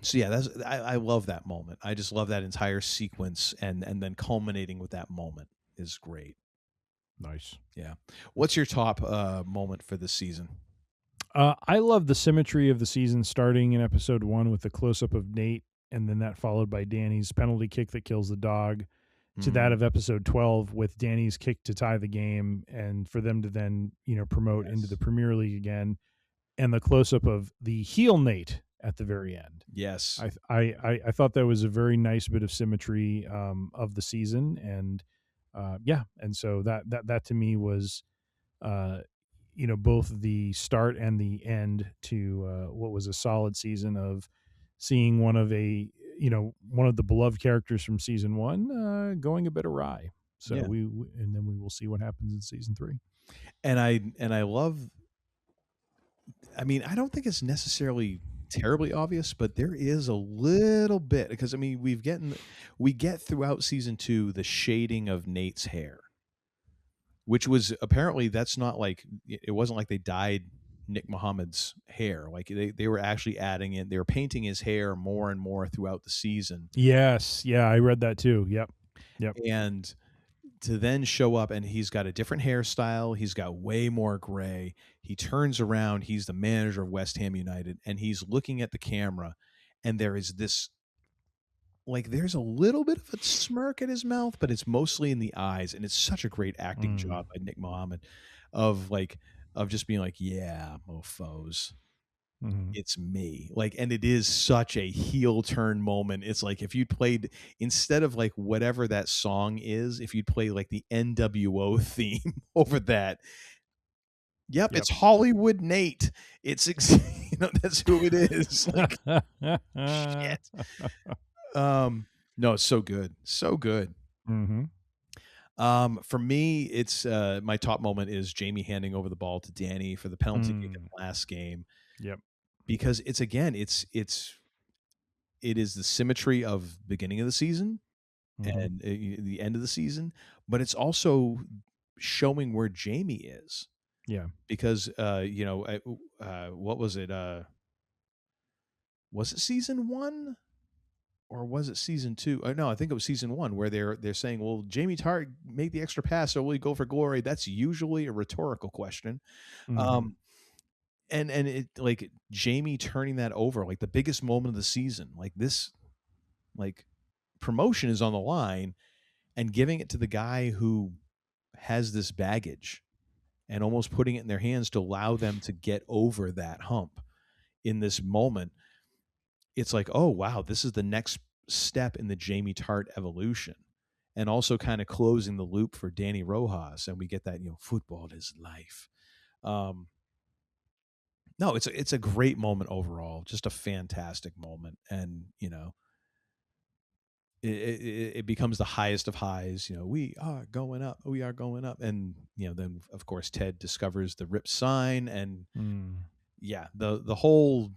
So yeah, I love that moment. I just love that entire sequence, and then culminating with that moment is great. Nice. Yeah. What's your top moment for this season? I love the symmetry of the season, starting in episode 1 with the close up of Nate, and then that followed by Danny's penalty kick that kills the dog, to that of episode 12 with Danny's kick to tie the game, and for them to then promote into the Premier League again, and the close up of the heel Nate at the very end. Yes, I thought that was a very nice bit of symmetry of the season, and and so that to me was both the start and the end to what was a solid season of seeing one of the beloved characters from season 1 going a bit awry. So and then we will see what happens in season 3. And I love. I mean, I don't think it's necessarily terribly obvious, but there is a little bit, because I mean, we get throughout season 2 the shading of Nate's hair, which was apparently that's not like it wasn't like they dyed Nick Muhammad's hair. Like they were actually adding in, they were painting his hair more and more throughout the season. Yes, yeah, I read that too. Yep. And to then show up and he's got a different hairstyle, he's got way more gray. He turns around, he's the manager of West Ham United, and he's looking at the camera, and there is this, like, there's a little bit of a smirk at his mouth, but it's mostly in the eyes, and it's such a great acting job by Nick Muhammad of just being like, yeah, mofos. It's me. Like, and it is such a heel turn moment. It's like if you'd played, instead of like whatever that song is, if you'd play like the NWO theme over that. Yep. It's Hollywood Nate. It's that's who it is. Like, shit. No, it's so good. So good. For me, it's my top moment is Jamie handing over the ball to Danny for the penalty kick in the last game. Yep. Because it is the symmetry of beginning of the season and the end of the season, but it's also showing where Jamie is. Yeah. Because what was it? Was it season 1 or was it season 2? No, I think it was season 1 where they're saying, well, Jamie Tartt make the extra pass, or will he go for glory? That's usually a rhetorical question. And it, like, Jamie turning that over, like the biggest moment of the season, like this, like, promotion is on the line, and giving it to the guy who has this baggage and almost putting it in their hands to allow them to get over that hump in this moment. It's like, oh, wow, this is the next step in the Jamie Tartt evolution, and also kind of closing the loop for Danny Rojas. And we get that, football is life. No, it's a great moment overall, just a fantastic moment. And, it becomes the highest of highs. We are going up. And, then of course, Ted discovers the ripped sign, and the whole,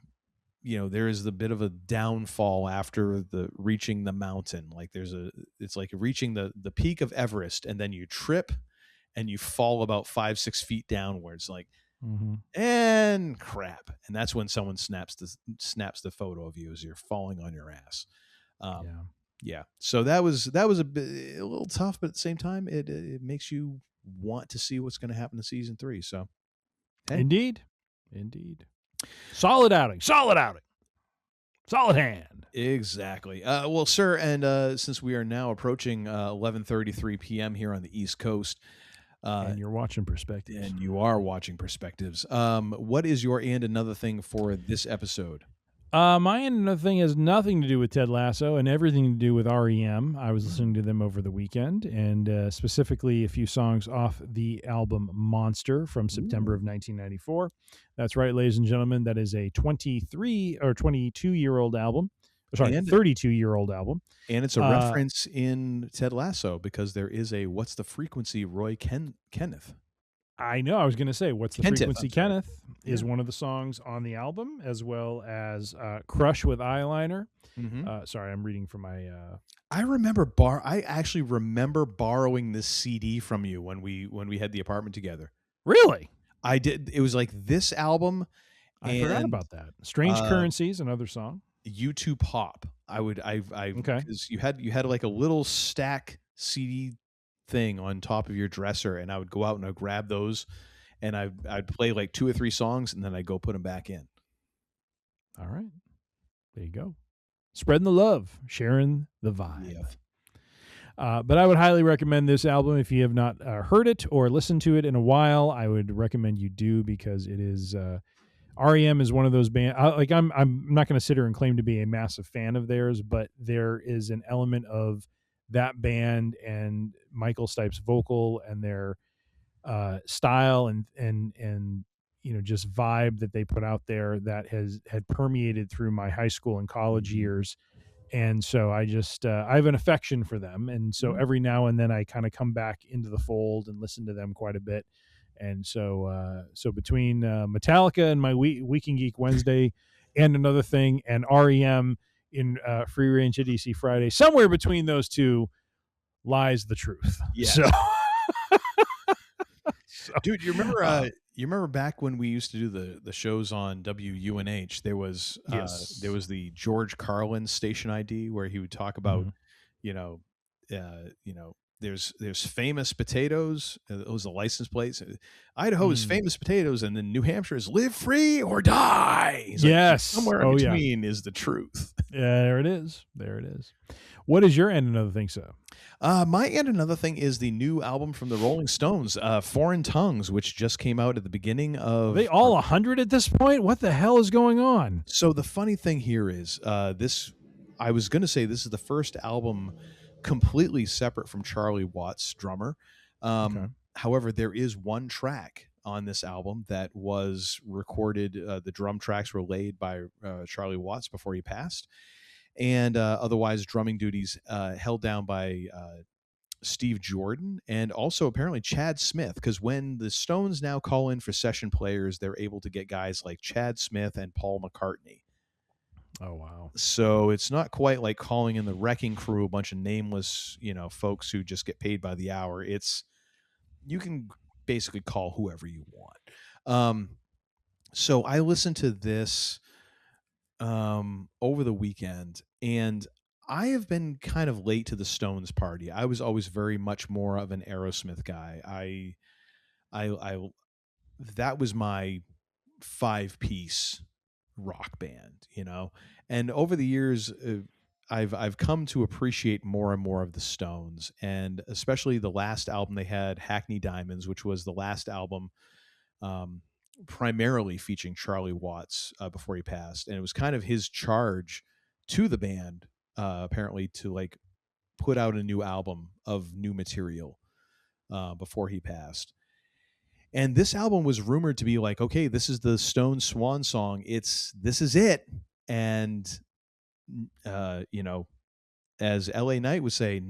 there is the bit of a downfall after the reaching the mountain. Like it's like reaching the peak of Everest, and then you trip and you fall about 5-6 feet downwards. Like, and crap. And that's when someone snaps the photo of you as you're falling on your ass. Yeah. So that was a little tough, but at the same time, it makes you want to see what's going to happen in season 3. So, hey. Indeed. Solid outing. Solid hand. Exactly. Well, sir, and since we are now approaching 11:33 p.m. here on the East Coast, and you're watching Perspectives. And you are watching Perspectives. What is your and another thing for this episode? My and another thing has nothing to do with Ted Lasso and everything to do with REM. I was listening to them over the weekend, and specifically a few songs off the album Monster from September of 1994. That's right, ladies and gentlemen. That is a 23 or 22-year-old album. Sorry, 32-year-old album. And it's a reference in Ted Lasso, because there is a What's the Frequency Roy Kenneth. I know. I was going to say, What's the Frequency Kenneth is one of the songs on the album, as well as Crush with Eyeliner. Sorry, I'm reading from my... I actually remember borrowing this CD from you when we had the apartment together. Really? I did. It was like this album. I forgot about that. Strange Currencies, another song. U2 Pop. Okay. Because you had like a little stack CD thing on top of your dresser, and I would go out and I'd grab those, and I'd play like 2 or 3 songs, and then I'd go put them back in. All right. There you go. Spreading the love, sharing the vibe. Yeah. But I would highly recommend this album. If you have not heard it or listened to it in a while, I would recommend you do, because it is REM is one of those bands. I'm not going to sit here and claim to be a massive fan of theirs, but there is an element of that band and Michael Stipe's vocal and their style and just vibe that they put out there that had permeated through my high school and college years. And so I just I have an affection for them, and so every now and then I kind of come back into the fold and listen to them quite a bit. And so between Metallica and my Week and Geek Wednesday and Another Thing and REM in Free Range Idiocy Friday, somewhere between those two lies the truth. Yeah. So, dude, you remember back when we used to do the shows on WUNH? There was the George Carlin station ID where he would talk about, there's famous potatoes. Those are license plates. Idaho is famous potatoes, and then New Hampshire is live free or die. He's like, somewhere in between is the truth. Yeah, there it is. There it is. What is your and another thing, so? My and another thing is the new album from the Rolling Stones, Foreign Tongues, which just came out at the beginning of... Are they all 100 at this point? What the hell is going on? So the funny thing here is I was going to say this is the first album completely separate from Charlie Watts, drummer. However, there is one track on this album that was recorded. The drum tracks were laid by Charlie Watts before he passed. And otherwise drumming duties held down by Steve Jordan and also apparently Chad Smith, because when the Stones now call in for session players, they're able to get guys like Chad Smith and Paul McCartney. Oh, wow. So it's not quite like calling in the Wrecking Crew, a bunch of nameless, folks who just get paid by the hour. You can basically call whoever you want. So I listened to this over the weekend, and I have been kind of late to the Stones party. I was always very much more of an Aerosmith guy. I that was my 5-piece rock band, and over the years I've come to appreciate more and more of the Stones, and especially the last album they had, Hackney Diamonds, which was the last album primarily featuring Charlie Watts before he passed, and it was kind of his charge to the band apparently to like put out a new album of new material before he passed. And this album was rumored to be like, okay, this is the Stones swan song, this is it. And as LA Knight would say,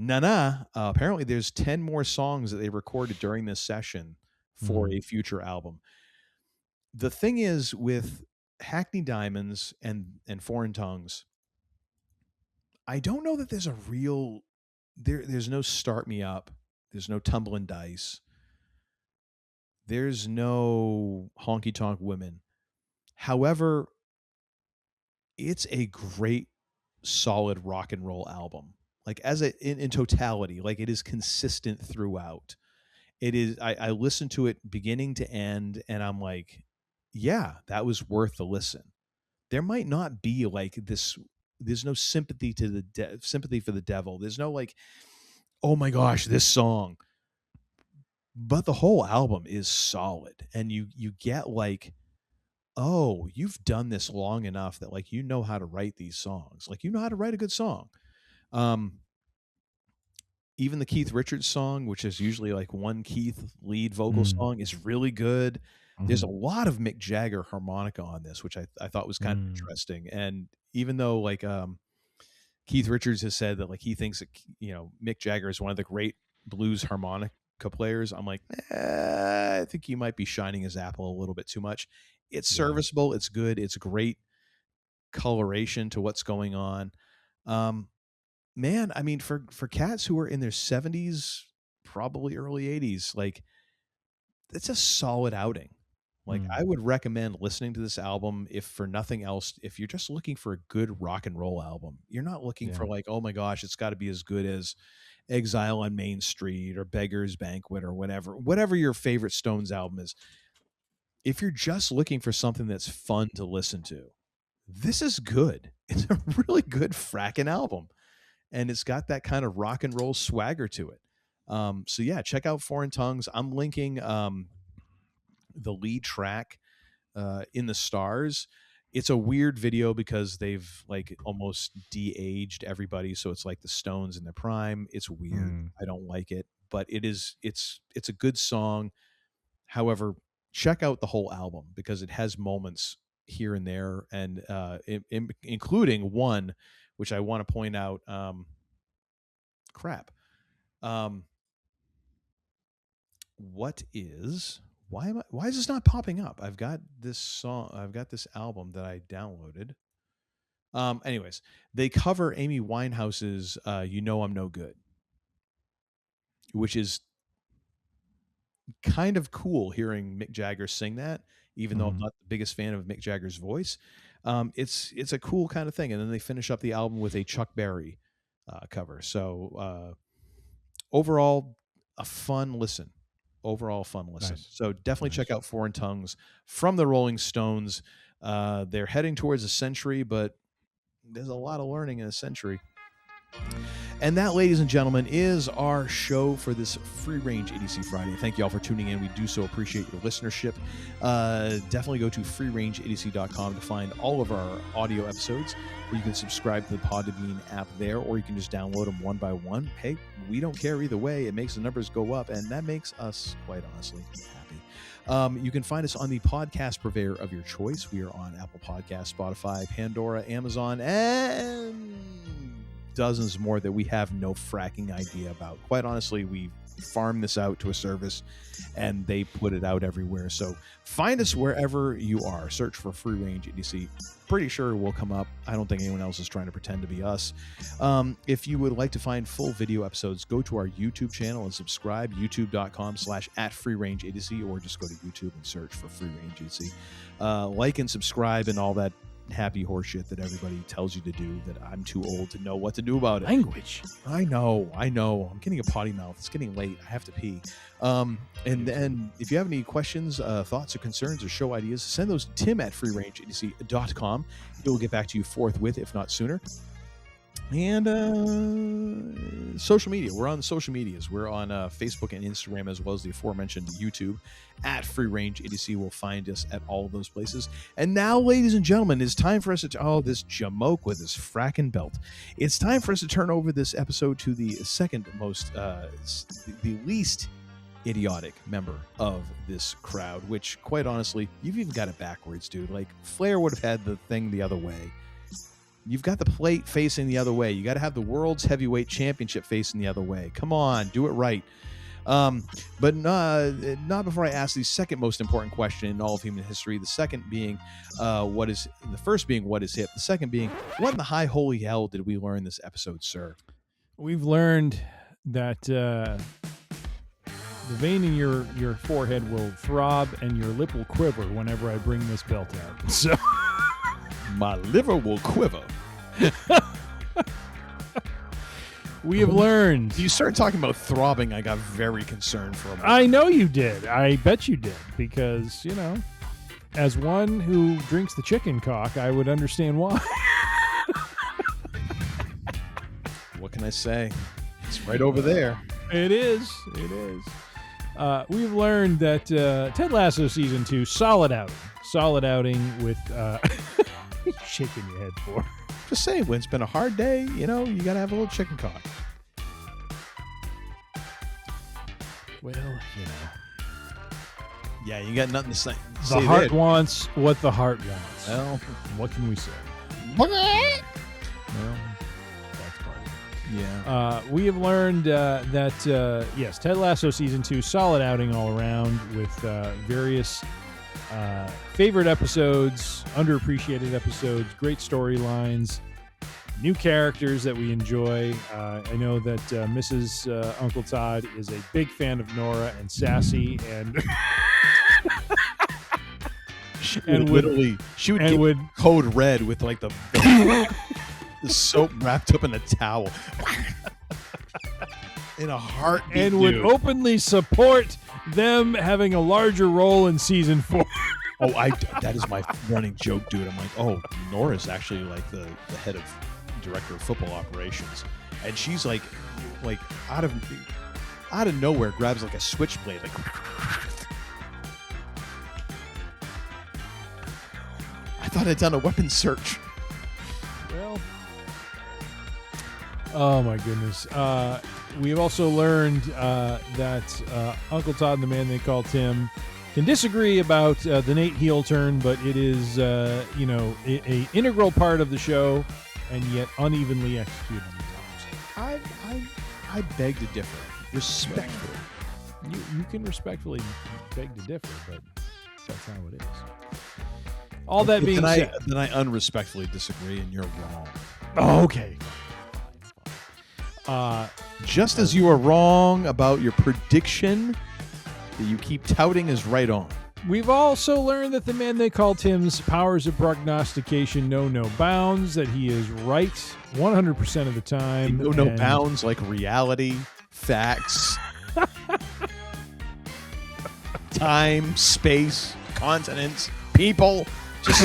apparently there's 10 more songs that they recorded during this session for a future album. The thing is, with Hackney Diamonds and Foreign Tongues, I don't know that there's a real there's no Start Me Up, there's no Tumbling Dice, there's no Honky Tonk Women. However, it's a great solid rock and roll album. Like in totality, like it is consistent throughout. It is I listen to it beginning to end, and I'm like, yeah, that was worth the listen. There might not be like this. There's no sympathy to sympathy for the devil. There's no like, oh my gosh, this song. But the whole album is solid, and you get like, oh, you've done this long enough that like you know how to write these songs. Like you know how to write a good song. Even the Keith Richards song, which is usually like one Keith lead vocal song, is really good. There's a lot of Mick Jagger harmonica on this, which I thought was kind of interesting. And even though like Keith Richards has said that like he thinks that Mick Jagger is one of the great blues harmonica players, I'm like, I think he might be shining his apple a little bit too much. It's serviceable, it's good, it's great coloration to what's going on. Man, I mean, for cats who are in their 70s, probably early 80s, like it's a solid outing. Like I would recommend listening to this album, if for nothing else, if you're just looking for a good rock and roll album. You're not looking for like, oh my gosh, it's got to be as good as Exile on Main Street or Beggar's Banquet or whatever your favorite Stones album is. If you're just looking for something that's fun to listen to, this is good. It's a really good fracking album. And it's got that kind of rock and roll swagger to it. So yeah, check out Foreign Tongues. I'm linking the lead track In the Stars. It's a weird video because they've like almost de-aged everybody. So it's like the Stones in their prime. It's weird. I don't like it, but it's a good song. However, check out the whole album because it has moments here and there, and including one which I want to point out. Why is this not popping up? I've got this album that I downloaded. Anyways, they cover Amy Winehouse's You Know I'm No Good, which is kind of cool hearing Mick Jagger sing that, even though I'm not the biggest fan of Mick Jagger's voice. It's a cool kind of thing. And then they finish up the album with a Chuck Berry cover. So overall, a fun listen. Nice. So definitely check out Foreign Tongues from the Rolling Stones. They're heading towards a century, but there's a lot of learning in a century. And that, ladies and gentlemen, is our show for this Free Range Idiocy Friday. Thank you all for tuning in. We do so appreciate your listenership. Definitely go to freerangeidiocy.com to find all of our audio episodes. You can subscribe to the Podbean app there, or you can just download them one by one. Hey, we don't care either way. It makes the numbers go up, and that makes us, quite honestly, happy. You can find us on the podcast purveyor of your choice. We are on Apple Podcasts, Spotify, Pandora, Amazon, and dozens more that we have no fracking idea about. Quite honestly, we farm this out to a service and they put it out everywhere. So find us wherever you are. Search for Free Range Idiocy. Pretty sure it will come up. I don't think anyone else is trying to pretend to be us. If you would like to find full video episodes, go to our YouTube channel and subscribe. youtube.com/@freerangeidiocy, or just go to YouTube and search for Free Range Idiocy. Like and subscribe and all that happy horseshit that everybody tells you to do, that I'm too old to know what to do about it. Language. I know. I'm getting a potty mouth. It's getting late. I have to pee. And then if you have any questions, thoughts or concerns or show ideas, send those to tim@freerangeidiocy.com. He'll get back to you forthwith, if not sooner. And social media. We're on the social medias. We're on Facebook and Instagram, as well as the aforementioned YouTube. Free Range Idiocy will find us at all of those places. And now, ladies and gentlemen, it's time for us to this jamoke with his fracking belt. It's time for us to turn over this episode to the second most, the least idiotic member of this crowd, which, quite honestly, you've even got it backwards, dude. Like, Flair would have had the thing the other way. You've got the plate facing the other way. You got to have the World's Heavyweight Championship facing the other way. Come on, do it right. But not before I ask the second most important question in all of human history. The second being, the first being what is hip. The second being, what in the high holy hell did we learn this episode, sir? We've learned that the vein in your forehead will throb and your lip will quiver whenever I bring this belt out. So my liver will quiver. We have learned. You started talking about throbbing, I got very concerned for a moment. I know you did. I bet you did. Because, as one who drinks the chicken cock, I would understand why. What can I say? It's right over there. It is. We've learned that Ted Lasso Season 2, solid outing with... shaking your head for. Just saying, when it's been a hard day, you got to have a little chicken cock. Well, Yeah, you got nothing to say. The heart wants what the heart wants. Well, what can we say? Well, that's part of it. Yeah. We have learned that, yes, Ted Lasso Season 2, solid outing all around with various favorite episodes, underappreciated episodes, great storylines, new characters that we enjoy. I know that Mrs. Uncle Todd is a big fan of Nora and Sassy, and she would code red with like the soap wrapped up in a towel in a heartbeat, and would openly support them having a larger role in season 4. That is my running joke, dude. I'm like, Nora's actually like the head of director of football operations, and she's like out of nowhere grabs like a switchblade, like I thought I'd done a weapons search. Well, oh my goodness. We've also learned that Uncle Todd and the man they call Tim can disagree about the Nate heel turn, but it is, a integral part of the show, and yet unevenly executed at times. I beg to differ. Respectfully. You can respectfully beg to differ, but that's how it is. All that being said, then I unrespectfully disagree, and you're wrong. Oh, okay. Just as you are wrong about your prediction that you keep touting is right on. We've also learned that the man they call Tim's powers of prognostication know no bounds, that he is right 100% of the time. They know no bounds like reality, facts, time, space, continents, people. Just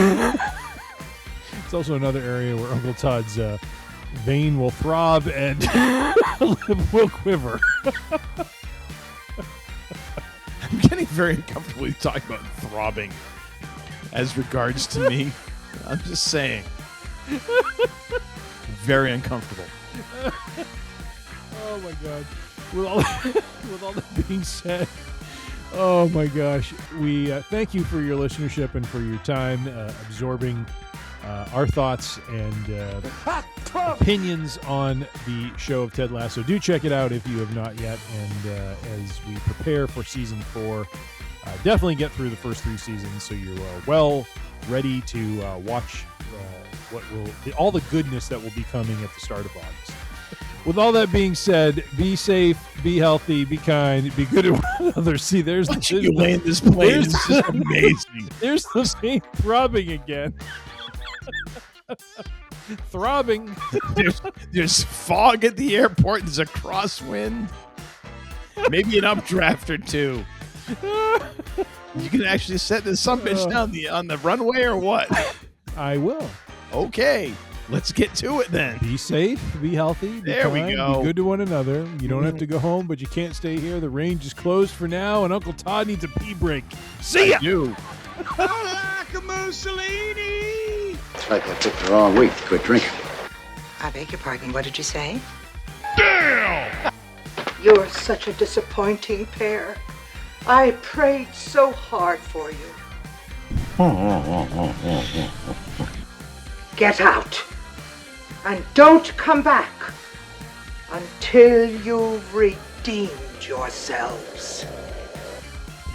It's also another area where Uncle Todd's vein will throb and lip will quiver. I'm getting very uncomfortable talking about throbbing as regards to me. I'm just saying. Very uncomfortable. Oh my God. With all that being said, oh my gosh, we thank you for your listenership and for your time absorbing our thoughts and opinions on the show of Ted Lasso. Do check it out if you have not yet. And as we prepare for season 4, definitely get through the first 3 seasons so you're well ready to watch all the goodness that will be coming at the start of August. With all that being said, be safe, be healthy, be kind, be good to one another. See, there's you land this plane. It's just amazing. There's the same throbbing again. Throbbing. There's fog at the airport. There's a crosswind. Maybe an updraft or two. You can actually set this bitch down on the runway or what? I will. Okay. Let's get to it then. Be safe, be healthy, be there kind, we go. Be good to one another. You don't have to go home, but you can't stay here. The range is closed for now, and Uncle Todd needs a pee break. See ya! You. Like a Mussolini! It's like I picked the wrong week to quit drinking. I beg your pardon, what did you say? Damn! You're such a disappointing pair. I prayed so hard for you. Get out. And don't come back until you've redeemed yourselves.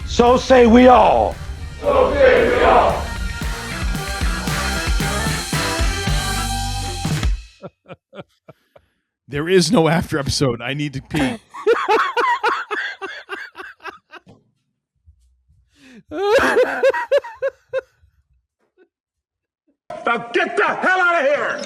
So say we all. So say we all. There is no after episode. I need to pee. Now get the hell out of here!